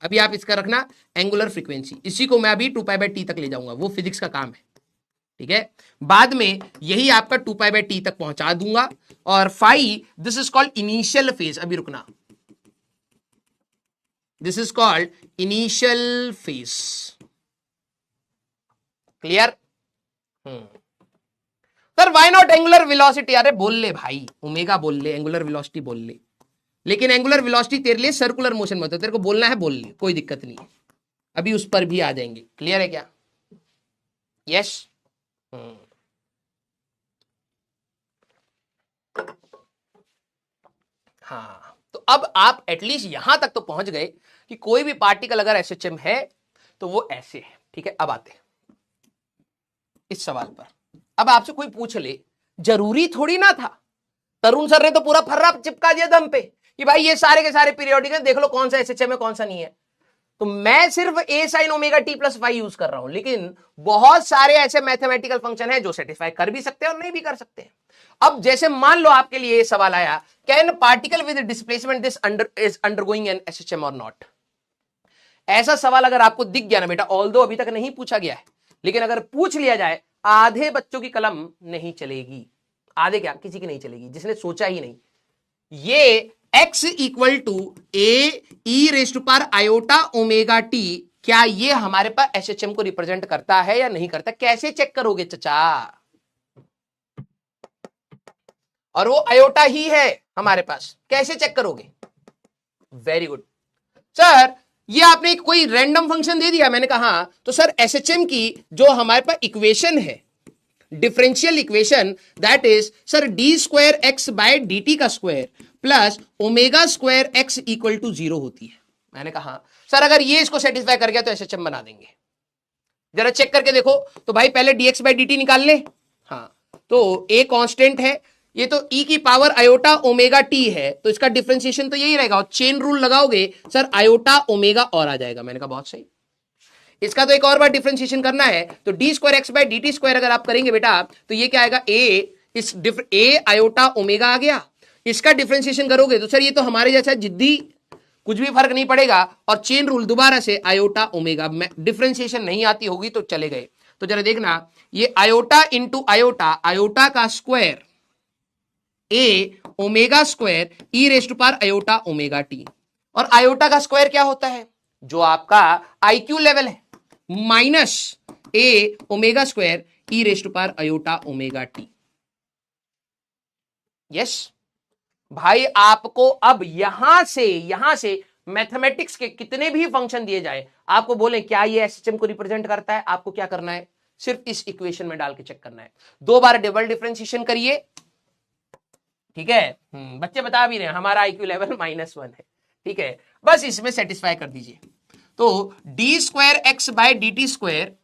[SPEAKER 1] अभी आप इसका रखना एंगुलर फ्रीक्वेंसी, इसी को मैं अभी 2 पाई बाय टी तक ले जाऊंगा, वो फिजिक्स का काम है। ठीक है, बाद में यही आपका 2 पाई बाय टी तक पहुंचा दूंगा। और 5, this is called initial phase. अभी रुकना, this is called initial phase. Clear? Sir why not angular velocity? अरे बोल ले भाई, ओमेगा बोल ले, एंगुलर वेलोसिटी बोल ले, लेकिन एंगुलर वेलोसिटी तेरे लिए सर्कुलर मोशन में, तेरे को बोलना है बोल ले, कोई दिक्कत नहीं है, अभी उस पर भी आ जाएंगे। क्लियर है क्या? यस। हाँ, तो अब आप एटलीस्ट यहां तक तो पहुंच गए कि कोई भी पार्टिकल अगर एसएचएम है तो वो ऐसे है। ठीक है, अब आते हैं इस सवाल पर। अब आपसे कोई पूछ ले, जरूरी थोड़ी ना था, तरुण सर ने तो पूरा फर्रा चिपका दिया दम पे कि भाई ये सारे के सारे पीरियोडिक है, देख लो कौन सा एसएचएम है कौन सा नहीं है। तो मैं सिर्फ a sine omega t plus 5 use कर रहा हूं, लेकिन बहुत सारे ऐसे मैथमेटिकल फंक्शन है जो सेटिस्फाई कर भी सकते हैं और नहीं भी कर सकते हैं। अब जैसे मान लो आपके लिए ये सवाल आया, can particle with displacement this is undergoing an SHM और नॉट? ऐसा सवाल अगर आपको दिख गया ना बेटा, ऑल्दो अभी तक नहीं पूछा गया है, लेकिन अगर पूछ लिया जाए, आधे बच्चों की कलम नहीं चलेगी। आधे क्या, किसी की नहीं चलेगी, जिसने सोचा ही नहीं। ये x equal to a e raise to power iota omega t, क्या ये हमारे पास एसएचएम को रिप्रेजेंट करता है या नहीं करता? कैसे चेक करोगे चचा? और वो आयोटा ही है हमारे पास, कैसे चेक करोगे? वेरी गुड सर, ये आपने कोई रैंडम फंक्शन दे दिया। मैंने कहा तो सर एसएचएम की जो हमारे पास इक्वेशन है, differential equation, that is sir d square x by d t का square plus omega square x equal to 0 होती है। मैंने कहा सर अगर ये इसको सेटिस्फाई कर गया तो एसएचएम बना देंगे। जरा चेक करके देखो तो भाई, पहले dx बाई dt निकाल ले। हाँ, तो a कांस्टेंट है, ये तो e की पावर आयोटा ओमेगा t है, तो इसका डिफरेंशिएशन तो यही रहेगा, और चेन रूल लगाओगे सर आयोटा ओमेगा और आ जाएगा। मैंने कहा बहुत सही। इसका तो एक और बार डिफरेंशिएशन करना है, तो d square x by d t square अगर आप करेंगे बेटा, तो ये क्या आएगा, ए आयोटा ओमेगा आ गया। इसका डिफरेंशिएशन करोगे तो सर ये तो हमारे जैसा जिद्दी, कुछ भी फर्क नहीं पड़ेगा, और चेन रूल दोबारा से आयोटा ओमेगा। डिफरेंशिएशन नहीं आती होगी तो चले गए। तो जरा देखना, ये आयोटा इंटू आयोटा, आयोटा का square a omega square e raise to power iota omega t, और आयोटा का स्क्वायर क्या होता है, जो आपका आईक्यू लेवल है, minus a omega square e raise to power iota omega t. Yes भाई, आपको अब यहां से मैथमेटिक्स के कितने भी फंक्शन दिए जाए, आपको बोले क्या ये एसएचएम को रिप्रेजेंट करता है, आपको क्या करना है, सिर्फ इस इक्वेशन में डाल के चेक करना है। 2 बार डबल डिफरेंशिएशन करिए, ठीक है। बच्चे बता भी रहे हैं हमारा आईक्यू लेवल -1 है, ठीक है। बस इसमें सेटिस्फाई कर दीजिए। तो d square x by d t square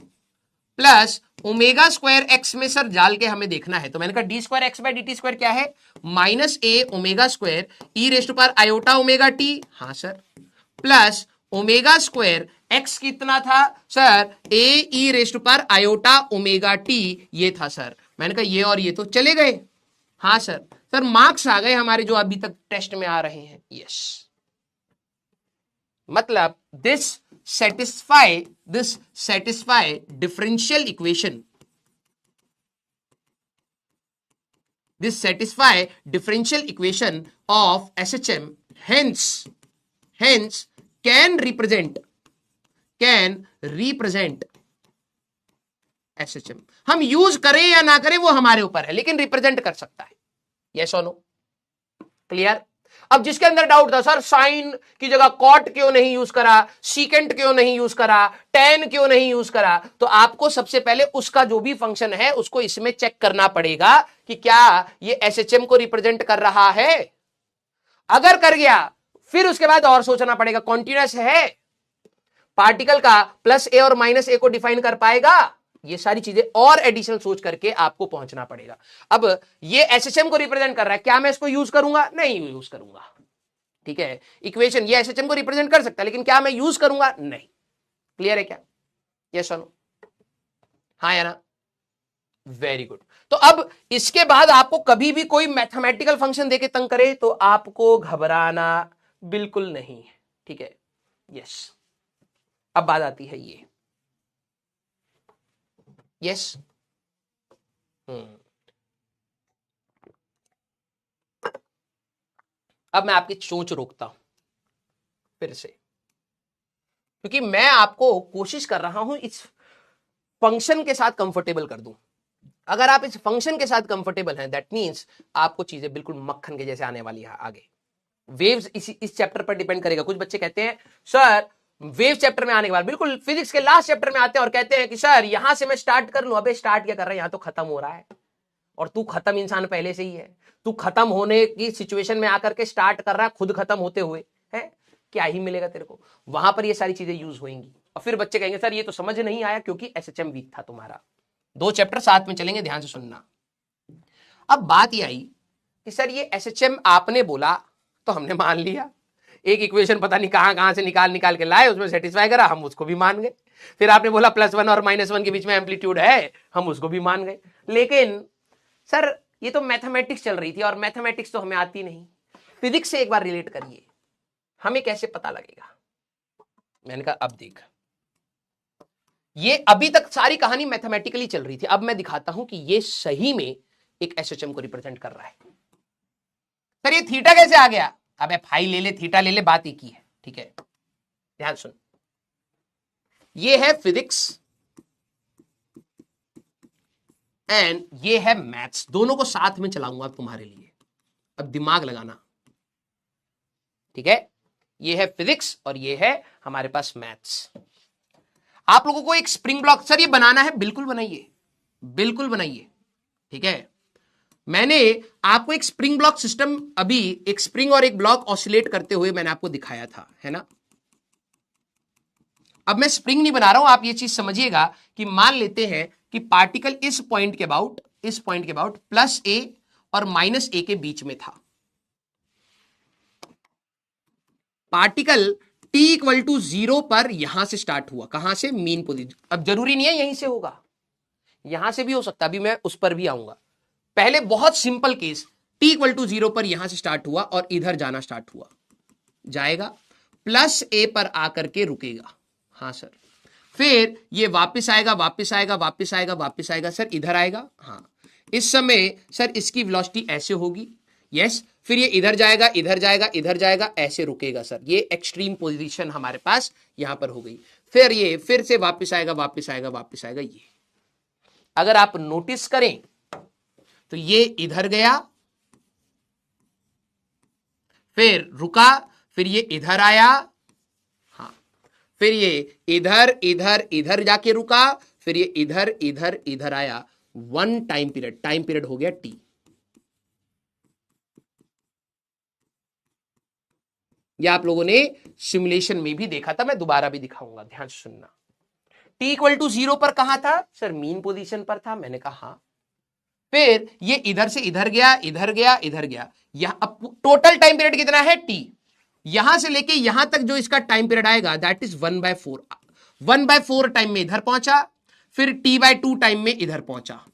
[SPEAKER 1] plus omega square x में सर डाल के हमें देखना है, तो मैंने कहा d square x by d t square क्या है, -a omega square e raise to power iota omega t, हाँ sir, plus omega square x कितना था sir, a e raise to power iota omega t, ये था sir. मैंने कहा ये और ये तो चले गए, हाँ सर। सर मार्क्स आ गए हमारे जो अभी तक टेस्ट में आ रहे हैं, यस। मतलब this satisfy differential equation, this satisfy differential equation of SHM, hence can represent SHM। हम यूज करें या ना करें वो हमारे ऊपर है, लेकिन रिप्रेजेंट कर सकता है, यस और नो, क्लियर। अब जिसके अंदर डाउट था सर साइन की जगह कॉट क्यों नहीं यूज करा, सीकेंट क्यों नहीं यूज करा, टेन क्यों नहीं यूज करा, तो आपको सबसे पहले उसका जो भी फंक्शन है उसको इसमें चेक करना पड़ेगा कि क्या ये एसएचएम को रिप्रेजेंट कर रहा है। अगर कर गया फिर उसके बाद और सोचना पड़ेगा कॉन्टिन्यूअस है, पार्टिकल का प्लस ए और माइनस ए को डिफाइन कर पाएगा, ये सारी चीजें और एडिशनल सोच करके आपको पहुंचना पड़ेगा। अब ये एसएचएम को रिप्रेजेंट कर रहा है, क्या मैं इसको यूज करूंगा, नहीं यूज करूंगा, ठीक है। इक्वेशन ये एसएचएम को रिप्रेजेंट कर सकता है, लेकिन क्या मैं यूज करूंगा, नहीं। क्लियर है क्या, यस और नो, हाँ या ना, वेरी गुड। तो अब इसके बाद आपको कभी भी कोई मैथमेटिकल फंक्शन देके तंग करे तो आपको घबराना बिल्कुल नहीं है, ठीक है, यस। अब बात आती है ये, यस, अब मैं आपकी सोच रोकता हूं फिर से, क्योंकि मैं आपको कोशिश कर रहा हूं इस फंक्शन के साथ कंफर्टेबल कर दूं। अगर आप इस फंक्शन के साथ कंफर्टेबल हैं, दैट मींस आपको चीजें बिल्कुल मक्खन के जैसे आने वाली है आगे। वेव्स इस चैप्टर पर डिपेंड करेगा। कुछ बच्चे कहते हैं सर वेव चैप्टर में आने के बाद बिल्कुल फिजिक्स के लास्ट चैप्टर में आते हैं और कहते हैं कि सर यहां से मैं स्टार्ट कर लूं। अबे स्टार्ट क्या कर रहा है, यहां तो खत्म हो रहा है, और तू खत्म इंसान पहले से ही है। तू खत्म होने की सिचुएशन में आकर के स्टार्ट कर रहा है खुद खत्म होते हुए, है क्या ही मिलेगा तेरे को। वहां पर ये सारी चीजें यूज होंगी और फिर बच्चे कहेंगे सर ये तो समझ नहीं आया क्योंकि एसएचएम वीक था तुम्हारा। 2 चैप्टर साथ में चलेंगे, ध्यान से सुनना। अब बात ये आई कि सर ये एसएचएम आपने बोला तो हमने मान लिया, एक इक्वेशन पता नहीं कहां से निकाल के लाए, उसमें सेटिस्फाई करा, हम उसको भी मान गए। फिर आपने बोला +1 और -1 के बीच में एम्पलीट्यूड है, हम उसको भी मान गए। लेकिन सर ये तो मैथमेटिक्स चल रही थी और मैथमेटिक्स तो हमें आती नहीं, फिजिक्स से एक बार रिलेट करिए, हमें कैसे पता लगेगा। मैंने कहा अब देख, ये अभी तक सारी कहानी मैथमेटिकली चल रही थी, अब मैं दिखाता हूं कि ये सही में एक एसएचएम को रिप्रेजेंट कर रहा है। सर ये थीटा कैसे आ गया, अबे फाई ले ले, थीटा ले ले, बात एक ही है, ठीक है। ध्यान सुन, ये है फिजिक्स एंड ये है मैथ्स, दोनों को साथ में चलाऊंगा तुम्हारे लिए। अब दिमाग लगाना, ठीक है। ये है फिजिक्स और ये है हमारे पास मैथ्स। आप लोगों को एक स्प्रिंग ब्लॉक सर ये बनाना है, बिल्कुल बनाइए, बिल्कुल बनाइए, ठीक है। मैंने आपको एक स्प्रिंग ब्लॉक सिस्टम, अभी एक स्प्रिंग और एक ब्लॉक ऑसिलेट करते हुए मैंने आपको दिखाया था, है ना। अब मैं स्प्रिंग नहीं बना रहा हूं, आप ये चीज समझिएगा कि मान लेते हैं कि पार्टिकल इस पॉइंट के अबाउट +a और -a के बीच में था। पार्टिकल t = 0 पर यहां से स्टार्ट हुआ, कहां से, मीन पोजीशन। अब जरूरी नहीं है यहीं से होगा, यहां से भी हो सकता है, अभी मैं उस पर भी आऊंगा। पहले बहुत सिंपल केस, t = 0 पर यहां से स्टार्ट हुआ और इधर जाना स्टार्ट हुआ, जाएगा +a पर आकर के रुकेगा, हाँ सर। फिर ये वापस आएगा, वापस आएगा, वापस आएगा, वापस आएगा, सर इधर आएगा, हाँ। इस समय सर इसकी वेलोसिटी ऐसे होगी, यस। फिर ये इधर जाएगा, इधर जाएगा, इधर जाएगा, ऐसे रुकेगा सर। ये एक्सट्रीम पोजीशन हमारे पास यहां पर हो गई। फिर ये फिर से वापस आएगा वापस आएगा वापस आएगा। ये अगर आप नोटिस करें तो ये इधर गया, फिर रुका, फिर ये इधर आया, हाँ, फिर ये इधर इधर इधर जाके रुका, फिर ये इधर इधर इधर आया। वन टाइम पीरियड हो गया टी। ये आप लोगों ने सिमुलेशन में भी देखा था, मैं दोबारा भी दिखाऊंगा, ध्यान से सुनना। टी इक्वल टू 0 पर कहां था सर? मीन पोजीशन पर था। मैंने कहा हाँ। फिर ये इधर से इधर गया इधर गया इधर गया। यहां अब टोटल टाइम पीरियड कितना है? टी। यहां से लेके यहां तक जो इसका टाइम पीरियड आएगा दैट इज 1/4। 1/4 टाइम में इधर पहुंचा, फिर t/2 टाइम में इधर पहुंचा।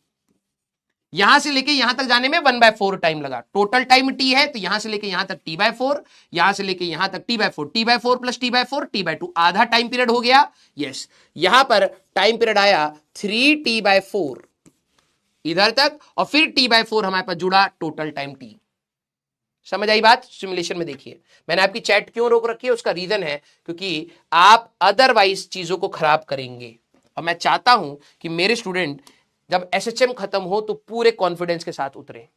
[SPEAKER 1] यहां से लेके यहां तक जाने में 1/4 टाइम लगा। टोटल टाइम t है तो यहां से लेके यहां तक t/4, यहां से लेके यहां तक t/4, t/4 plus t/4 t/2, आधा टाइम पीरियड हो गया। यस, यहां पर टाइम पीरियड आया 3t/4 इधर तक, और फिर t/4 हमारे पास जुड़ा, टोटल टाइम t। समझ आई बात? सिमुलेशन में देखिए, मैंने आपकी चैट क्यों रोक रखी है, उसका रीजन है क्योंकि आप अदरवाइज चीजों को खराब करेंगे, और मैं चाहता हूं कि मेरे स्टूडेंट जब एसएचएम खत्म हो तो पूरे कॉन्फिडेंस के साथ उतरे।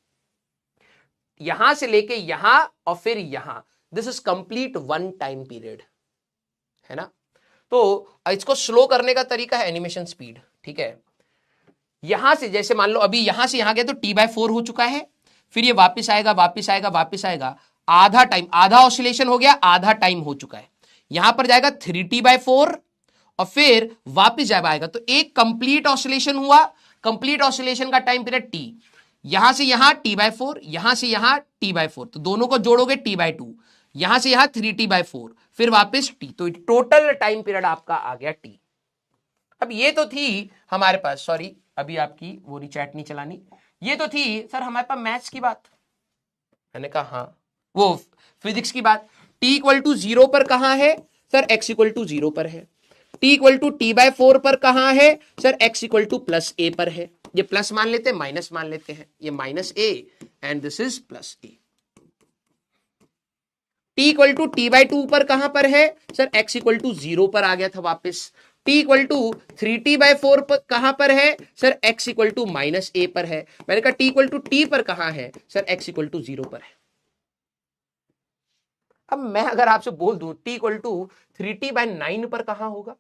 [SPEAKER 1] यहां से लेके यहां और फिर यहां, this is complete one time period, है ना? तो इसको स्लो करने का तरीका है एनिमेशन स्पीड, ठीक है? यहां से जैसे मान लो अभी यहां से यहां गया तो t/4 हो चुका है, फिर ये वापस आएगा वापस आएगा वापस आएगा, आधा टाइम, आधा ऑसिलेशन हो गया, आधा टाइम हो चुका है। यहां पर जाएगा 3t/4 और फिर वापस जब आएगा तो एक कंप्लीट ऑसिलेशन हुआ। कंप्लीट ऑसिलेशन का टाइम पीरियड t, यहां से यहां t/4, यहां से यहां t/4, तो दोनों को जोड़ोगे t/2, यहां से यहां 3t/4, फिर वापस t, तो टोटल टाइम पीरियड आपका आ गया t। अब ये तो थी हमारे पास, सॉरी अभी आपकी वो चैट नहीं चलानी, ये तो थी सर हमारे पास मैथ्स की बात। मैंने कहा हाँ, वो फिजिक्स की बात। t इक्वल टू 0 पर कहां है सर? x इक्वल टू 0 पर है। t इक्वल टू t/4 पर कहां है sir? x equal two plus a पर है। ये प्लस मान लेते हैं, माइनस मान लेते हैं, ये minus a and this is plus a। t equal to t/2 पर कहां पर है सर? x इक्वल टू 0 पर आ गया था वापस। t इक्वल टू 3t/4 पर कहां पर है sir? x equal to minus a पर है। मैंने कहा t इक्वल टू t पर कहां है सर? x इक्वल टू 0 पर है। अब मैं अगर आपसे बोल दूं t इक्वल टू 3t/9 पर कहां होगा?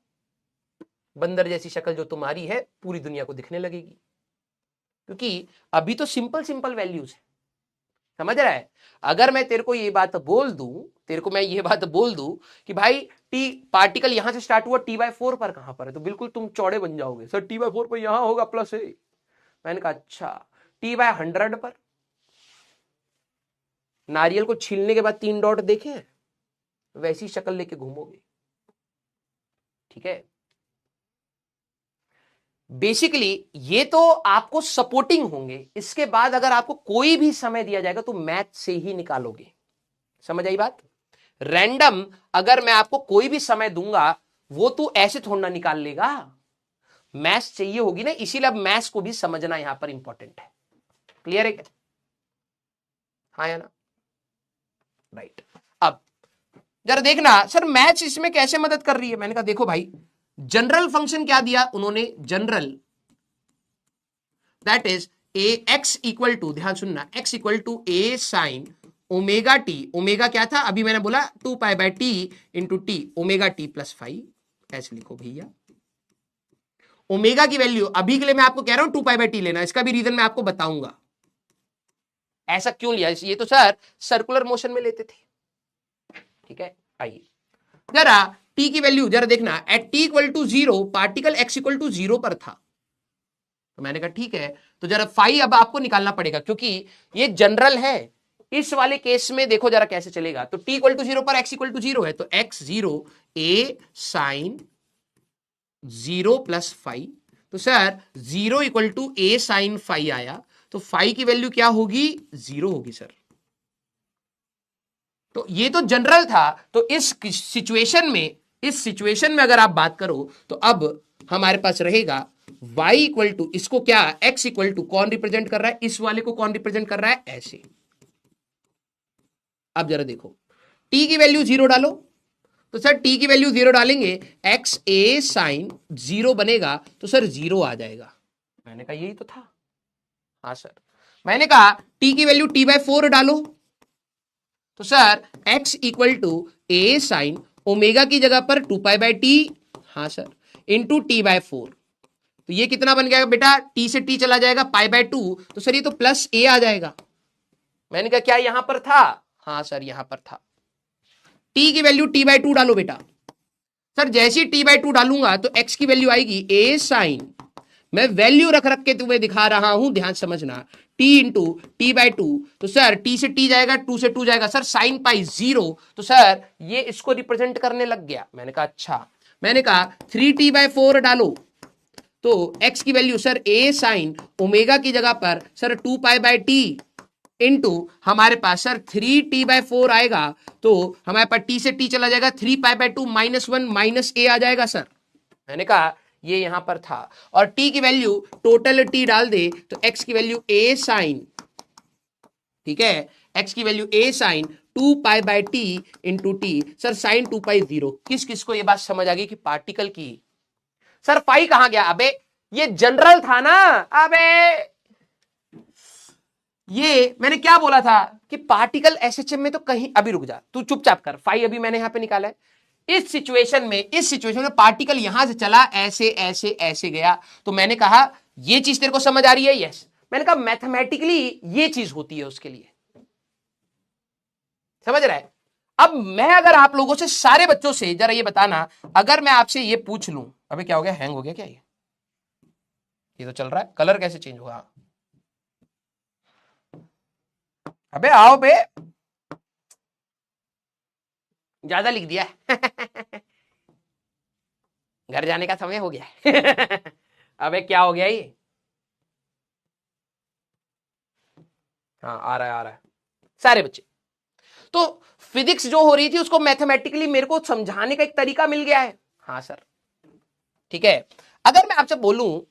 [SPEAKER 1] बंदर जैसी शक्ल जो तुम्हारी है पूरी दुनिया को दिखने लगेगी, क्योंकि अभी तो सिंपल सिंपल वैल्यूज है। समझ रहा है? अगर मैं तेरे को ये बात बोल दूं, तेरे को मैं ये बात बोल दूं कि भाई टी पार्टिकल यहां से स्टार्ट हुआ, t/4 पर कहां पर है, तो बिल्कुल तुम चौड़े बन जाओगे, सर t/4 पर यहां होगा प्लस है। मैंने कहा अच्छा, t/100 पर? नारियल को छीलने के बाद 3 डॉट देखे, वैसी शक्ल लेके घूमोगे, ठीक है? बेसिकली ये तो आपको सपोर्टिंग होंगे, इसके बाद अगर आपको कोई भी समय दिया जाएगा तो मैथ से ही निकालोगे। समझ आई बात? रैंडम अगर मैं आपको कोई भी समय दूंगा वो तू ऐसे थोड़ा निकाल लेगा, मैथ्स चाहिए होगी ना, इसीलिए अब मैथ्स को भी समझना यहां पर इंपॉर्टेंट है। क्लियर है क्या? हाँ या ना? राइट। अब जरा देखना सर मैथ्स इसमें कैसे मदद कर रही है। मैंने कहा देखो भाई, जनरल फंक्शन क्या दिया उन्होंने? General that is a x equal to, ध्यान सुनना, x equal to a sine omega t. Omega क्या था? अभी मैंने बोला 2π/t into t, omega t plus 5, ऐसे लिखो भैया। ओमेगा की वैल्यू अभी के लिए मैं आपको कह रहा हूं 2π/t लेना, इसका भी रीजन मैं आपको बताऊंगा ऐसा क्यों लिया। ये तो सर सर्कुलर मोशन में लेते थे, ठीक है? आइए जरा t की वैल्यू जरा देखना, at t equal to 0 particle x equal to 0 पर था, तो मैंने कहा ठीक है, तो जरा फाई अब आपको निकालना पड़ेगा क्योंकि ये जनरल है। इस वाले केस में देखो जरा कैसे चलेगा, तो t इक्वल टू 0 पर x इक्वल टू 0 है, तो x 0 a साइन 0 प्लस 5, तो sir 0 equal to a sine 5 आया, तो 5 की वैल्यू क्या होगी? 0 होगी सर। तो ये तो जनरल था, तो इस सिचुएशन में अगर आप बात करो तो अब हमारे पास रहेगा y इक्वल टू, इसको क्या x इक्वल टू कौन रिप्रेजेंट कर रहा है? इस वाले को कौन रिप्रेजेंट कर रहा है? ऐसे। अब जरा देखो t की वैल्यू 0 डालो, तो सर टी की वैल्यू 0 डालेंगे, एक्स ए साइन 0 बनेगा, तो सर 0 आ जाएगा। मैंने कहा यही तो था। हाँ सर, मैंने कहा टी की वैल्यू t/4 डालो, तो sir x equal to a sine omega की जगह पर 2π/t, हाँ सर, इंटू t/4। तो ये कितना बन गया बेटा, t से t चला जाएगा π/2, तो सर ये तो प्लस a आ जाएगा। मैंने कहा क्या यहां पर था? हाँ सर यहां पर था। t की वैल्यू t/2 डालो बेटा। सर जैसे t/2 डालूंगा तो x की वैल्यू आएगी a साइन, मैं वैल्यू रख रख के तुम्हें दिखा रहा हूं, ध्यान समझना, t इंटू t/2, तो सर t से t जाएगा, 2 से 2 जाएगा, सर साइन पाई 0, तो सर ये इसको रिप्रेजेंट करने लग गया। मैंने कहा अच्छा, मैंने कहा 3t/4 डालो, तो x की value sir a sine omega की जगह पर सर 2π/t इंटू हमारे पास सर 3t/4 आएगा, तो हमारे पास t से t चला जाएगा, 3π/2 -1 माइनस a आ जाएगा सर। मैंने कहा ये यहां पर था, और t की वैल्यू टोटल t डाल दे तो x की वैल्यू a साइन, ठीक है, x की वैल्यू a साइन 2π/t into t, sir sine 2π 0। किस किस को ये बात समझ आ गई कि पार्टिकल की, सर फाई कहां गया? अबे ये जनरल था ना, अबे ये मैंने क्या बोला था कि पार्टिकल एसएचएम में तो कहीं, अभी रुक जा तू चुपचाप कर, फाई अभी मैंने यहां पे निकाला है। इस सिचुएशन में पार्टिकल यहां से चला ऐसे ऐसे ऐसे गया, तो मैंने कहा ये चीज तेरे को समझ आ रही है? यस। मैंने कहा मैथमेटिकली ये चीज होती है उसके लिए, समझ रहा है? अब मैं अगर आप लोगों से, सारे बच्चों से जरा ये बताना, अगर मैं आपसे ये पूछ लूं, अबे क्या हो गया, हैंग हो गया क्या? ये तो चल रहा है, कलर कैसे चेंज होगा? अबे आओ बे, ज्यादा लिख दिया घर जाने का समय हो गया अबे क्या हो गया ये? हाँ आ रहा है, आ रहा है सारे बच्चे। तो फिजिक्स जो हो रही थी उसको मैथमेटिकली मेरे को समझाने का एक तरीका मिल गया है। हाँ सर, ठीक है। अगर मैं आपसे बोलूं,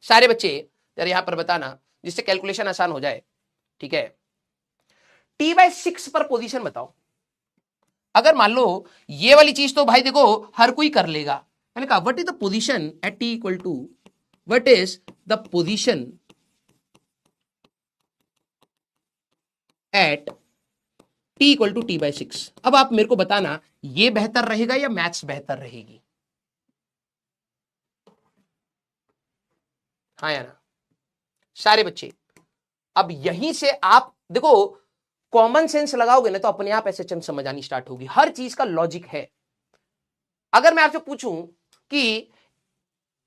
[SPEAKER 1] सारे बच्चे यार यहां पर बताना जिससे कैलकुलेशन आसान हो जाए, ठीक है, t/6 पर पोजीशन बताओ। अगर मान लो ये वाली चीज तो भाई देखो हर कोई कर लेगा। मैंने कहा what is the position at t equal to, what is the position at t equal to t/6। अब आप मेरे को बताना ये बेहतर रहेगा या मैथ्स बेहतर रहेगी? हाँ या ना सारे बच्चे? अब यहीं से आप देखो कॉमन सेंस लगाओगे ना तो अपने आप एसएचएम समझ आनी स्टार्ट होगी, हर चीज का लॉजिक है। अगर मैं आपसे पूछूं कि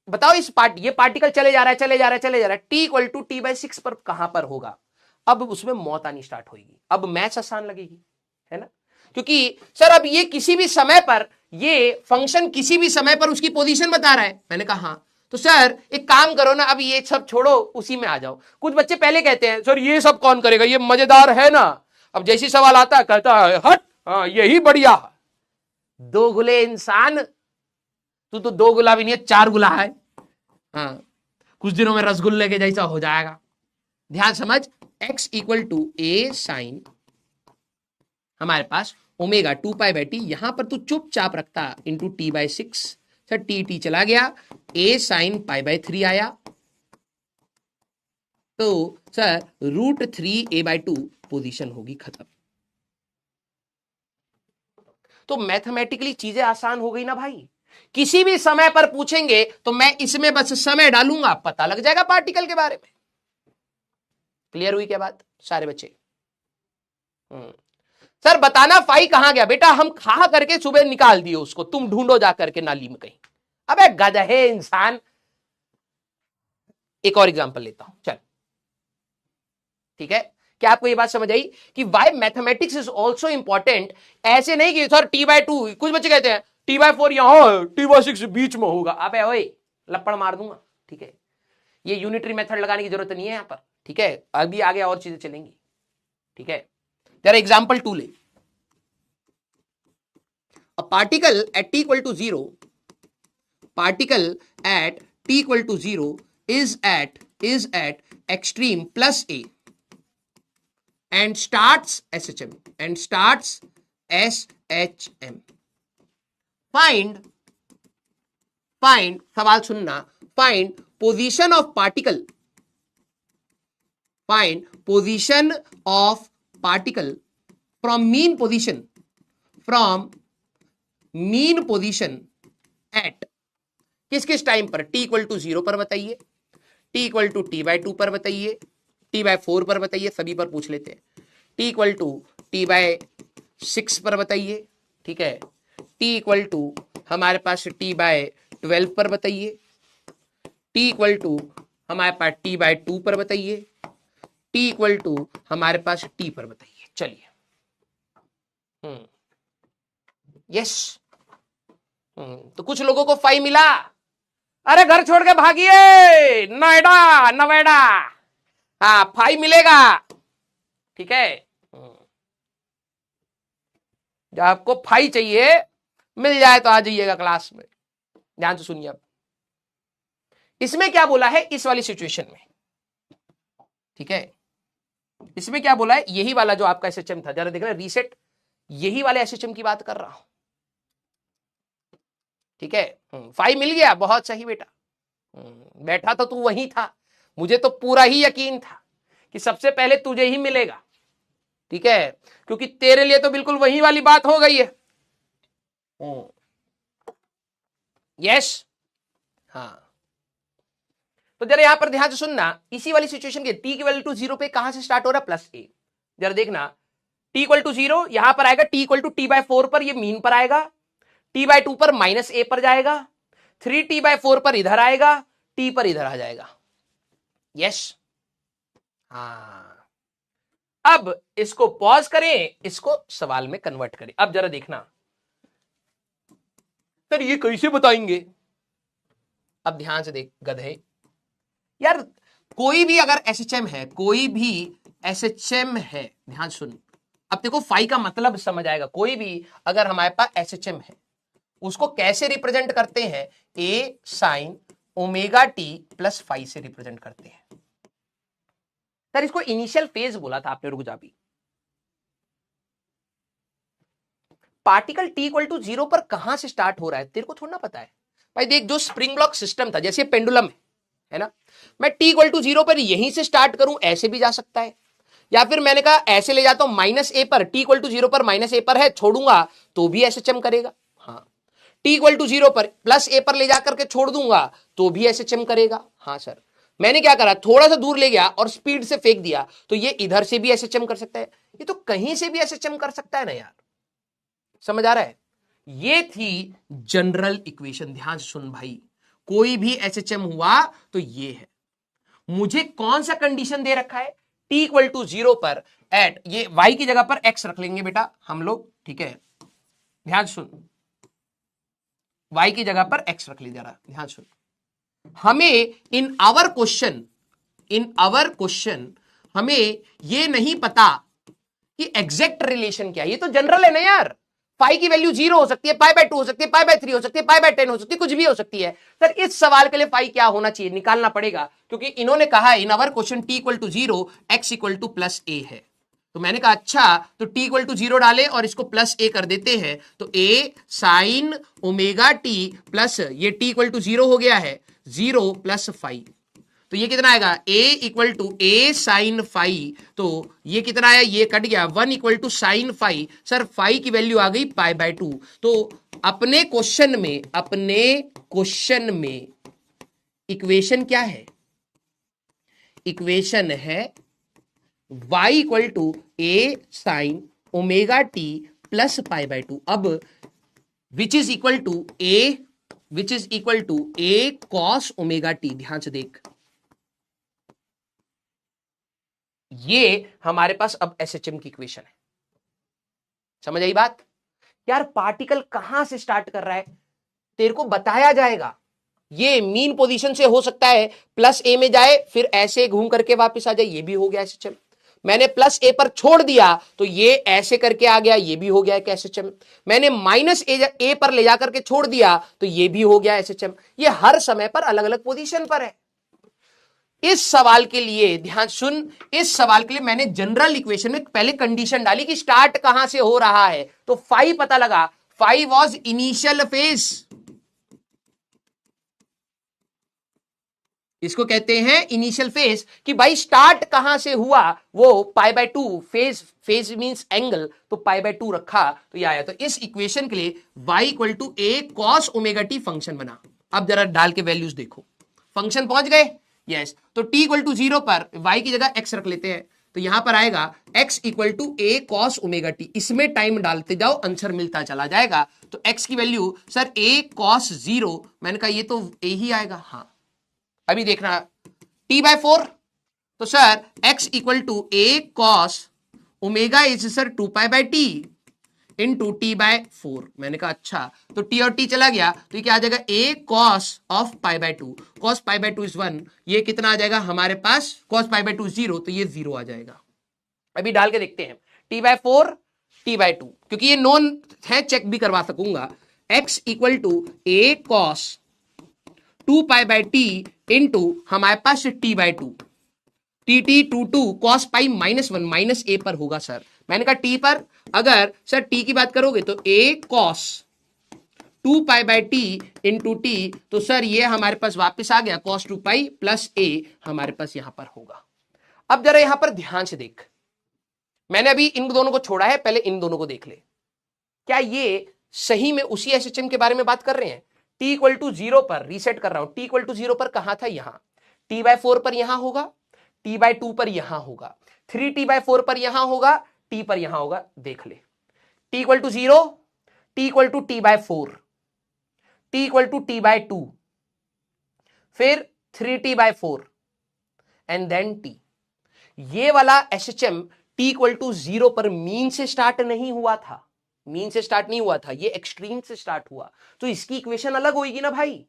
[SPEAKER 1] बताओ इस ये पार्टिकल चले जा रहा है चले जा रहा है चले जा रहा है, t इक्वल टू t/6 पर कहां पर होगा? अब उसमें मौत आनी स्टार्ट होगी, अब मैथ्स आसान लगेगी, है ना? क्योंकि सर अब ये किसी भी समय पर, ये फंक्शन किसी भी समय पर उसकी पोजीशन बता रहा है। मैंने कहा हाँ, तो सर एक काम करो ना, अब ये सब छोड़ो उसी में आ जाओ। कुछ बच्चे पहले कहते हैं सर ये सब कौन करेगा, ये मजेदार है ना। अब जैसी सवाल आता है कहता है हट, हाँ यही बढ़िया है। दो गुले इंसान, तू तो दो गुला भी नहीं है, 4 गुला है। हाँ, कुछ दिनों में रसगुल्ले के जैसा हो जाएगा। ध्यान समझ, x equal to a sine हमारे पास ओमेगा 2π/t, यहां पर तू चुपचाप रखता इंटू t/6, सर टी चला गया, a साइन π/3 आया, तो सर √3a/2 पोजीशन होगी, खत्म। तो मैथमेटिकली चीजें आसान हो गई ना भाई। किसी भी समय पर पूछेंगे तो मैं इसमें बस समय डालूंगा, पता लग जाएगा पार्टिकल के बारे में। क्लियर हुई क्या बात सारे बच्चे? सर बताना फाई कहां गया? बेटा हम खा करके सुबह निकाल दिए उसको, तुम ढूंढो जा करके नाली में कहीं। अबे गधे इंसान। एक और एग्जांपल लेता हूं, चल ठीक है। क्या आपको ये बात समझ आई कि why mathematics is also important? ऐसे नहीं कि सर t/2, कुछ बच्चे कहते हैं t/4 यहां t/6 बीच में होगा। अबे ओए लपड़ मार दूंगा, ठीक है। ये यूनिटरी मेथड लगाने की जरूरत नहीं है यहां पर, ठीक है। अभी आगे और चीजें चलेंगी, ठीक है। तेरा एग्जाम्पल 2 ले, a particle at t equal to 0, particle at t equal to 0 is at extreme plus a and starts SHM find सवाल सुनना, find position of particle, find position of particle from mean position at किस किस time पर, t equal to 0 पर बताइए, t equal to t/2 पर बताइए, t/4 पर बताइए, सभी पर पूछ लेते हैं, t इक्वल टू t/6 पर बताइए, ठीक है, t इक्वल टू हमारे पास t/12 पर बताइए, t इक्वल टू हमारे पास t/2 पर बताइए, t इक्वल टू हमारे पास t पर बताइए। चलिए, यस, तो कुछ लोगों को 5 मिला, अरे घर छोड़ के भागिए, नोएडा, हाँ 5 मिलेगा, ठीक है। जब आपको 5 चाहिए, मिल जाए तो आ जाइएगा क्लास में। ध्यान से सुनिए, अब इसमें क्या बोला है, इस वाली सिचुएशन में, ठीक है, इसमें क्या बोला है, यही वाला जो आपका एसएचएम था, जरा देख रहे रीसेट, यही वाले एसएचएम की बात कर रहा हूं, ठीक है। 5 मिल गया, बहुत सही बेटा, बैठा तो तू वहीं था, मुझे तो पूरा ही यकीन था कि सबसे पहले तुझे ही मिलेगा, ठीक है, क्योंकि तेरे लिए तो बिल्कुल वही वाली बात हो गई है। यस, हाँ, तो जरा यहां पर ध्यान से सुनना, इसी वाली सिचुएशन के t इक्वल टू 0 पे कहां से स्टार्ट हो रहा है, +a, जरा देखना, t इक्वल टू 0 यहां पर आएगा, t इक्वल टू t/4 पर, ये मीन पर आएगा, t/2 पर -a पर जाएगा, 3t/4 पर इधर आएगा, t पर इधर आ जाएगा। यस, हाँ, अब इसको पॉज करें, इसको सवाल में कन्वर्ट करें। अब जरा देखना, सर ये कैसे बताएंगे, अब ध्यान से देख गधे, यार कोई भी अगर एसएचएम है, कोई भी एसएचएम है, ध्यान सुन, अब देखो फाई का मतलब समझ आएगा, कोई भी अगर हमारे पास एसएचएम है, उसको कैसे रिप्रेजेंट करते हैं, a sin ω t plus phi से रिप्रेजेंट करते हैं। सर इसको इनिशियल फेज बोला था आपने, रुक जा, भी पार्टिकल t इक्वल टू 0 पर कहां से स्टार्ट हो रहा है तेरे को थोड़ा ना पता है भाई। देख, जो स्प्रिंग ब्लॉक सिस्टम था, जैसे पेंडुलम है ना, मैं t इक्वल टू 0 पर यहीं से स्टार्ट करूं, ऐसे भी जा सकता है, या फिर मैंने कहा ऐसे ले जाता हूं -a पर, t इक्वल टू 0 पर -a पर है, छोड़ूंगा तो भी एसएचएम करेगा। हाँ, t इक्वल टू 0 पर +a पर ले जाकर के छोड़ दूंगा तो भी एसएचएम करेगा। हाँ सर, मैंने क्या करा, थोड़ा सा दूर ले गया और स्पीड से फेंक दिया, तो ये इधर से भी एसएचएम कर सकता है, ये तो कहीं से भी एसएचएम कर सकता है ना यार, समझ आ रहा है। ये थी जनरल इक्वेशन, ध्यान से सुन भाई, कोई भी एसएचएम हुआ तो ये है। मुझे कौन सा कंडीशन दे रखा है, t इक्वल टू 0 पर एट, ये y की जगह पर x रख लेंगे बेटा हम लोग, ठीक है, ध्यान सुन, y की जगह पर x रख लीजिए, जरा ध्यान सुन, हमें इन आवर क्वेश्चन हमें ये नहीं पता कि एग्जैक्ट रिलेशन क्या है, ये तो जनरल है ना यार, पाई की वैल्यू 0 हो सकती है, π/2 हो सकती है, π/3 हो सकती है, π/10 हो सकती है, कुछ भी हो सकती है। सर इस सवाल के लिए पाई क्या होना चाहिए, निकालना पड़ेगा, क्योंकि इन्होंने कहा in our question t equal to 0 x equal to +a है, तो मैंने कहा अच्छा, तो t इक्वल टू 0 डाले और इसको +a कर देते हैं, तो a sin ω t प्लस ये t इक्वल टू 0 हो गया है, 0 + फाई, तो ये कितना आएगा, a equal to a sin फाई, तो ये कितना आया, ये कट गया, 1 इक्वल टू sin फाई, सर फाई की वैल्यू आ गई π/2। तो अपने क्वेश्चन में इक्वेशन क्या है, इक्वेशन है y equal to a sin ω t plus π/2, अब which is equal to a cos ω t, ध्यान से देख, ये हमारे पास अब एसएचएम की इक्वेशन है, समझ आई बात। यार पार्टिकल कहां से स्टार्ट कर रहा है तेरे को बताया जाएगा, ये मीन पोजीशन से हो सकता है, +a में जाए फिर ऐसे घूम करके वापस आ जाए, ये भी हो गया एसएचएम। मैंने +a पर छोड़ दिया तो ये ऐसे करके आ गया, ये भी हो गया एसएचएम। मैंने -a पर ले जाकर के छोड़ दिया तो ये भी हो गया एसएचएम। ये हर समय पर अलग अलग पोजीशन पर है। इस सवाल के लिए ध्यान सुन, इस सवाल के लिए मैंने जनरल इक्वेशन में पहले कंडीशन डाली कि स्टार्ट कहां से हो रहा है, तो फाई पता लगा, फाई वॉज इनिशियल फेज, इसको कहते हैं इनिशियल फेज, कि भाई स्टार्ट कहां से हुआ, वो π/2 फेज, फेज मींस एंगल, तो π/2 रखा तो ये आया। तो इस इक्वेशन के लिए y equal to a cos omega t function बना। अब जरा डाल के वैल्यूज देखो, फंक्शन पहुंच गए, यस। तो t इक्वल टू 0 पर y की जगह x रख लेते हैं, तो यहां पर आएगा x equal to a cos omega t, इसमें टाइम डालते जाओ आंसर मिलता चला जाएगा। तो x की वैल्यू सर a cos 0, मैंने कहा ये तो a ही आएगा, हाँ। अभी देखना t/4, तो sir x equal to a cos omega is sir 2π/t into t/4। मैंने कहा अच्छा, तो t और t चला गया तो ये क्या आ जाएगा, a cos of π/2, cos π/2 is 1, ये कितना आ जाएगा हमारे पास, cos π/2 0, तो ये 0 आ जाएगा। अभी डाल के देखते हैं t/4 t/2, क्योंकि ये नोन है, चेक भी करवा सकूंगा। x equal to a cos 2π/t into हमारे पास t/2, t2 cos pi -1 minus a पर होगा सर। मैंने कहा t पर, अगर सर t की बात करोगे तो a cos 2π/t into t, तो सर ये हमारे पास वापस आ गया cos 2π प्लस a हमारे पास यहां पर होगा। अब जरा यहां पर ध्यान से देख, मैंने अभी इन दोनों को छोड़ा है, पहले इन दोनों को देख ले, क्या ये सही में उसी एसएचएम के बारे में बात कर रहे हैं। t इक्वल टू 0 पर रीसेट कर रहा हूं, t इक्वल टू 0 पर कहां था, यहां, t/4 पर यहां होगा, t/2 पर यहां होगा, 3t/4 पर यहां होगा, t पर यहां होगा, देख ले। t equal to 0, t equal to t/4, t equal to t/2, फिर 3t/4 एंड देन t। ये वाला एसएचएम t इक्वल टू 0 पर मीन से स्टार्ट नहीं हुआ था, मीन से स्टार्ट नहीं हुआ था, ये एक्सट्रीम से स्टार्ट हुआ, तो इसकी इक्वेशन अलग होगी ना भाई,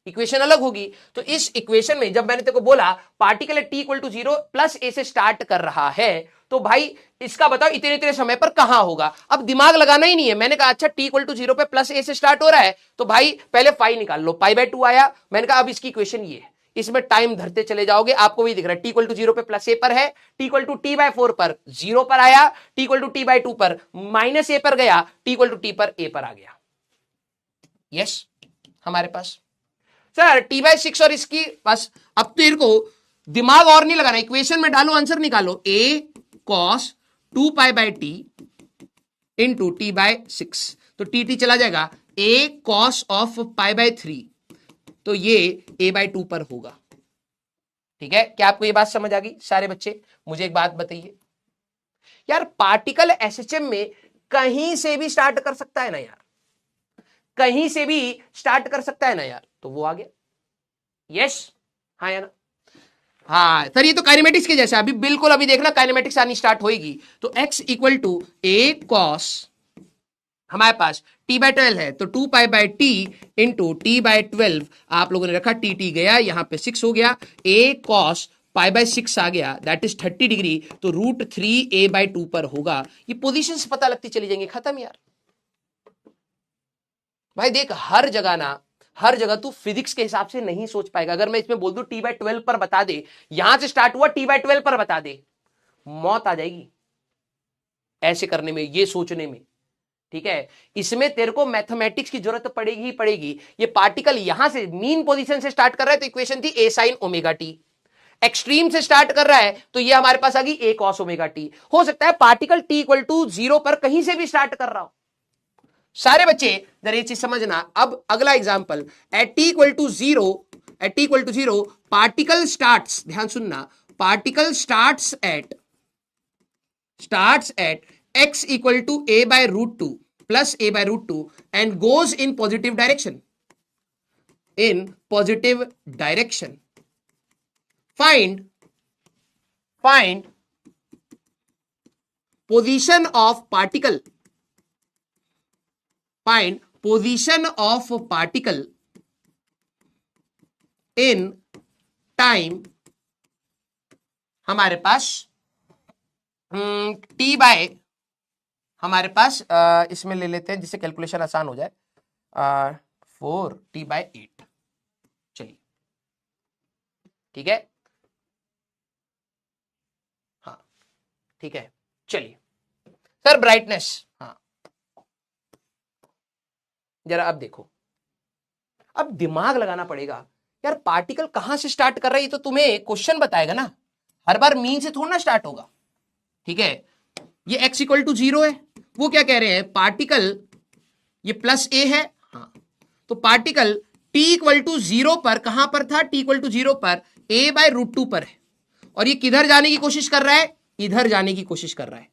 [SPEAKER 1] इक्वेशन अलग होगी। तो इस इक्वेशन में जब मैंने तेरे को बोला particle t equal to 0 plus a से स्टार्ट कर रहा है, तो भाई इसका बताओ इतने इतने समय पर कहां होगा। अब दिमाग लगाना ही नहीं है, मैंने कहा अच्छा t इक्वल टू 0 पे प्लस a से स्टार्ट हो रहा है, तो भाई पहले फाई निकाल लो, π/2 आया। मैंने कहा अब इसकी इक्वेशन ये है, इसमें टाइम धरते चले जाओगे, आपको भी दिख रहा है t इक्वल टू 0 पे प्लस a पर है, t इक्वल टू t/4 पर 0 पर आया, t इक्वल टू t/2 पर माइनस a पर गया, t इक्वल टू t पर a पर आ गया। यस हमारे पास सर t/6 और इसकी बस, अब तो इनको दिमाग और नहीं लगाना, इक्वेशन में डालो आंसर निकालो, a cos 2π/t into t/6, तो t चला जाएगा, a cos ऑफ π/3, तो ये a/2 पर होगा। ठीक है, क्या आपको ये बात समझ आ गई सारे बच्चे। मुझे एक बात बताइए यार, पार्टिकल एसएचएम में कहीं से भी स्टार्ट कर सकता है ना यार, कहीं से भी स्टार्ट कर सकता है ना यार, तो वो आ गया, यस हाँ या ना, हाँ सर ये तो काइनेमेटिक्स के जैसा, अभी बिल्कुल अभी देखना काइनेमेटिक्स आनी स्टार्ट होगी। तो x equal to a cos, हमारे पास t/12 है, तो 2π/t इंटू t/12, आप लोगों ने रखा t गया यहां पे 6 हो गया, a cos π/6 आ गया, दैट इज 30 डिग्री, तो √3a/2 पर होगा। ये पोजीशंस पता लगती चली जाएंगी, खत्म यार। भाई देख हर जगह ना, हर जगह तू फिजिक्स के हिसाब से नहीं सोच पाएगा। अगर मैं इसमें बोल दूं t/12 पर बता दे, यहां से स्टार्ट हुआ t/12 पर बता दे, मौत आ जाएगी ऐसे करने में, ये सोचने में। ठीक है, इसमें तेरे को मैथमेटिक्स की जरूरत पड़ेगी ही पड़ेगी। ये पार्टिकल यहां से मीन पोजीशन से स्टार्ट कर रहा है, तो इक्वेशन थी a sin omega T. Extreme से स्टार्ट कर रहा है, तो ये हमारे पास आ गई a cos ओमेगा टी। हो सकता है पार्टिकल t इक्वल टू 0 पर कहीं से भी स्टार्ट कर रहा हो। सारे बच्चे जरा ये चीज समझना। अब अगला example, at t equal to 0, at t equal to 0 particle starts, ध्यान सुनना, particle starts at x equal to a/√2 plus a/√2 and goes in positive direction, in positive direction. Find position of particle, find position of particle in time, हमारे पास t bye, हमारे पास इसमें ले लेते हैं जिससे calculation आसान हो जाए, 4t/8। चलिए ठीक है, हाँ ठीक है। चलिए सर ब्राइटनेस, हाँ जरा अब देखो, अब दिमाग लगाना पड़ेगा यार, पार्टिकल कहां से स्टार्ट कर रहा है, तो तुम्हें क्वेश्चन बताएगा ना, हर बार मीन से थोड़ा ना स्टार्ट होगा। ठीक है, ये x इक्वल टू 0 है, वो क्या कह रहे हैं, पार्टिकल ये प्लस a है, हाँ, तो पार्टिकल t इक्वल टू 0 पर कहां पर था, t इक्वल टू 0 पर a/√2 पर है, और ये किधर जाने की कोशिश कर रहा है, इधर जाने की कोशिश कर रहा है,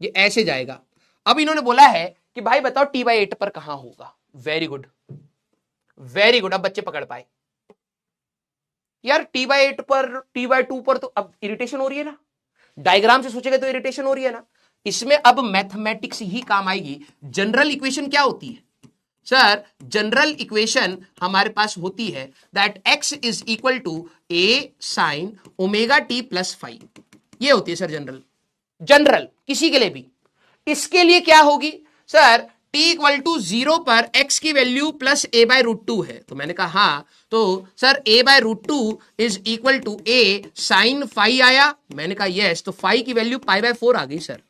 [SPEAKER 1] ये ऐसे जाएगा। अब इन्होंने बोला है कि भाई बताओ t/8 पर कहां होगा। वेरी गुड, वेरी गुड, अब बच्चे पकड़ पाए यार। t/8 पर, t/2 पर तो अब इरिटेशन हो रही है ना, डायग्राम से सोचेगा तो इरिटेशन हो रही है ना। इसमें अब मैथमेटिक्स ही काम आएगी। जनरल इक्वेशन क्या होती है सर, जनरल इक्वेशन हमारे पास होती है that x is equal to a sin omega t plus five, ये होती है सर जनरल। जनरल किसी के लिए भी, इसके लिए क्या होगी सर, t इक्वल टू 0 पर x की वैल्यू प्लस a/√2 है, तो मैंने कहा हाँ, तो sir a/√2 is equal to a sine five आया, मैंने कहा यस, तो फाइव की वैल्यू π/4 आ गई सर,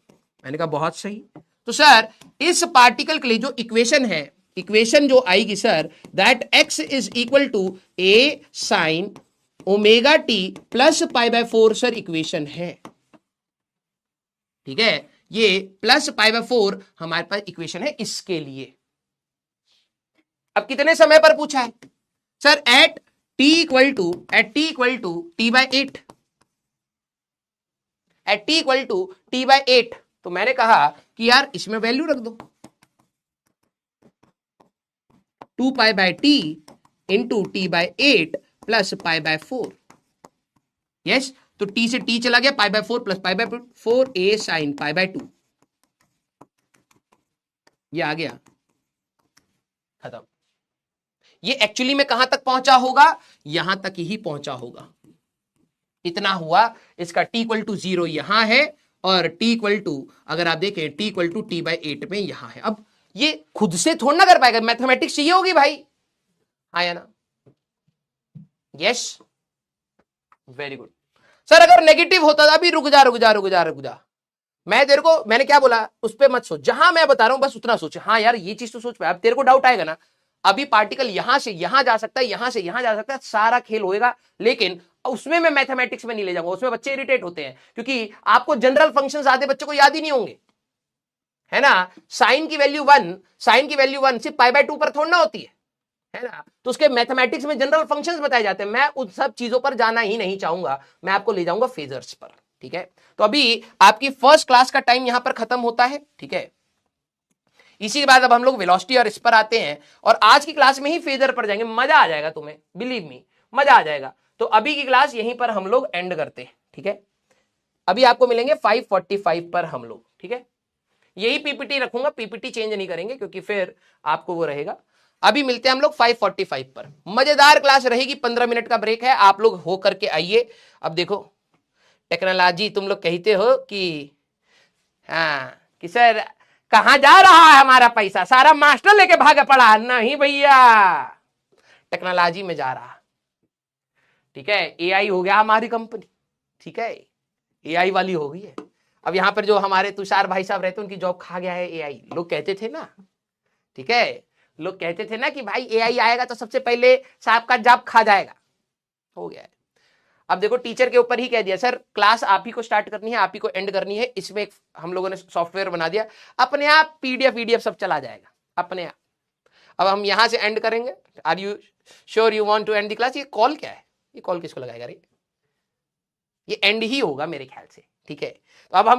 [SPEAKER 1] मैंने कहा बहुत सही। तो सर इस पार्टिकल के लिए जो इक्वेशन है, इक्वेशन जो आएगी sir, that x is equal to a sine omega t plus π/4 sir equation है। ठीक है, ये प्लस π/4 हमारे पास इक्वेशन है इसके लिए। अब कितने समय पर पूछा है sir, at t equal to t/8, at t equal to t/8, तो मैंने कहा कि यार इसमें वैल्यू रख दो, 2π/t into t/8 plus π/4, yes, तो t से t चला गया, π/4 प्लस π/4 a साइन π/2, ये आ गया, खत्म। ये एक्चुअली में कहां तक पहुंचा होगा, यहां तक ही पहुंचा होगा, इतना हुआ। इसका t इक्वल टू 0 यहां है, और t इक्वल टू, अगर आप देखें t इक्वल टू t/8 में यहां है। अब ये खुद से थोड़ा ना कर पाएगा, मैथमेटिक्स चाहिए होगी भाई, हाँ या ना, यस, वेरी गुड। सर अगर नेगेटिव होता था, अभी रुक जा, मैं तेरे को, मैंने क्या बोला उस पर मत सोच, जहां मैं बता रहा हूं बस उतना सोच, हाँ यार ये चीज तो सोच पाया। अब तेरे को डाउट आएगा ना, अभी पार्टिकल यहां से यहां जा सकता है, यहां से यहां जा सकता है, सारा खेल होएगा, लेकिन उसमें मैं मैथमेटिक्स में नहीं ले जाऊंगा, उसमें बच्चे इरिटेट होते हैं, क्योंकि आपको जनरल फंक्शंस आधे बच्चों को याद ही नहीं होंगे, है ना। साइन की वैल्यू 1 सिर्फ π/2 पर थोड़ा ना होती है ना, तो उसके मैथमेटिक्स में जनरल फंक्शंस बताए जाते हैं। मैं उन सब चीजों पर जाना ही नहीं चाहूंगा, मैं आपको ले जाऊंगा फेजर्स पर। ठीक है, तो अभी आपकी फर्स्ट क्लास का टाइम यहां पर खत्म होता है। ठीक है, इसी के बाद अब हम लोग वेलोसिटी और इस पर आते हैं, और आज की क्लास में ही फेजर पर जाएंगे, मजा आ जाएगा तुम्हें, बिलीव मी, मजा आ जाएगा। तो अभी की क्लास यहीं पर हम लोग एंड करते हैं। ठीक है, अभी आपको मिलेंगे 5:45 पर हम लोग। ठीक है, यही पीपीटी रखूंगा, पीपीटी चेंज नहीं करेंगे, क्योंकि फिर आपको वो रहेगा। अभी मिलते हैं हम लोग 5:45 पर, मजेदार क्लास रहेगी, 15 मिनट का ब्रेक है, आप लोग हो करके आइए। अब देखो टेक्नोलॉजी, तुम लोग कहते हो कि हाँ कि सर कहां जा रहा है हमारा पैसा, सारा मास्टर लेके भागा पड़ा, नहीं भैया, टेक्नोलॉजी में जा रहा। ठीक है, एआई हो गया हमारी कंपनी, ठीक है, एआई वाली हो गई है। अब यहां पर जो हमारे तुषार भाई साहब रहते हैं, उनकी जॉब खा गया है एआई, लोग कहते थे ना। ठीक है, लोग कहते थे ना कि भाई एआई आएगा तो सबसे पहले साहब का जॉब खा जाएगा, हो गया है। अब देखो टीचर के ऊपर ही कह दिया, सर क्लास आप ही को स्टार्ट करनी है, आप ही को एंड करनी है, इसमें एक हम लोगों ने सॉफ्टवेयर बना दिया, अपने आप पीडीएफ सब चला जाएगा अपने आप। अब हम यहां से एंड करेंगे। Are you sure you want to end the class? ये कॉल क्या है, ये कॉल किसको लगाएगा रे, ये एंड ही होगा मेरे ख्याल से। ठीक है, तो अब हम